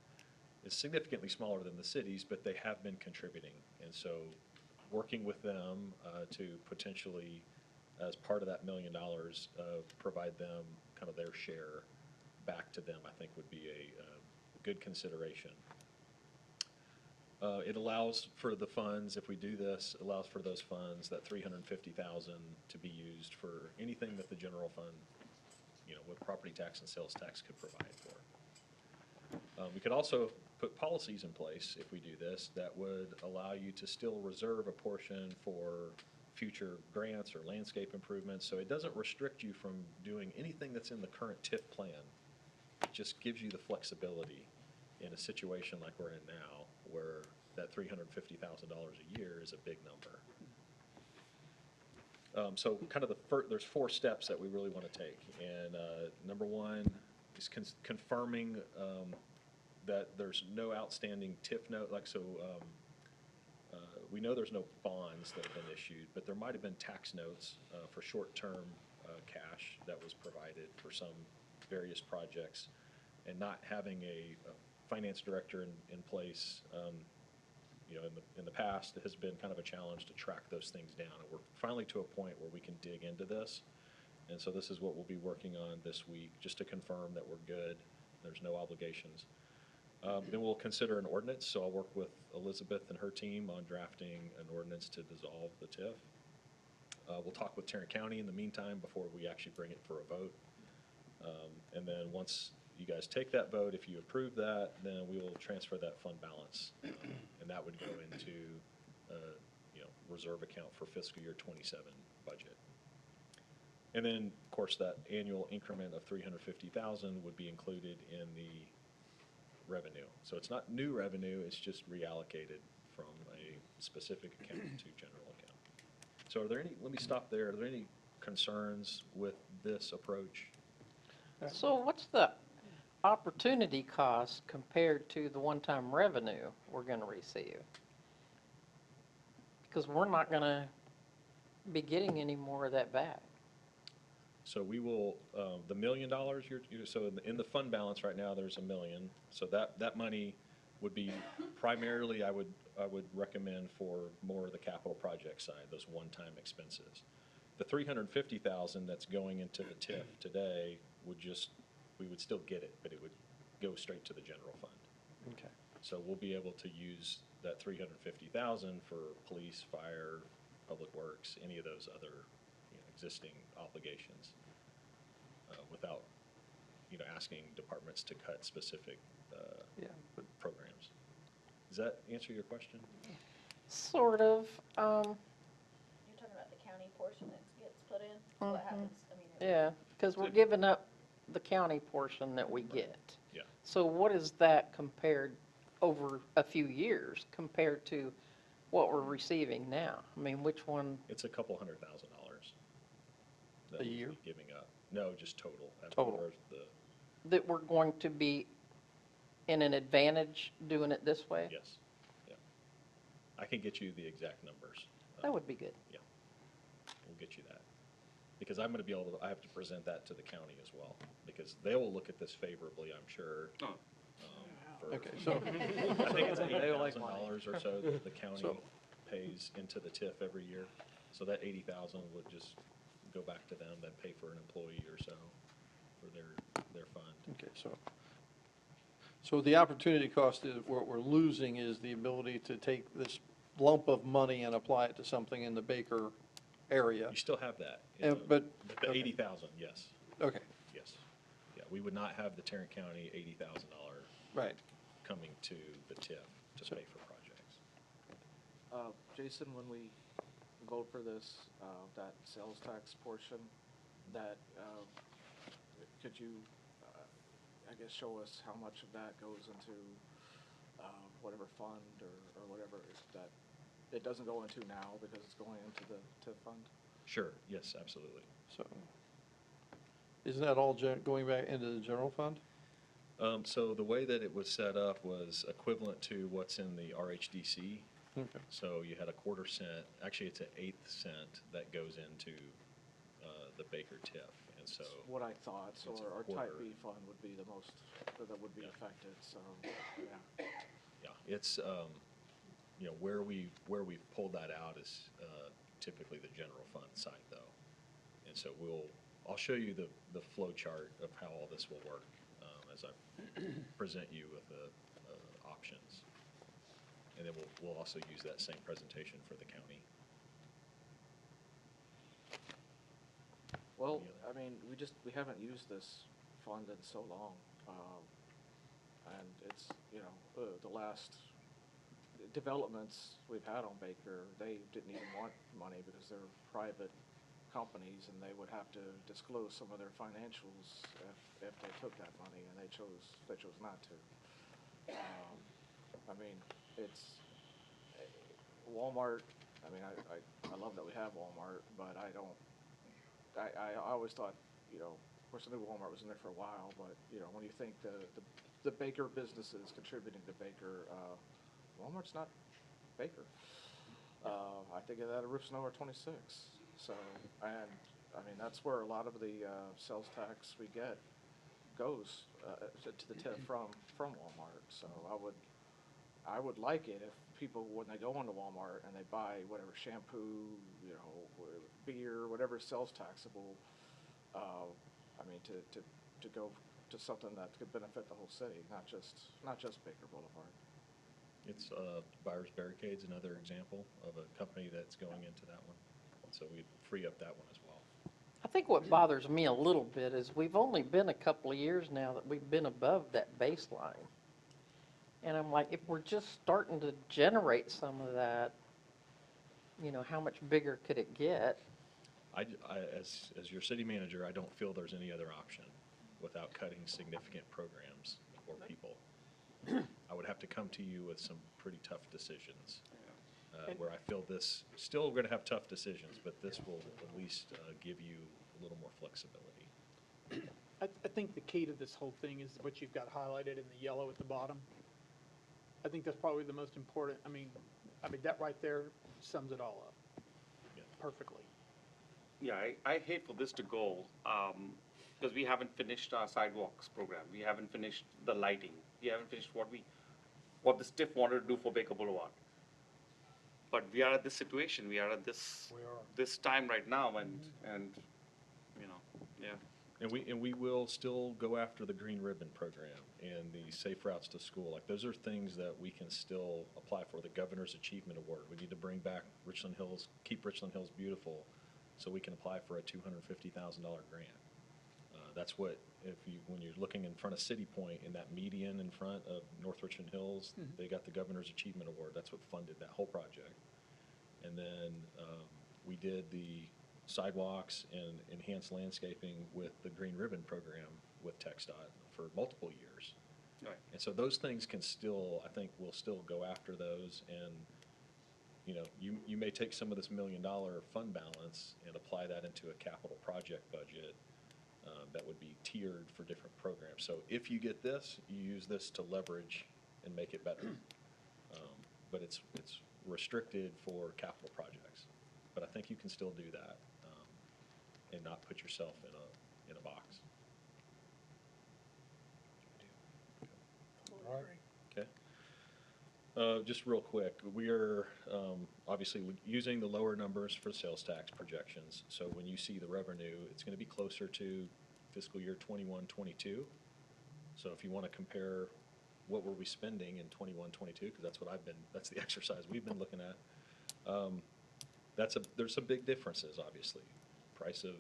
B: is significantly smaller than the city's, but they have been contributing. And so working with them to potentially, as part of that $1 million, provide them kind of their share back to them, I think would be a good consideration. It allows for the funds, if we do this, allows for those funds, that $350,000 to be used for anything that the general fund what property tax and sales tax could provide for. We could also put policies in place, if we do this, that would allow you to still reserve a portion for future grants or landscape improvements, so it doesn't restrict you from doing anything that's in the current TIF plan. It just gives you the flexibility in a situation like we're in now, where that $350,000 a year is a big number. So kind of there's 4 steps that we really want to take. And number 1 is confirming that there's no outstanding TIF note, we know there's no bonds that have been issued, but there might have been tax notes for short-term cash that was provided for some various projects, and not having a finance director in place, in the past, it has been kind of a challenge to track those things down. And we're finally to a point where we can dig into this. And so this is what we'll be working on this week, just to confirm that we're good, there's no obligations. Then we'll consider an ordinance, so I'll work with Elizabeth and her team on drafting an ordinance to dissolve the TIF. We'll talk with Tarrant County in the meantime before we actually bring it for a vote. And then once you guys take that vote, if you approve that, then we will transfer that fund balance. And that would go into, reserve account for fiscal year 27 budget. And then, of course, that annual increment of $350,000 would be included in the revenue. So it's not new revenue, it's just reallocated from a specific account to general account. So let me stop there. Are there any concerns with this approach?
F: So what's the opportunity cost compared to the one-time revenue we're going to receive? Because we're not going to be getting any more of that back.
B: So we will, the $1 million, so in the fund balance right now, there's $1 million. So that money would be primarily, I would recommend for more of the capital project side, those one-time expenses. The $350,000 that's going into the TIF today we would still get it, but it would go straight to the general fund.
I: Okay.
B: So we'll be able to use that $350,000 for police, fire, public works, any of those other existing obligations, without asking departments to cut specific programs. Does that answer your question?
F: Sort of.
D: You're talking about the county portion that gets put in? What happens?
F: Yeah, because we're giving up the county portion that we get.
B: Yeah.
F: So what is that compared over a few years compared to what we're receiving now? I mean, which one?
B: It's a couple $100,000 that
I: A year?
B: we'll be giving up. No, just total.
I: Total.
F: That we're going to be in an advantage doing it this way?
B: Yes. Yeah. I can get you the exact numbers.
F: That would be good.
B: Yeah. We'll get you that. Because I'm going to I have to present that to the county as well, because they will look at this favorably, I'm sure.
I: Okay, so,
B: I think it's $80,000 or so that the county pays into the TIF every year. So that $80,000 would just go back to them, then pay for an employee or so for their fund.
I: okay, so the opportunity cost is, what we're losing is the ability to take this lump of money and apply it to something in the Baker area.
B: You still have that.
I: But
B: The
I: okay.
B: $80,000, yes,
I: Okay,
B: yes. Yeah, we would not have the Tarrant County $80,000
I: right.
B: coming to the TIF to
I: So-
B: pay for projects.
J: Jason, when we vote for this, that sales tax portion, that, could you, I guess, show us how much of that goes into whatever fund or whatever that it doesn't go into now because it's going into the TIF fund?
B: Sure, yes, absolutely.
I: So, isn't that all going back into the general fund?
B: So the way that it was set up was equivalent to what's in the RHDC.
I: Okay.
B: So you had a quarter cent, actually it's an eighth cent that goes into the Baker TIF, and so.
J: What I thought, so
B: It's a
J: our type
B: quarter.
J: B fund would be the most, that would be
B: Yeah.
J: affected, so, yeah.
B: Yeah, it's, where we've pulled that out is typically the general fund side though. And so I'll show you the flow chart of how all this will work as I present you with the options. And then we'll also use that same presentation for the county.
J: Well,
B: Any other
J: I mean, we haven't used this fund in so long. And it's, you know, the last developments we've had on Baker, they didn't even want money because they're private companies and they would have to disclose some of their financials if they took that money, and they chose not to. I mean, it's Walmart. I mean, I love that we have Walmart, but I always thought, you know, of course, I knew Walmart was in there for a while, but, you know, when you think the Baker businesses contributing to Baker, Walmart's not Baker. I think of that at Roof Snow or 26. So, and, I mean, that's where a lot of the sales tax we get goes to the tip from Walmart. So I would like it if people, when they go into Walmart and they buy whatever shampoo, you know, beer, whatever sells taxable, I mean, to go to something that could benefit the whole city, not just Baker Boulevard.
B: It's Buyers Barricades, another example of a company that's going into that one. So we free up that one as well.
F: I think what bothers me a little bit is we've only been a couple of years now that we've been above that baseline. And I'm like, if we're just starting to generate some of that, you know, how much bigger could it get?
B: As your city manager, I don't feel there's any other option without cutting significant programs or people. I would have to come to you with some pretty tough decisions, where I feel this, still going to have tough decisions, but this will at least give you a little more flexibility.
M: I think the key to this whole thing is what you've got highlighted in the yellow at the bottom. I think that's probably the most important. I mean, that right there sums it all up perfectly.
H: Yeah, I hate for this to go, because we haven't finished our sidewalks program. We haven't finished the lighting. We haven't finished what the STIF wanted to do for Baker Boulevard. But we are at this situation. We are at this time right now, and you know, yeah.
B: And we will still go after the Green Ribbon program and the Safe Routes to School. Like, those are things that we can still apply for. The Governor's Achievement Award. We need to bring back Richland Hills, keep Richland Hills beautiful, so we can apply for a $250,000 grant. That's what, when you're looking in front of City Point, in that median in front of North Richland Hills, they got the Governor's Achievement Award. That's what funded that whole project. And then we did the sidewalks and enhanced landscaping with the Green Ribbon program with TxDOT for multiple years.
H: Right.
B: And so those things can still, I think we'll still go after those, and you know, you may take some of this $1 million fund balance and apply that into a capital project budget that would be tiered for different programs. So if you get this, you use this to leverage and make it better. But it's restricted for capital projects. But I think you can still do that and not put yourself in a box.
A: All right.
B: Okay. Just real quick, we are obviously using the lower numbers for sales tax projections. So when you see the revenue, it's going to be closer to fiscal year 21-22. So if you want to compare what were we spending in 21-22, because that's the exercise we've been looking at. There's some big differences, obviously. Price of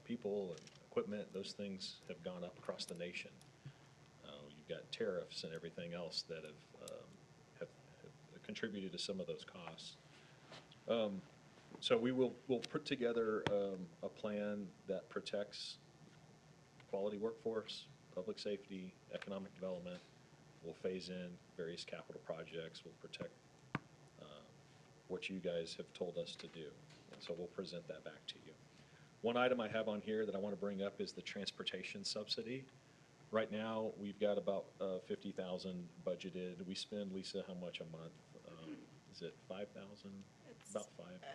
B: people and equipment, those things have gone up across the nation. You've got tariffs and everything else that have contributed to some of those costs. So we'll put together a plan that protects quality workforce, public safety, economic development. We'll phase in various capital projects. We'll protect what you guys have told us to do. And so we'll present that back to you. One item I have on here that I want to bring up is the transportation subsidy. Right now, we've got about $50,000 budgeted. We spend, Lisa, how much a month? Is it 5,000? About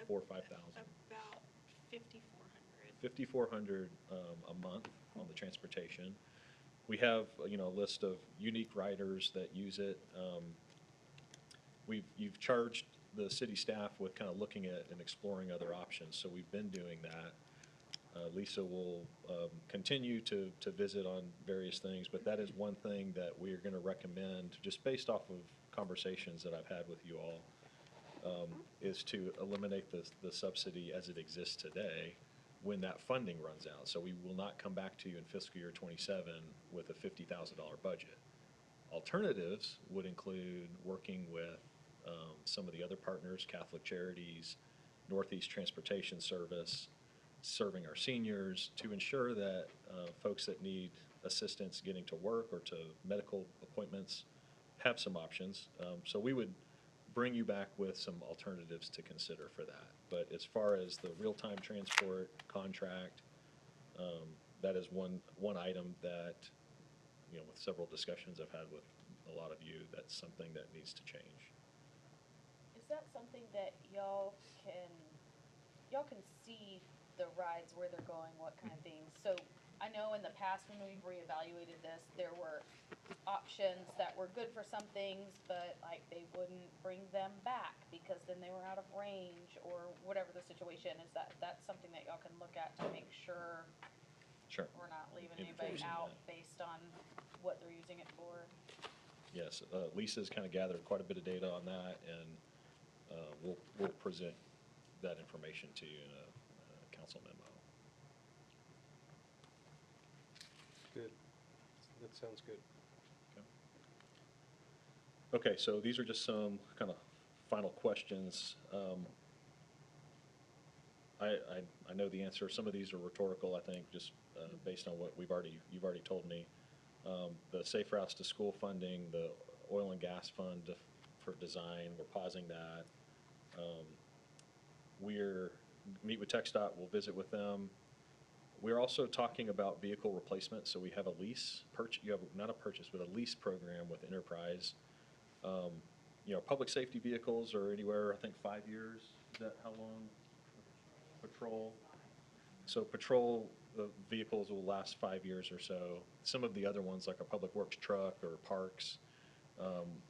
B: 4 or 5,000.
C: About 5,400.
B: 5,400 a month on the transportation. We have, you know, a list of unique riders that use it. You've charged the city staff with kind of looking at and exploring other options, so we've been doing that. Lisa will continue to visit on various things, but that is one thing that we are going to recommend, just based off of conversations that I've had with you all, is to eliminate the subsidy as it exists today when that funding runs out. So we will not come back to you in fiscal year '27 with a $50,000 budget. Alternatives would include working with some of the other partners, Catholic Charities, Northeast Transportation Service, serving our seniors, to ensure that folks that need assistance getting to work or to medical appointments have some options. So we would bring you back with some alternatives to consider for that. But as far as the real-time transport contract, that is one item that, you know, with several discussions I've had with a lot of you, that's something that needs to change.
D: Is that something that y'all can see the rides, where they're going, what kind of things? So I know in the past when we've reevaluated this, there were options that were good for some things, but like they wouldn't bring them back because then they were out of range or whatever the situation is. That's something that y'all can look at to make sure
B: Sure.
D: we're not leaving anybody
B: Enforcing
D: out
B: that.
D: based on what they're using it for.
B: Yes, Lisa's kind of gathered quite a bit of data on that, and we'll present that information to you in a council memo.
A: Good. That sounds good.
B: Okay, so these are just some kind of final questions. I know the answer. Some of these are rhetorical, I think, just based on what you've already told me. The Safe Routes to School funding, the oil and gas fund for design, we're pausing that. We're meet with TxDOT, we'll visit with them. We're also talking about vehicle replacement, so we have a lease, you have not a purchase, but a lease program with Enterprise. You know, public safety vehicles are anywhere, I think, 5 years. Is that how long? Patrol. So patrol vehicles will last 5 years or so. Some of the other ones, like a public works truck or parks,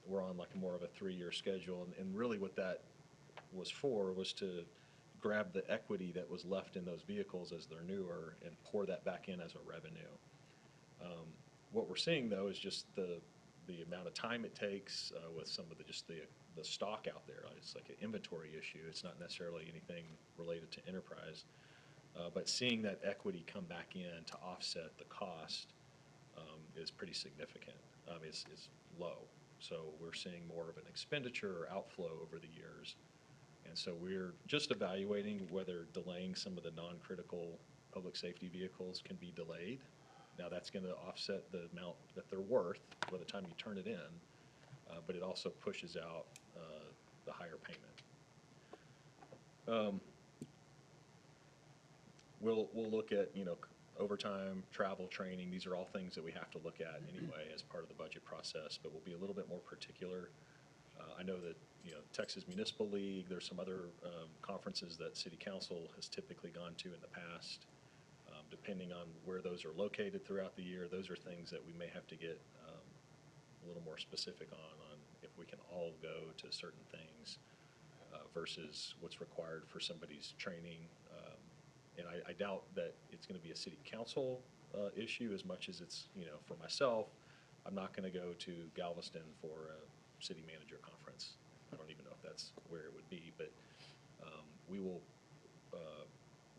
B: we're on like more of a 3-year schedule. And really what that was for was to grab the equity that was left in those vehicles as they're newer and pour that back in as a revenue. What we're seeing, though, is just the amount of time it takes with some of the stock out there. It's like an inventory issue. It's not necessarily anything related to Enterprise. But seeing that equity come back in to offset the cost is pretty significant. Is low. So we're seeing more of an expenditure or outflow over the years. And so we're just evaluating whether delaying some of the non-critical public safety vehicles can be delayed. Now that's going to offset the amount that they're worth by the time you turn it in, but it also pushes out the higher payment. We'll look at, you know, overtime, travel, training. These are all things that we have to look at anyway as part of the budget process, but we'll be a little bit more particular. I know that, you know, Texas Municipal League, there's some other conferences that City Council has typically gone to in the past. Depending on where those are located throughout the year, those are things that we may have to get a little more specific on if we can all go to certain things versus what's required for somebody's training. And I doubt that it's going to be a City Council issue as much as it's, you know, for myself, I'm not going to go to Galveston for a city manager conference. I don't even know if that's where it would be, but we will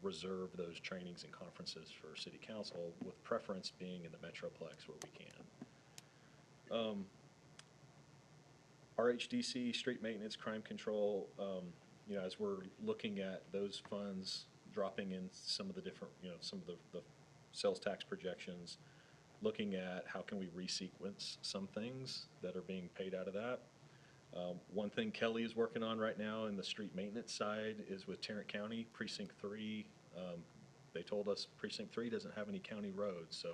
B: reserve those trainings and conferences for City Council, with preference being in the Metroplex where we can. RHDC, street maintenance, crime control, you know, as we're looking at those funds dropping in some of the different, you know, some of the sales tax projections, looking at how can we resequence some things that are being paid out of that. One thing Kelly is working on right now in the street maintenance side is with Tarrant County, Precinct 3. They told us Precinct 3 doesn't have any county roads, so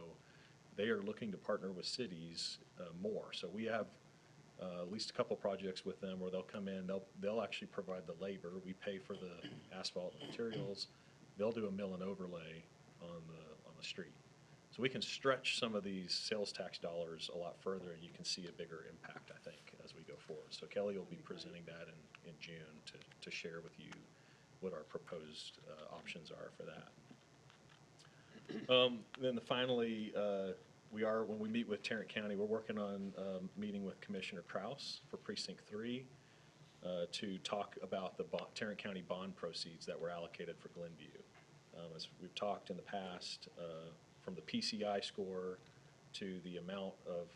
B: they are looking to partner with cities more. So we have at least a couple projects with them where they'll come in, they'll actually provide the labor. We pay for the asphalt and materials. They'll do a mill and overlay on the street. So we can stretch some of these sales tax dollars a lot further, and you can see a bigger impact, I think, as we go forward. So Kelly will be presenting that in June to share with you what our proposed options are for that. Then finally, when we meet with Tarrant County, we're working on meeting with Commissioner Kraus for Precinct 3 to talk about the Tarrant County bond proceeds that were allocated for Glenview. As we've talked in the past, from the PCI score to the amount of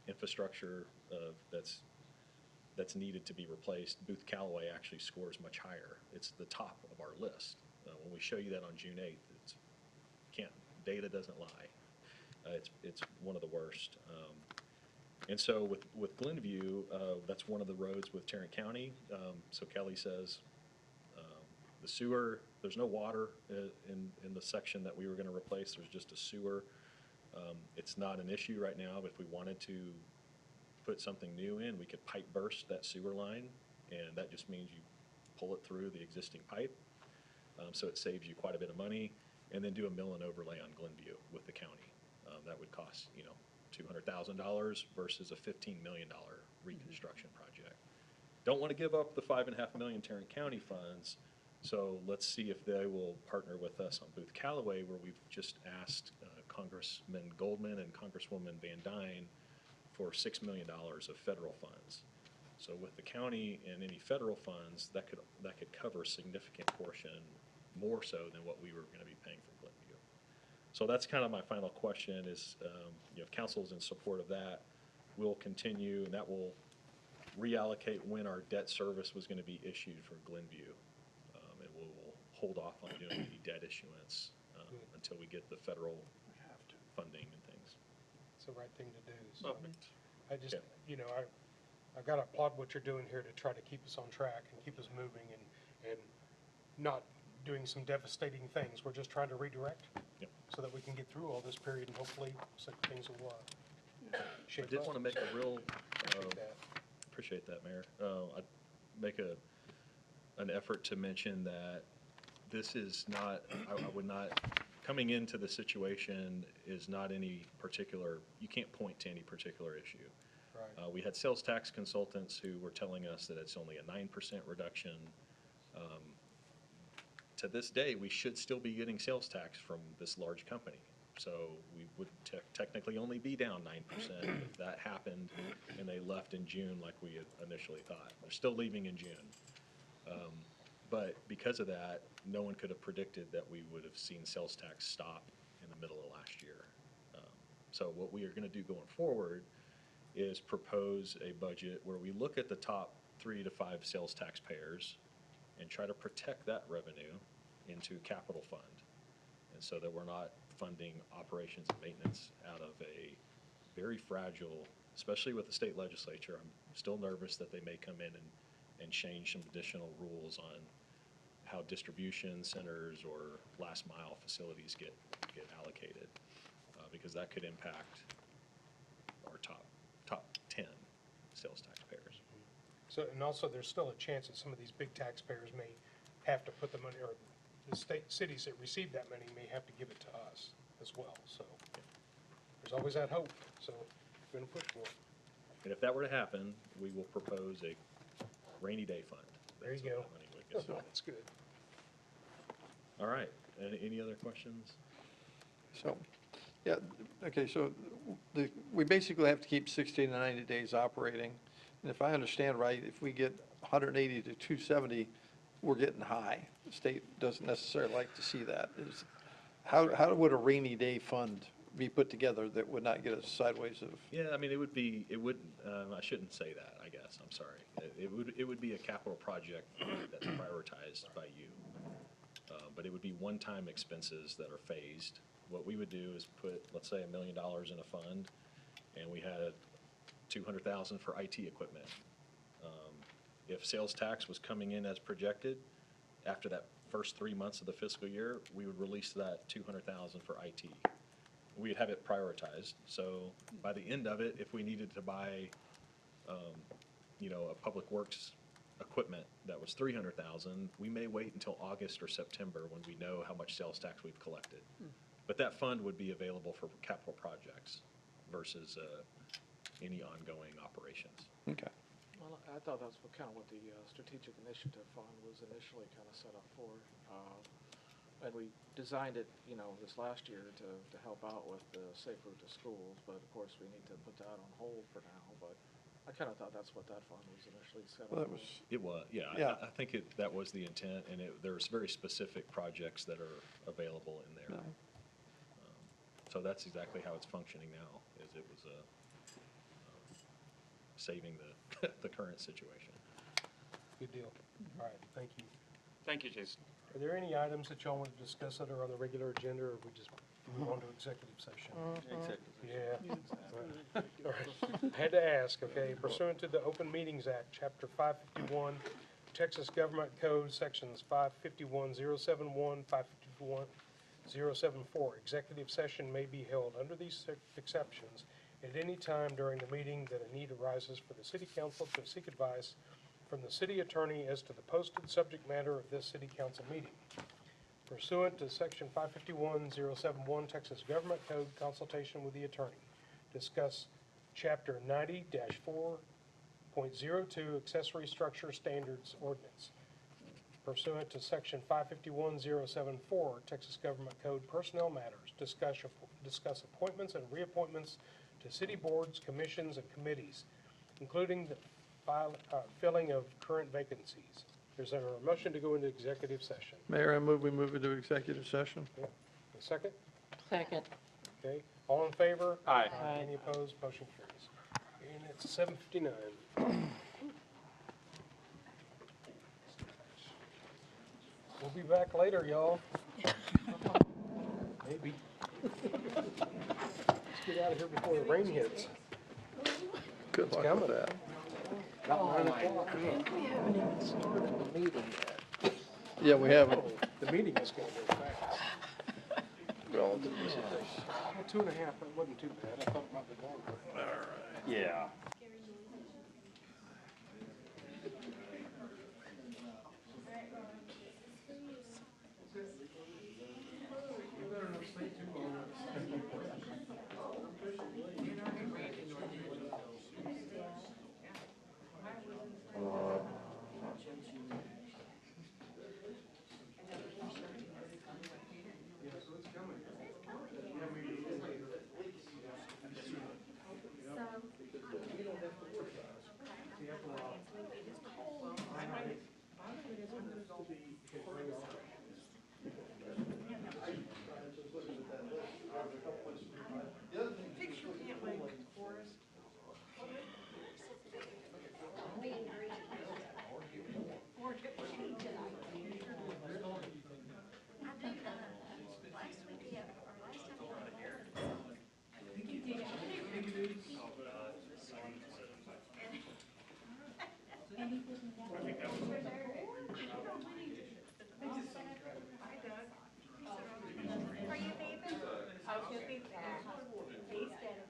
B: infrastructure that's needed to be replaced, Booth Callaway actually scores much higher. It's the top of our list. When we show you that on June 8th, data doesn't lie. It's one of the worst. And so with Glenview, that's one of the roads with Tarrant County. So Kelly says, the sewer, there's no water in the section that we were gonna replace, there's just a sewer. It's not an issue right now, but if we wanted to put something new in, we could pipe burst that sewer line, and that just means you pull it through the existing pipe. So it saves you quite a bit of money, and then do a mill and overlay on Glenview with the county. That would cost, $200,000 versus a $15 million reconstruction project. Don't want to give up the $5.5 million Tarrant County funds, so let's see if they will partner with us on Booth Callaway, where we've just asked Congressman Goldman and Congresswoman Van Dyne for $6 million of federal funds. So with the county and any federal funds, that could cover a significant portion, more so than what we were going to be paying for Glenview. So that's kind of my final question is, if council is in support of that, we'll continue, and that will reallocate when our debt service was going to be issued for Glenview. And we'll hold off on doing any debt issuance until we get the federal funding and things.
A: It's the right thing to do. So
B: Perfect.
A: I just,
B: Yeah.
A: I've got to applaud what you're doing here to try to keep us on track and keep us moving and not doing some devastating things. We're just trying to redirect
B: Yep.
A: so that we can get through all this period and hopefully things will shape
B: I
A: up.
B: did want to make a real,
A: Appreciate that.
B: appreciate that, Mayor. I'd make an effort to mention that this is not, I would not, coming into the situation is not any particular, you can't point to any particular issue.
A: Right.
B: We had sales tax consultants who were telling us that it's only a 9% reduction. To this day, we should still be getting sales tax from this large company. So we would technically only be down 9% if that happened and they left in June like we had initially thought. They're still leaving in June. But because of that, no one could have predicted that we would have seen sales tax stop in the middle of last year. So what we are going to do going forward is propose a budget where we look at the top 3 to 5 sales taxpayers and try to protect that revenue into capital fund. And so that we're not funding operations and maintenance out of a very fragile, especially with the state legislature. I'm still nervous that they may come in and change some additional rules on how distribution centers or last mile facilities get allocated, because that could impact our top 10 sales taxpayers.
A: So, and also there's still a chance that some of these big taxpayers may have to put the money, or the cities that receive that money may have to give it to us as well. So there's always that hope. So we're going to push for it.
B: And if that were to happen, we will propose a rainy day fund.
A: There you
B: That's what
A: go.
B: that money would go.
A: That's good.
B: All right, any other questions?
I: So, yeah, okay, so we basically have to keep 60 to 90 days operating. And if I understand right, if we get 180 to 270, we're getting high. The state doesn't necessarily like to see that. How would a rainy day fund be put together that would not get us sideways of?
B: Yeah, I mean, it wouldn't, I shouldn't say that, I guess, I'm sorry. It would be a capital project that's prioritized by you. But it would be one-time expenses that are phased. What we would do is put, let's say, $1 million in a fund, and we had $200,000 for IT equipment. If sales tax was coming in as projected, after that first 3 months of the fiscal year, we would release that $200,000 for IT. We'd have it prioritized. So by the end of it, if we needed to buy, a public works equipment that was $300,000, we may wait until August or September when we know how much sales tax we've collected. But that fund would be available for capital projects versus any ongoing operations.
I: Okay.
J: Well, I thought that's kind of what the Strategic Initiative Fund was initially kind of set up for. And we designed it, this last year to help out with the Safe Route to Schools, but of course we need to put that on hold for now. But I kind of thought that's what that fund was initially set up.
I: Well, that was,
B: It was, yeah.
I: Yeah.
B: I think that was the intent, and there's very specific projects that are available in there.
I: no.
B: So that's exactly how it's functioning now, is it was saving the current situation.
A: Good deal. All right, thank you.
H: Thank you, Jason.
A: Are there any items that y'all want to discuss that are on the regular agenda, or we just move on to executive session? Yeah. All right. Had to ask, okay, pursuant to the Open Meetings Act, Chapter 551, Texas Government Code, Sections 551.071, 551.074, executive session may be held under these exceptions at any time during the meeting that a need arises for the city council to seek advice from the city attorney as to the posted subject matter of this city council meeting. Pursuant to Section 551.071 Texas Government Code, consultation with the attorney. Discuss Chapter 90-4.02 Accessory Structure Standards Ordinance. Pursuant to Section 551.074 Texas Government Code, personnel matters. Discuss appointments and reappointments to city boards, commissions, and committees, including the filling of current vacancies. There's a motion to go into executive session.
I: Mayor, I move we move into executive session.
A: A second?
F: Second.
A: Okay, all in favor?
H: Aye.
A: Any opposed? Motion carries. And it's 7:59. We'll be back later, y'all. Maybe. Let's get out of here before the rain hits.
I: Good luck with that.
A: About 9 o'clock.
F: We haven't even started the meeting yet.
I: Yeah, we haven't.
A: The meeting is going to go fast.
I: Relatively.
A: Well, 2.5, it wasn't too bad. I thought it might be longer.
B: Yeah.
C: Are you leaving? Oh, he'll be back. He's dead.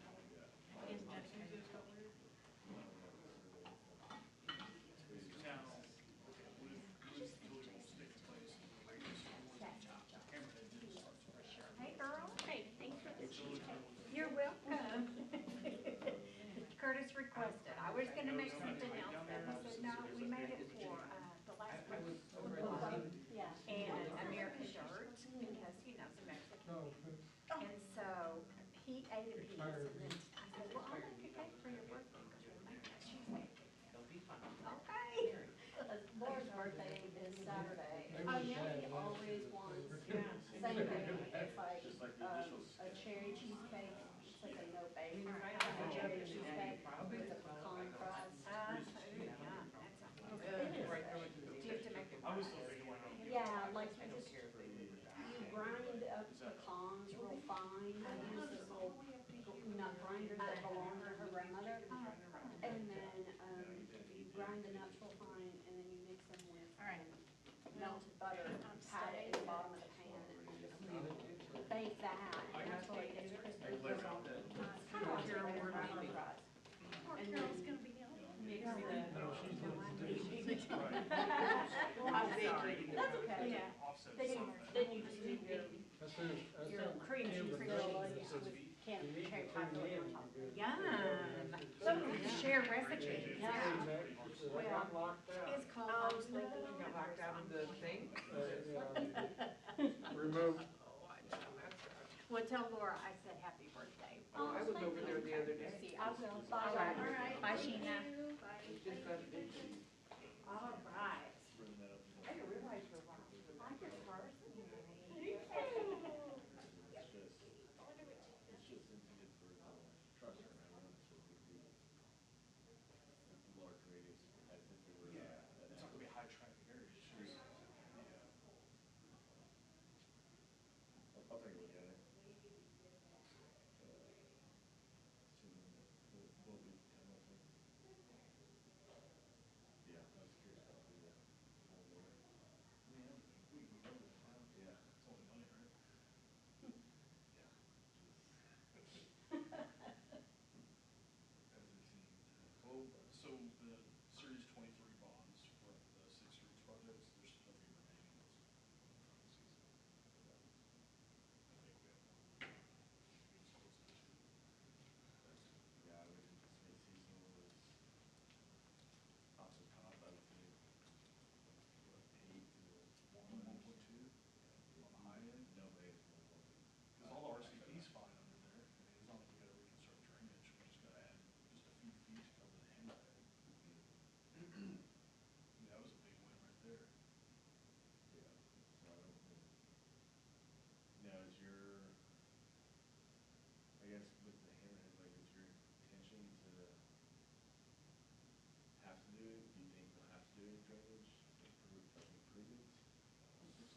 C: Hey, Earl. Hey, thanks for the cheesecake. You're welcome. Curtis requested. I was gonna make something else, but I said, no, we made it for, the last one. Yeah. And American Dirt, because he knows Mexican. And so he ate a piece, and then I said, well, I'll make a cake for your birthday, because we'll make that cheesecake. Okay.
D: Laura's birthday is Saturday.
C: Oh, yeah.
D: He always wants, same thing, it's like, a cherry cheesecake, it's like a no bake, a cherry cheesecake with a pecan crust.
C: Do you have to make it?
D: Yeah, like you grind up pecans real fine. I use this little nut grinder that belonged to her grandmother. And then, you grind the nuts real fine and then you mix them with melted butter, pat it in the bottom of the pan and then just bake that. And that's what it gets crispy. Kind of like your pecan crust. And then mix That's okay.
C: Yeah.
D: Then you just make your cream cheese vanilla with canned cherry pie filling on top.
C: Yum. So we can share recipes.
D: Yeah.
C: Well, it's called, I was thinking.
M: Remove.
C: Well, tell Laura I said happy birthday.
O: Oh, I was over there the other day.
C: See, I will. Bye. All right. Bye, Sheena.
O: Just got a big piece.
C: All right.
O: I didn't realize you were one.
C: I just heard.
B: It's just intended for the trucks are around, it's a big deal. Large radius, as if it were.
K: It's not gonna be a high traffic area, it's just,
B: I'll take a look at it. Assuming that what we come up with. Yeah, I was curious about the four-wheeler.
K: yeah, we can go with it now.
B: Yeah.
K: It's only money, right?
B: As it seemed.
K: Well, so the Series 23 bonds for the Six Streets projects, there's still gonna be remaining those from season. I think we have one. Maybe it's close to two.
B: Yeah, I would anticipate seasonal was off the top, I would say, what, 8 to 1.
K: 1.2
B: Yeah.
K: on the high end.
B: No, maybe it's more than 1.
K: Because all the RCP's fine under there. I mean, it's not like we gotta reconstruct drainage, we just gotta add just a few feet to cover the hammerhead. I mean, that was a big win right there.
B: Yeah, so I don't think, now is your, I guess with the hammerhead, like, is your intention to have to do it? Do you think we'll have to do any drainage improvements?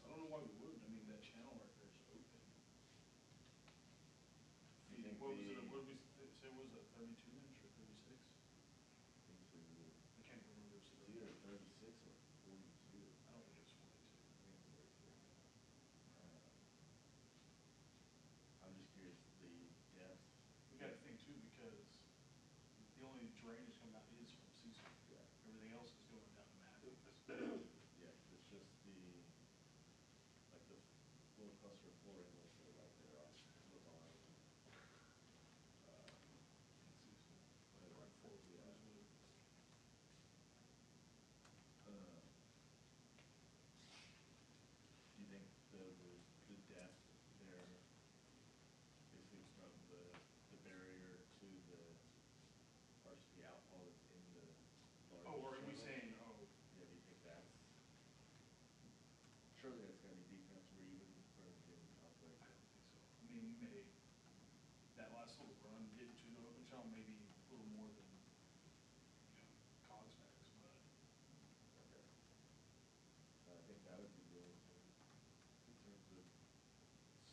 K: I don't know why we would. I mean, that channel right there is open.
B: You think
K: What was it,
B: the-
K: what did we say, was it 32 inch or 36?
B: I think so,
K: I can't even remember. It was
B: it's either 36 or 42.
K: I don't think it was 42.
B: I think it's 36. I'm just curious, the depth.
K: We gotta think too, because the only drainage coming out is from Cecil.
B: Yeah.
K: Everything else is going down to Matthews.
B: Yeah, 'cause it's just the, like the little cluster of floor inlets that are right there off Lavon.
K: Like right forward,
B: Yeah.
K: Rosewood.
B: Do you think the depth there, basically from the barrier to the RCP outfall that's in the large.
K: Oh, or are we
B: channel?
K: saying,
B: Yeah, do you think that's, surely that's gotta be deep enough to where you wouldn't run into any conflict?
K: I don't think so. I mean, we may, that last little run getting to the open channel, maybe a little more than, cog specs, but
B: Okay. So I think that would be the only thing, in terms of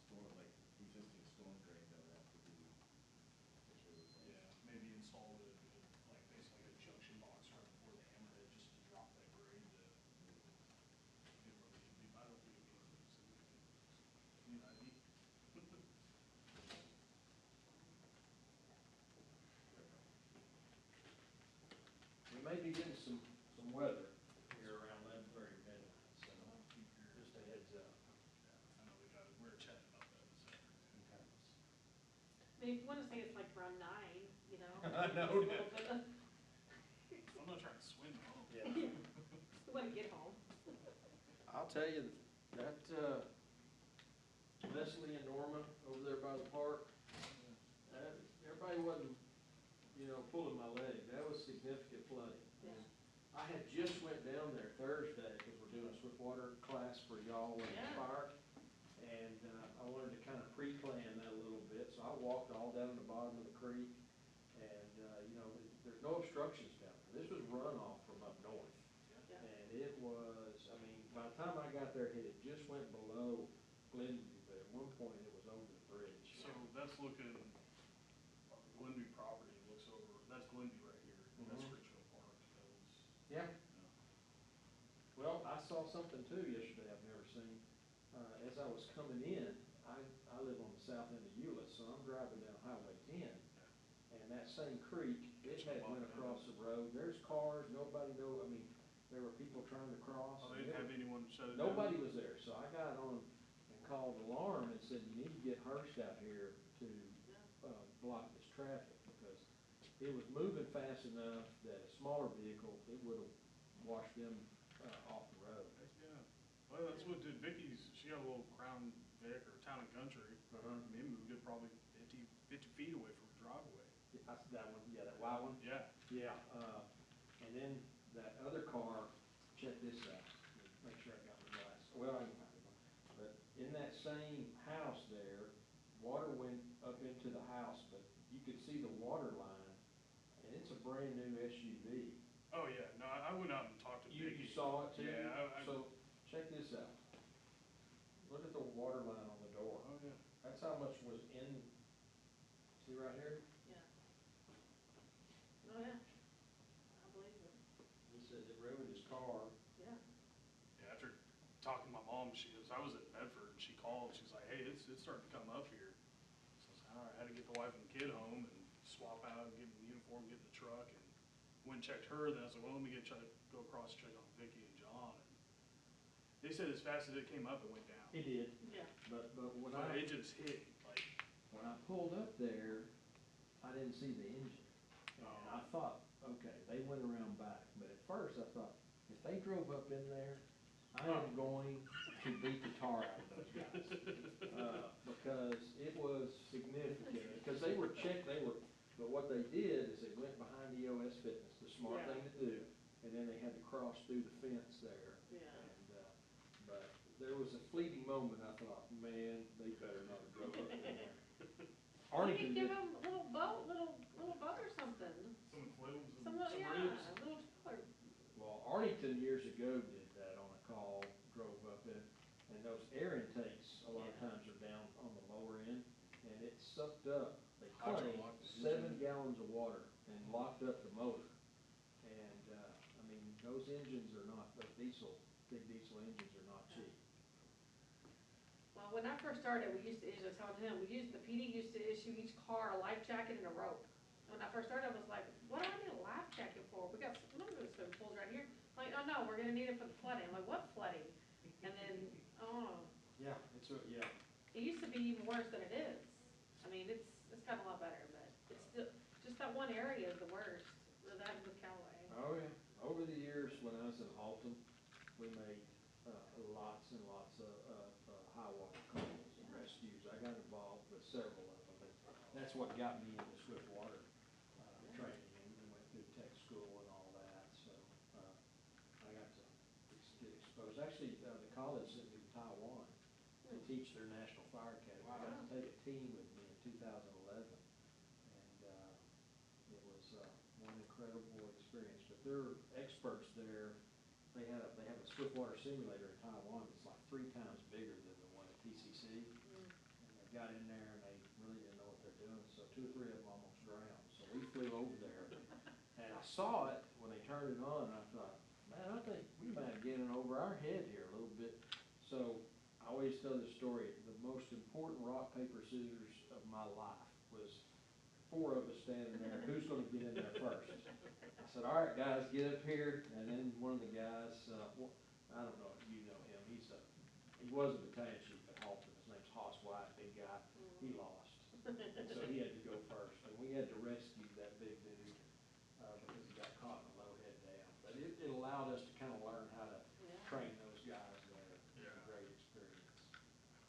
B: storm, like existing storm drain that would have to be potentially replaced.
K: yeah, maybe install like basically a junction box right before the hammerhead, just to drop that grade to get where we need to be. I don't think it'd be anything significant. Need an ID?
P: We may be getting some weather here around 11:30 midnight, so
K: Keep your,
P: just a heads up.
K: yeah, I know we were chatting about that this afternoon.
P: Okay.
E: I mean, if you wanna say it's like around 9, you know?
P: I know.
K: I'm not trying to swim home.
P: Yeah.
E: You wanna get home.
P: I'll tell you, that Leslie and Norma over there by the park, everybody wasn't, pulling my leg. That was significant flooding.
E: Yeah.
P: I had just went down there Thursday, because we're doing a swiftwater class for y'all in the
E: Yeah.
P: fire. And I wanted to kind of pre-plan that a little bit, so I walked all down the bottom of the creek. And, there's no obstructions down there. This was runoff from up north.
E: Yeah.
P: And it was, I mean, by the time I got there, it had just went below Glenview, but at one point it was over the bridge.
K: So that's looking, Glenview property looks over, that's Glenview right here. That's
P: Mhm.
K: Richfield Park. That was,
P: Yeah.
K: yeah.
P: Well, I saw something too yesterday I've never seen. As I was coming in, I live on the south end of Euless, so I'm driving down Highway 10. And that same creek, it had went across the road. There's cars, nobody I mean, there were people trying to cross.
K: Oh,
P: and
K: they didn't
P: there
K: have
P: were-
K: anyone shut it down?
P: Nobody was there, so I got on and called alarm and said, you need to get Hearst out here to block this traffic, because it was moving fast enough that a smaller vehicle, it would have washed them off the road.
K: Yeah. Well, that's what did Vicky's, she got a little Crown Vic or Town and Country.
P: Uh-huh.
K: I mean, it moved
P: probably 50 feet away from the driveway.
K: That's that one, yeah, that wide one?
P: Yeah.
K: Yeah, and then that other car, check this out, make sure I got my glasses, well, I can find it. But in that same house there, water went up into the house, but you could see the water line, and it's a brand-new SUV.
P: Oh, yeah, no, I went out and talked to
K: You
P: Vicky.
K: saw it too?
P: Yeah,
K: So, check this out. Look at the water line on the door.
P: Oh, yeah.
K: That's how much was in, see right here?
D: Yeah. Oh, yeah. I believe it.
K: He says it ruined his car.
D: Yeah.
P: Yeah, after talking to my mom, I was at Bedford, and she called, she's like, hey, it's starting to come up here. So I was like, all right, I had to get the wife and kid home and swap out and get in the uniform, get in the truck, and went and checked her, then I was like, well, let me go across and check on Vicky and John, and they said as fast as it came up, it went down.
K: It did.
D: Yeah.
K: But when
P: But it just hit, like,
K: when I pulled up there, I didn't see the engine. And I thought, okay, they went around back, but at first I thought, if they drove up in there, I am going to beat the tar out of those guys. Because it was significant, because but what they did is they went behind EOS Fitness, the smart thing to do, and then they had to cross through the fence there.
D: Yeah.
K: And, but there was a fleeting moment, I thought, man, they better not have drove up in there.
D: You
K: Arlington
D: could give
K: did,
D: them a little boat or something.
P: some inflatables and
D: Some,
P: some
D: yeah,
P: ribs.
D: a little trailer.
K: well, Arlington years ago did that on a call, drove up in, and those air intakes, a lot of times are down on the lower end, and it sucked up, they claimed,
P: Hydrolocked the
K: 7 gallons of water and locked up the motor. And, I mean, those engines are not, those big diesel engines are not cheap.
D: Well, when I first started, we used to issue, I was telling him, the PD used to issue each car a life jacket and a rope. And when I first started, I was like, what do I need a life jacket for? We got some of those swimming pools right here. Like, oh no, we're gonna need it for the flooding. I'm like, what flooding? And then,
K: Yeah, yeah.
D: it used to be even worse than it is. I mean, it's gotten a lot better, but it's still, just that one area is the worst. That was Callaway.
K: Oh, yeah. Over the years, when I was in Halton, we made lots and lots of high water calls and rescues. I got involved with several of them, and that's what got me into swiftwater training, and we went through tech school and all that, so I got to get exposed. Actually, the college sent me to Taiwan to teach their National Fire Academy. I got to take a team with me in 2011, and it was one incredible experience. But they're experts there. They have a swiftwater simulator in Taiwan that's like 3 times bigger than the one at TCC. And they got in there and they really didn't know what they're doing, so 2 or 3 of them almost drowned. So we flew over there, and I saw it when they turned it on, and I thought, man, I think we might be getting over our head here a little bit. So I always tell this story, the most important rock, paper, scissors of my life was 4 of us standing there, who's gonna get in there first? I said, all right, guys, get up here, and then one of the guys, I don't know if you know him, he was a battalion chief at Halton, his name's Hoss White, big guy, he lost. And so he had to go first, and we had to rescue that big dude, because he got caught in a low head down. But it allowed us to kind of learn how to train those guys there. It was a great experience.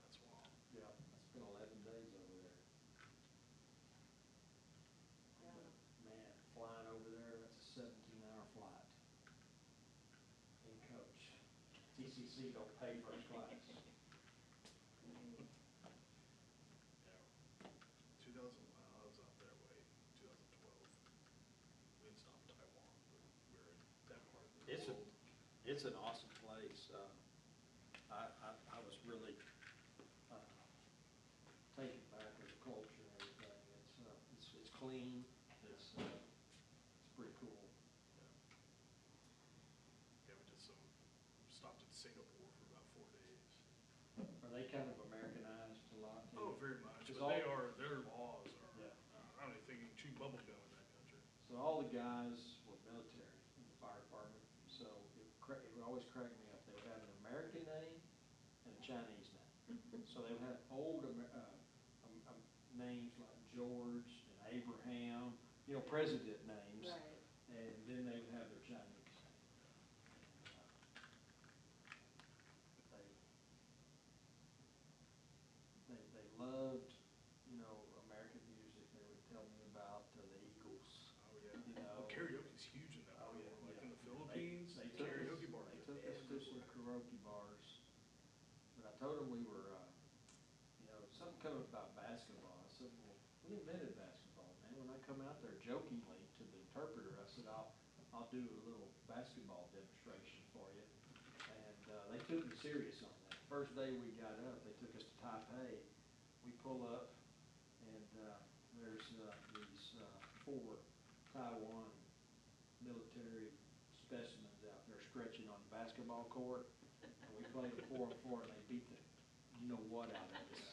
P: That's wild.
K: Yeah, I spent 11 days over there. But, man, flying over there, that's a 17-hour flight in coach. TCC don't pay first class.
P: Yeah. 2000, I was out that way, 2012. We didn't stop in Taiwan, but we were in that part of the world.
K: It's an awesome place. I was really taken back with the culture and everything. It's clean. It's pretty cool.
P: Yeah, we did stopped in Singapore for about 4 days.
K: Are they kind of Americanized a lot too?
P: Oh, very much,
K: Because
P: but their laws are,
K: Yeah.
P: I don't even think you can chew bubble gum in that country.
K: So all the guys were military in the fire department, so it always cracked me up. They would have an American name and a Chinese name. So they would have old names like George and Abraham, president names.
D: Right.
K: And then they would have their Chinese name. They loved,
P: told them we were, something coming up about basketball. I said, well, we invented basketball, man. When I come out there jokingly to the interpreter, I said, I'll do a little basketball demonstration for you. And they took me serious on that. First day we got up, they took us to Taipei. We pull up, and there's these 4 Taiwan military specimens out there stretching on the basketball court. And we played a 4-on-4, and they beat the you-know-what out of us.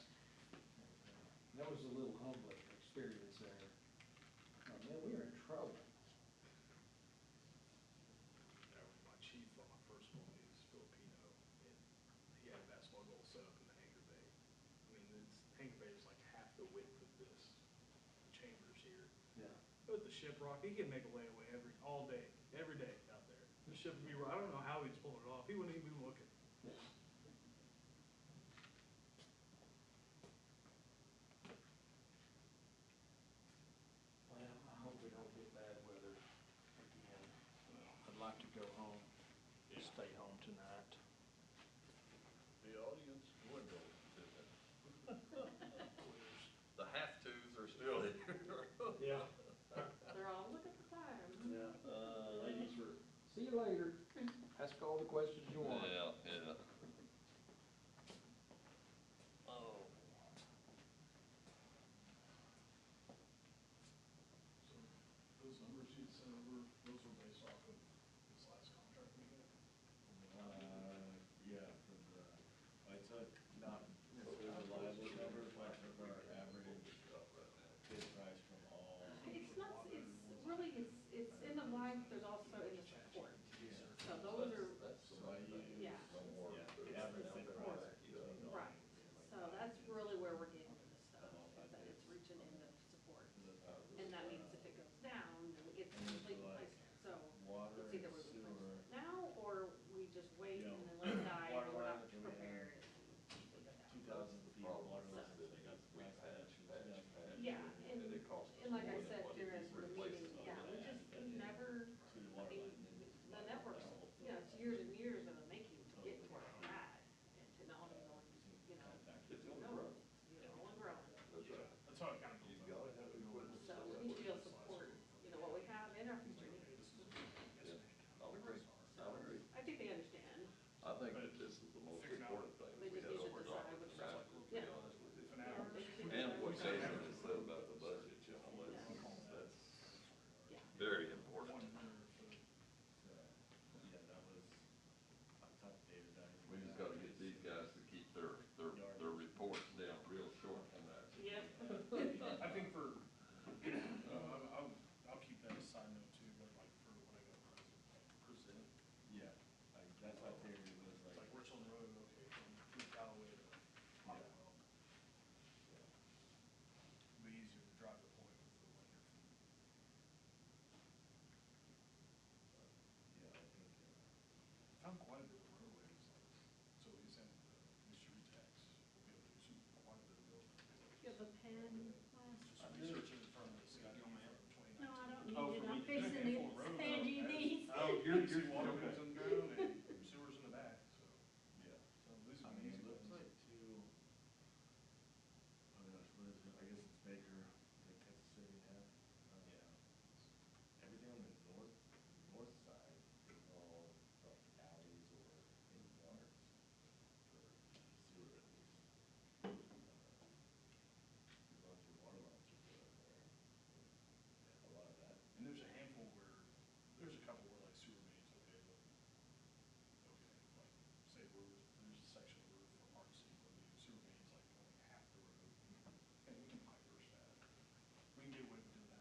P: That was a little humbling experience there. Oh, man, we were in trouble.
Q: My chief on my first one is Filipino, and he had a basketball goal set up in the hangar bay. I mean, hangar bay is like half the width of this chambers here.
P: Yeah.
Q: But the shiprock, he can make a layaway all day, every day out there. The ship would be, I don't know how he's pulling it off. He wouldn't even be looking.
P: Well, I hope we don't get bad weather again. I'd like to go home, stay home tonight.
R: The audience dwindles, isn't it? The have-tos are still here.
P: Yeah.
O: They're all, look at the time.
P: Yeah. Ladies were, see you later. Ask all the questions you want.
R: Yeah, yeah. Oh.
Q: So those numbers you sent over, those were based off of this last contract we had?
B: Yeah, for the, I took not necessarily reliable numbers, but I took our average bid price from all.
O: It's not, it's really, it's in the line, there's also in the support. So those are,
R: That's
B: So I use.
O: Yeah.
B: Yeah, average bid price.
O: right. So that's really where we're getting with this stuff, is that it's reaching into support. And that means if it goes down, then it's completely replacement. So
B: Water
O: it's either
B: and
O: we replace
B: sewer.
O: it now, or we just wait
B: Yeah.
O: and then let it die, and
B: Water
O: we're not
B: lines, we have
O: prepared. and leave it down.
B: 2,000 feet of water
O: So-
B: lines, we got the price patch.
O: Yeah, and like I said during the meeting, yeah, we never,
B: To the
O: I
B: water
O: mean,
B: line.
O: the networks, it's years and years in the making to get to where we're at. And technology's only,
R: It's gonna grow.
O: only growing.
R: That's right.
Q: That's how it kind of
R: You
Q: built up.
R: gotta have equipment.
O: So we need to be able to support, what we have and our future needs.
R: Yeah, I'll agree. I'll agree.
O: I think they understand.
R: I think that this is the most important thing
O: They
R: that we
O: just
R: have
O: need to
R: on our
O: decide which
R: calendar, to be
O: Yeah.
R: honest with you.
O: Yeah.
R: And what Jason has said about the budget, that's very important.
B: Yeah, that was, I talked to David Dyer.
R: We just gotta get these guys to keep their reports down real short on that.
O: Yep.
Q: I think for, I'll keep that as a side note too, but like for when I go present,
B: Yeah, that's what I figured it was
Q: like
B: like.
Q: Richland Road, okay, from Callaway to Hopewell. It'd be easier to drive the point with the linear feet.
B: Yeah, I think,
Q: Found quite a bit of roadways, like, so he's saying the street tax will be able to do quite a bit of building.
O: You have a pen last?
Q: Just researching from the CID from 2019.
O: No, I don't
Q: Oh,
O: need it.
Q: for
O: I'm
Q: me.
O: fixing to
Q: Handful of roads,
O: hand you
Q: okay.
O: these.
Q: Oh, you're waterways in the ground and sewers in the back, so.
B: yeah.
Q: So these
B: I
Q: are
B: mean,
Q: easy
B: it looks
Q: ones.
B: like oh gosh, what is it? I guess it's Baker, like Kansas City half. Everything on the north side is all like alleys or in yards, for sewer at least. As long as your water lines are put up there, a lot of that.
Q: And there's a handful where, there's a couple where like sewer mains, okay, look, okay, like, say there's a section of roof from Hardin City where the sewer main's like only half the road. And we can pipe burst that. We can get away with doing that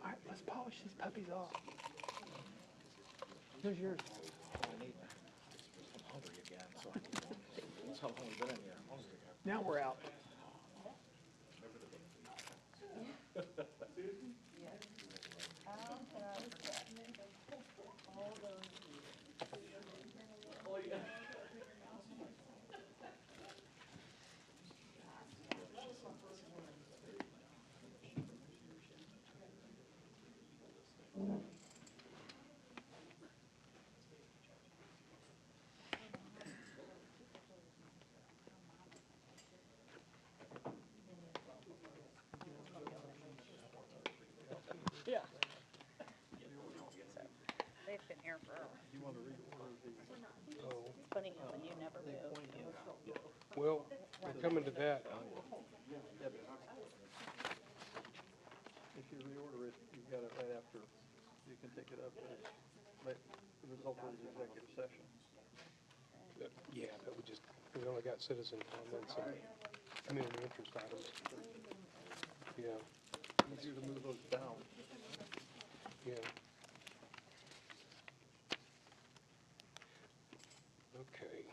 M: All right, let's polish these puppies off. Here's yours.
J: I'm hungry again, so I need one. That's how long we've been in here. I'm hungry again.
M: Now we're out.
D: Yeah. They've been here for,
I: You want to reorder the,
A: Oh,
D: funny how when you never move, you.
A: well, we're coming to that.
I: if you reorder it, you got it right after, you can take it up as, the result of the executive session.
A: Yeah, but we only got citizen comments and community interest items. Yeah,
I: Easier to move those down.
A: yeah. Okay.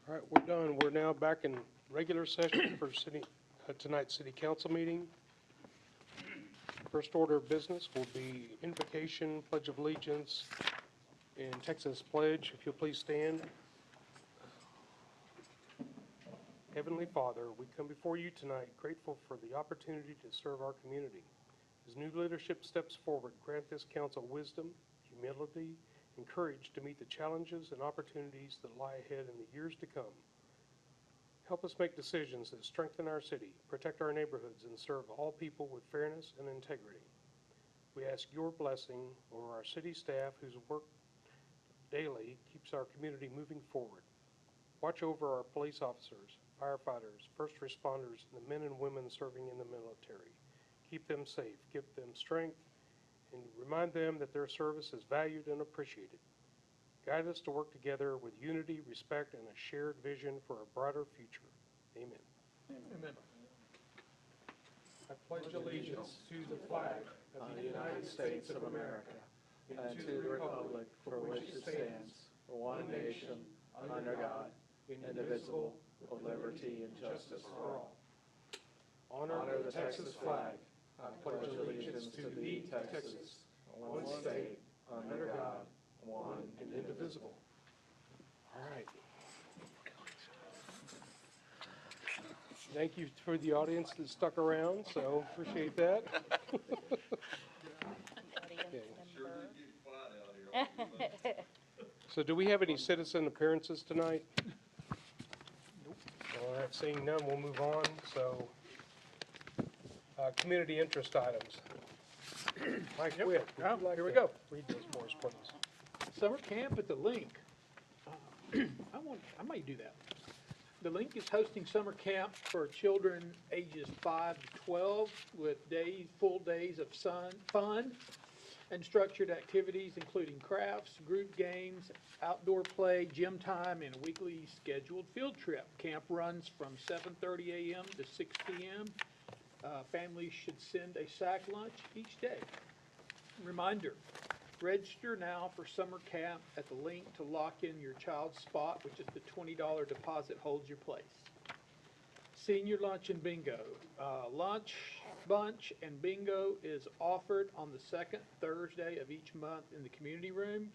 A: All right, we're done. We're now back in regular session for tonight's city council meeting. First order of business will be invocation, pledge of allegiance, and Texas pledge. If you'll please stand. Heavenly Father, we come before you tonight grateful for the opportunity to serve our community. As new leadership steps forward, grant this council wisdom, humility, and courage to meet the challenges and opportunities that lie ahead in the years to come. Help us make decisions that strengthen our city, protect our neighborhoods, and serve all people with fairness and integrity. We ask your blessing over our city staff whose work daily keeps our community moving forward. Watch over our police officers, firefighters, first responders, and the men and women serving in the military. Keep them safe, give them strength, and remind them that their service is valued and appreciated. Guide us to work together with unity, respect, and a shared vision for a brighter future. Amen.
M: Amen.
A: I pledge allegiance to the flag of the United States of America and to the republic for which it stands, one nation, under God, indivisible, with liberty and justice for all. Honor the Texas flag. I pledge allegiance to thee, Texas, one state, under God, one and indivisible. All right. Thank you for the audience that stuck around, so appreciate that. Okay. So do we have any citizen appearances tonight? Nope. All right, seeing none, we'll move on. So Community interest items. Mike Witt, would
M: Oh,
A: you like
M: here we
A: to
M: go.
A: read this for us, please?
M: Summer camp at the Link. I might do that. The Link is hosting summer camp for children ages 5 to 12 with full days of fun and structured activities including crafts, group games, outdoor play, gym time, and a weekly scheduled field trip. Camp runs from 7:30 a.m. to 6 p.m. Families should send a sack lunch each day. Reminder, register now for summer camp at the Link to lock in your child's spot, which is the $20 deposit holds your place. Senior lunch and bingo. Lunch, bunch, and bingo is offered on the second Thursday of each month in the community rooms.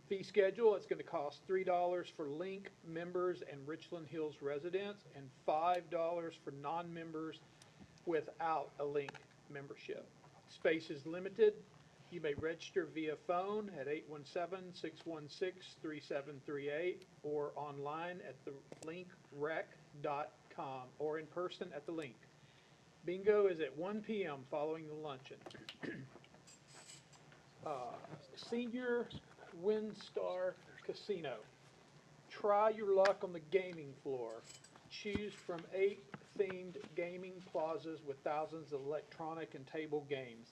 M: Fee schedule, it's going to cost $3 for Link members and Richland Hills residents and $5 for non-members without a Link membership. Space is limited. You may register via phone at 817-616-3738 or online at thelinkrec.com or in person at the Link. Bingo is at 1 p.m. following the luncheon. Senior WinStar Casino. Try your luck on the gaming floor. Choose from 8 themed gaming plazas with thousands of electronic and table games.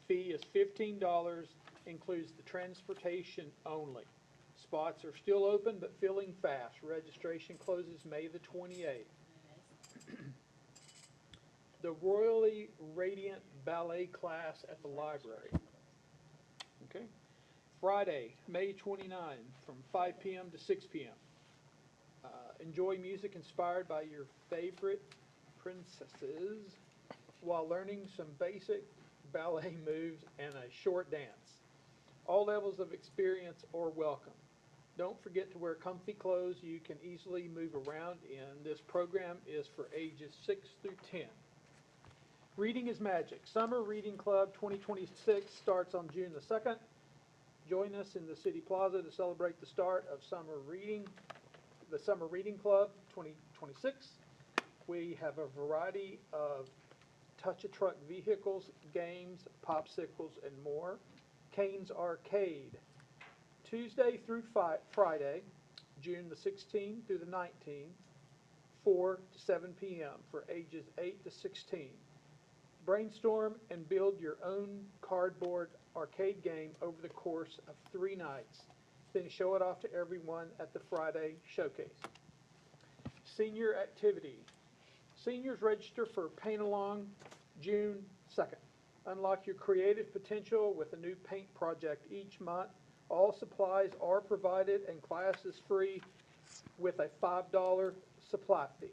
M: Fee is $15, includes the transportation only. Spots are still open but filling fast. Registration closes May the 28th. The Royally Radiant Ballet class at the library. Okay. Friday, May 29, from 5 p.m. to 6 p.m. Enjoy music inspired by your favorite princesses while learning some basic ballet moves and a short dance. All levels of experience are welcome. Don't forget to wear comfy clothes you can easily move around in. This program is for ages 6 through 10. Reading is Magic. Summer Reading Club 2026 starts on June the 2nd. Join us in the City Plaza to celebrate the start of the Summer Reading Club 2026. We have a variety of touch-a-truck vehicles, games, popsicles, and more. Kane's Arcade, Tuesday through Friday, June the 16th through the 19th, 4 to 7 p.m. for ages 8 to 16. Brainstorm and build your own cardboard arcade game over the course of 3 nights. Then show it off to everyone at the Friday showcase. Senior activity. Seniors register for Paint Along June 2nd. Unlock your creative potential with a new paint project each month. All supplies are provided and class is free with a $5 supply fee.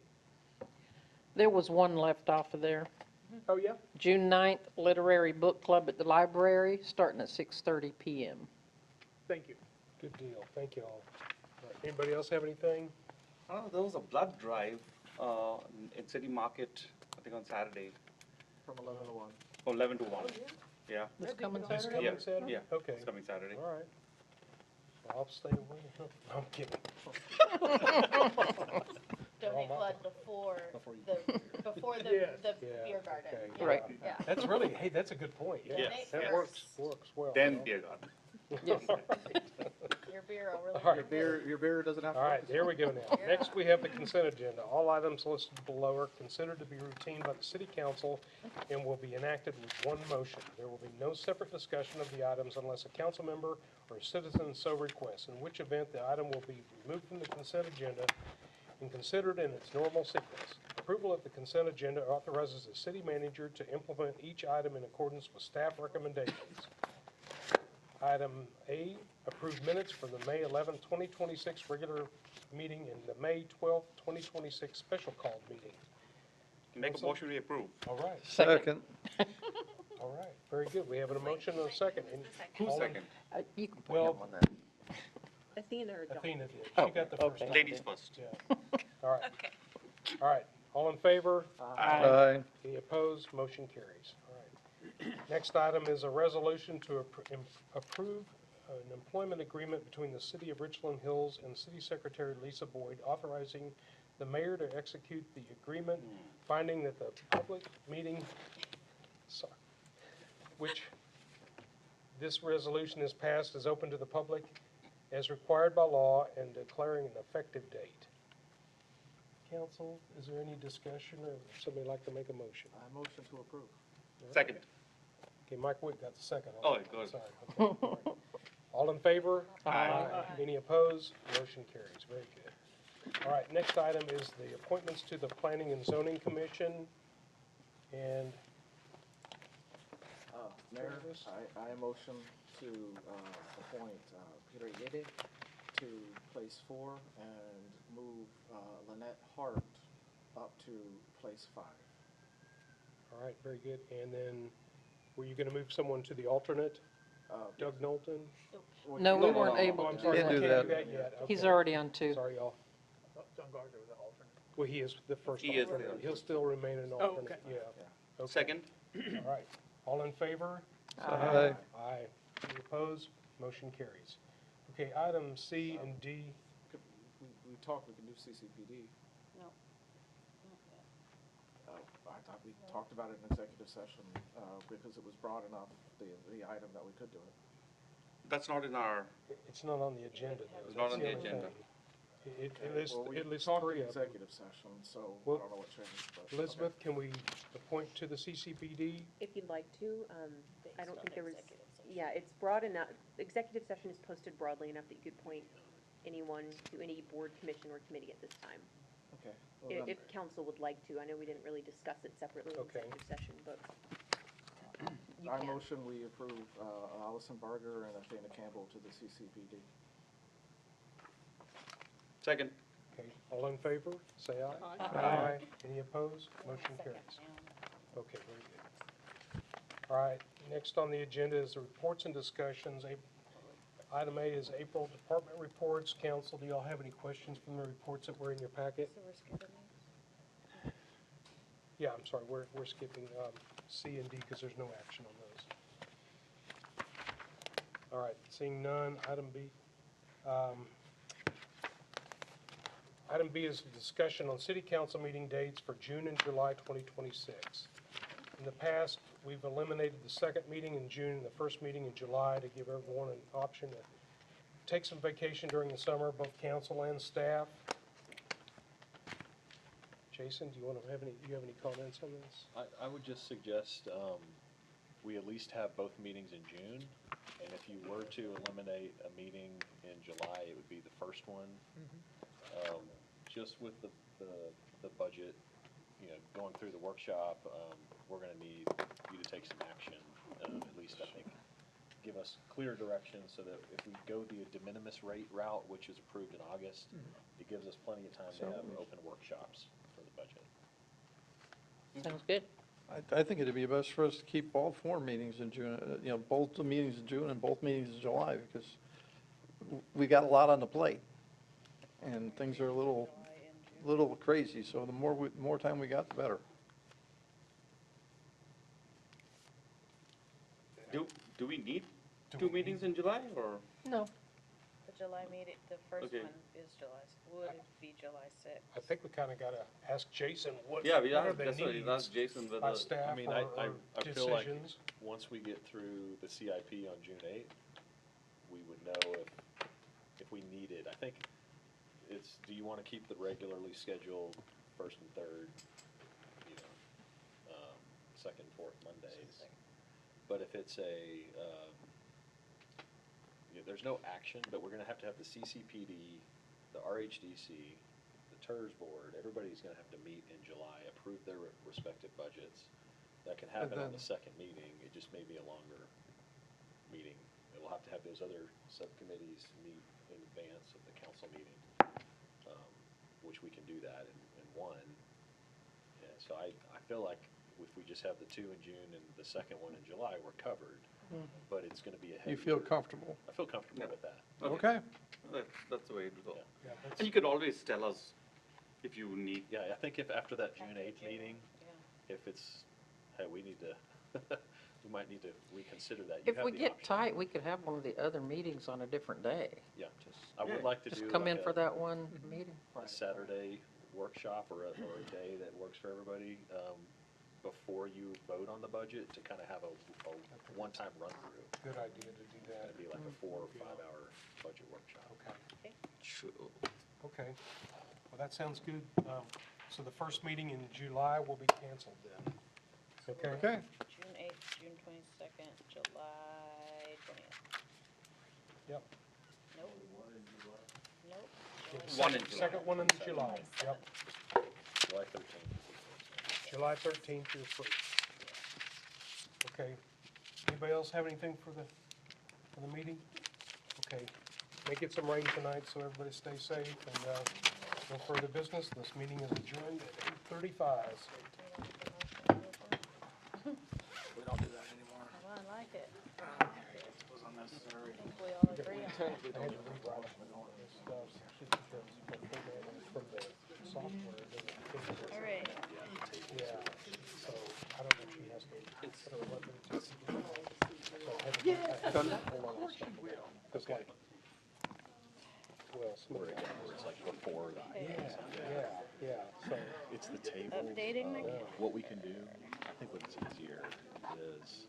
F: There was one left off of there.
M: Oh, yeah?
F: June 9th, Literary Book Club at the library, starting at 6:30 p.m.
M: Thank you.
A: Good deal, thank you all. All right, anybody else have anything?
H: There was a blood drive in City Market, I think on Saturday,
J: From 11 to 1.
H: from 11 to 1. Yeah.
F: This coming
A: This
F: Saturday?
A: coming Saturday?
H: Yeah.
A: Okay,
H: It's coming Saturday.
A: all right. Well, I'll stay away. No, I'm kidding.
D: Donate
A: my-
D: blood before the
A: Yes.
D: the
A: Yeah,
D: beer garden.
A: okay,
D: Yeah.
F: Right.
D: Yeah.
A: That's really, hey, that's a good point, yeah.
H: Yes,
A: That
H: yes.
A: works well.
H: Then
A: Well,
H: beer garden.
F: Yes.
D: Your beer will really.
A: All right.
J: Your beer doesn't have to.
A: All right, here we go now. Next, we have the consent agenda. All items listed below are considered to be routine by the city council and will be enacted with one motion. There will be no separate discussion of the items unless a council member or a citizen so requests, in which event the item will be removed from the consent agenda and considered in its normal sequence. Approval of the consent agenda authorizes the city manager to implement each item in accordance with staff recommendations. Item A, approved minutes for the May 11, 2026 regular meeting and the May 12, 2026 special called meeting.
H: Make a motion to approve.
A: All right,
I: Second.
A: all right, very good. We have an motion and a second.
H: Who's
A: All in-
H: second?
F: You can put
A: Well-
F: him on that.
L: Athena or Dawn?
A: Athena did.
F: Oh,
A: She got the first.
F: okay.
A: one.
H: Ladies first.
A: Yeah. All right. All right, all in favor?
I: Aye.
A: Any opposed? Motion carries. All right. Next item is a resolution to approve an employment agreement between the City of Richland Hills and City Secretary Lisa Boyd authorizing the mayor to execute the agreement, finding that the public meeting, sorry, which this resolution is passed is open to the public as required by law and declaring an effective date. Council, is there any discussion or would somebody like to make a motion?
J: I motion to approve.
H: Second.
A: Okay, Mike Witt got the second.
H: Oh, go ahead.
A: Sorry. Okay, all right. All in favor?
F: Aye.
A: Any opposed? Motion carries. Very good. All right, next item is the appointments to the Planning and Zoning Commission. And
J: Mayor, I motion to appoint Peter Yede to place 4 and move Lynette Hart up to place 5.
A: all right, very good. And then, were you going to move someone to the alternate? Doug Knowlton?
F: No, we weren't able
A: I'm
F: to
A: sorry,
F: do
A: we
I: do
A: can't
I: that.
A: yet.
F: He's
A: Okay.
F: already on 2.
A: Sorry, y'all.
M: John Gardner was the alternate.
A: Well, he is the first
H: He is the
A: alternate.
H: alternate.
A: He'll still remain an
M: Oh,
A: alternate,
M: okay.
A: yeah. Okay.
H: Second.
A: All right. All in favor? Say
I: Aye.
A: Aye. Any opposed? Motion carries. Okay, item C and D.
J: We talked, we can do CCPD.
D: No.
J: I thought we talked about it in executive session because it was broad enough, the item that we could do it.
H: That's not in our,
A: It's not on the agenda, though.
H: It's not
A: That's
H: on the
A: only
H: agenda.
A: thing. It lists,
J: Well, we
A: it lists
J: talked
A: 3
J: in
A: of them.
J: executive session, so I
A: Well,
J: don't know what changed, but.
A: Elizabeth, can we appoint to the CCPD?
S: If you'd like to, I don't
D: Based
S: think
D: on
S: there was,
D: executive session.
S: yeah, it's broad enough, executive session is posted broadly enough that you could point anyone to any board, commission, or committee at this time.
J: Okay. well,
S: If council would like to, I know we didn't really discuss it separately in
A: Okay.
S: executive session, but you
J: I
S: can.
J: motion we approve Allison Barger and Athena Campbell to the CCPD.
H: second.
A: Okay, all in favor, say aye.
M: Aye.
A: Any opposed? Motion carries. Okay, very good. All right, next on the agenda is the reports and discussions. Item A is April department reports. Council, do y'all have any questions from the reports that were in your packet?
D: So we're skipping these?
A: Yeah, I'm sorry, we're skipping C and D because there's no action on those. All right, seeing none, item B. Item B is a discussion on city council meeting dates for June and July 2026. In the past, we've eliminated the second meeting in June and the first meeting in July to give everyone an option to take some vacation during the summer, both council and staff. Jason, do you have any comments on this?
B: I would just suggest we at least have both meetings in June. And if you were to eliminate a meeting in July, it would be the first one. Just with the budget, going through the workshop, we're going to need you to take some action, at least I think. Give us clear direction so that if we go the de minimis rate route, which is approved in August, it gives us plenty of time to have open workshops for the budget.
F: Sounds good.
I: I think it'd be best for us to keep all 4 meetings in June, both the meetings in June and both meetings in July, because we got a lot on the plate. And things are a little crazy, so the more time we got, the better.
H: Do we need 2 meetings in July or?
F: No.
D: The July meeting, the first
H: Okay.
D: one is July, would be July 6th.
A: I think we kind of got to ask Jason what
H: Yeah, we
A: what are
H: asked,
A: the
H: that's why
A: needs
H: we asked Jason
A: by
H: whether,
A: staff
B: I mean,
A: or
B: I feel like
A: decisions.
B: once we get through the CIP on June 8th, we would know if we need it. I think it's, do you want to keep the regularly scheduled first and third, second, fourth Mondays? But if it's there's no action, but we're going to have the CCPD, the RHDC, the TERS board, everybody's going to have to meet in July, approve their respective budgets. That can happen on the second meeting, it just may be a longer meeting. We'll have to have those other subcommittees meet in advance of the council meeting, which we can do that in one. Yeah, so I feel like if we just have the 2 in June and the second one in July, we're covered. But it's going to be a heavy.
I: You feel
B: burden.
I: comfortable?
B: I feel comfortable with that.
I: Okay.
H: That's the way it will go.
A: Yeah,
H: And you can always tell us if you need.
B: Yeah, I think if after that June 8th meeting, if it's, hey, we need to, we might need to reconsider that. You
F: If
B: have
F: we
B: the
F: get
B: option.
F: tight, we could have one of the other meetings on a different day.
B: Yeah, I would like to do.
F: Just come
B: like
F: in
B: a-
F: for that one meeting.
B: a Saturday workshop or a day that works for everybody, before you vote on the budget, to kind of have a one-time run-through.
A: Good idea to do that.
B: That'd be like a 4 or 5 hour budget workshop.
A: Okay. Okay. Well, that sounds good. So the first meeting in July will be canceled then. Okay?
I: Okay.
D: June 8th, June 22nd, July 20th.
A: Yep.
D: Nope. Nope.
H: One in July.
A: Second one in July, yep.
B: July 13th.
A: July 13th is free. Okay. Anybody else have anything for the meeting? Okay. May get some rain tonight, so everybody stay safe, and no further business. This meeting is adjourned at 8:35.
J: We don't do that anymore.
D: Oh, I like it.
J: It was unnecessary.
D: I think we all agree on
A: I
D: that.
A: had to rewrite this stuff just because the formatting from the software doesn't fit.
D: All right.
A: Yeah, so I don't know if she has to put her weapon to. So I had to pull all that stuff around. It's like, well, some of the.
B: It's like before the.
A: Yeah, so.
B: It's the table.
D: Updating the.
B: What we can do, I think what's easier is,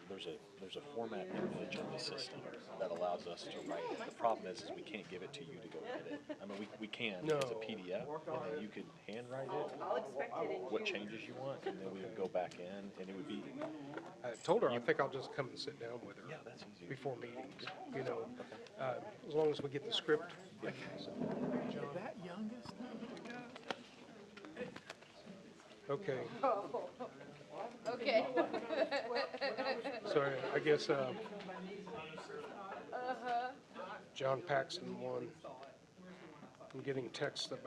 B: there's a format image in the system that allows us to write it. The problem is we can't give it to you to go edit. I mean, we can, it's a PDF, and then you could handwrite it, what changes you want, and then we would go back in, and it would be.
A: I told her, I think I'll just come and sit down with her.
B: Yeah, that's easy.
A: Before meetings, you know, as long as we get the script.
M: That youngest?
A: Okay,
D: Okay.
A: sorry, I guess,
D: Uh-huh.
A: John Paxton won. I'm getting texts about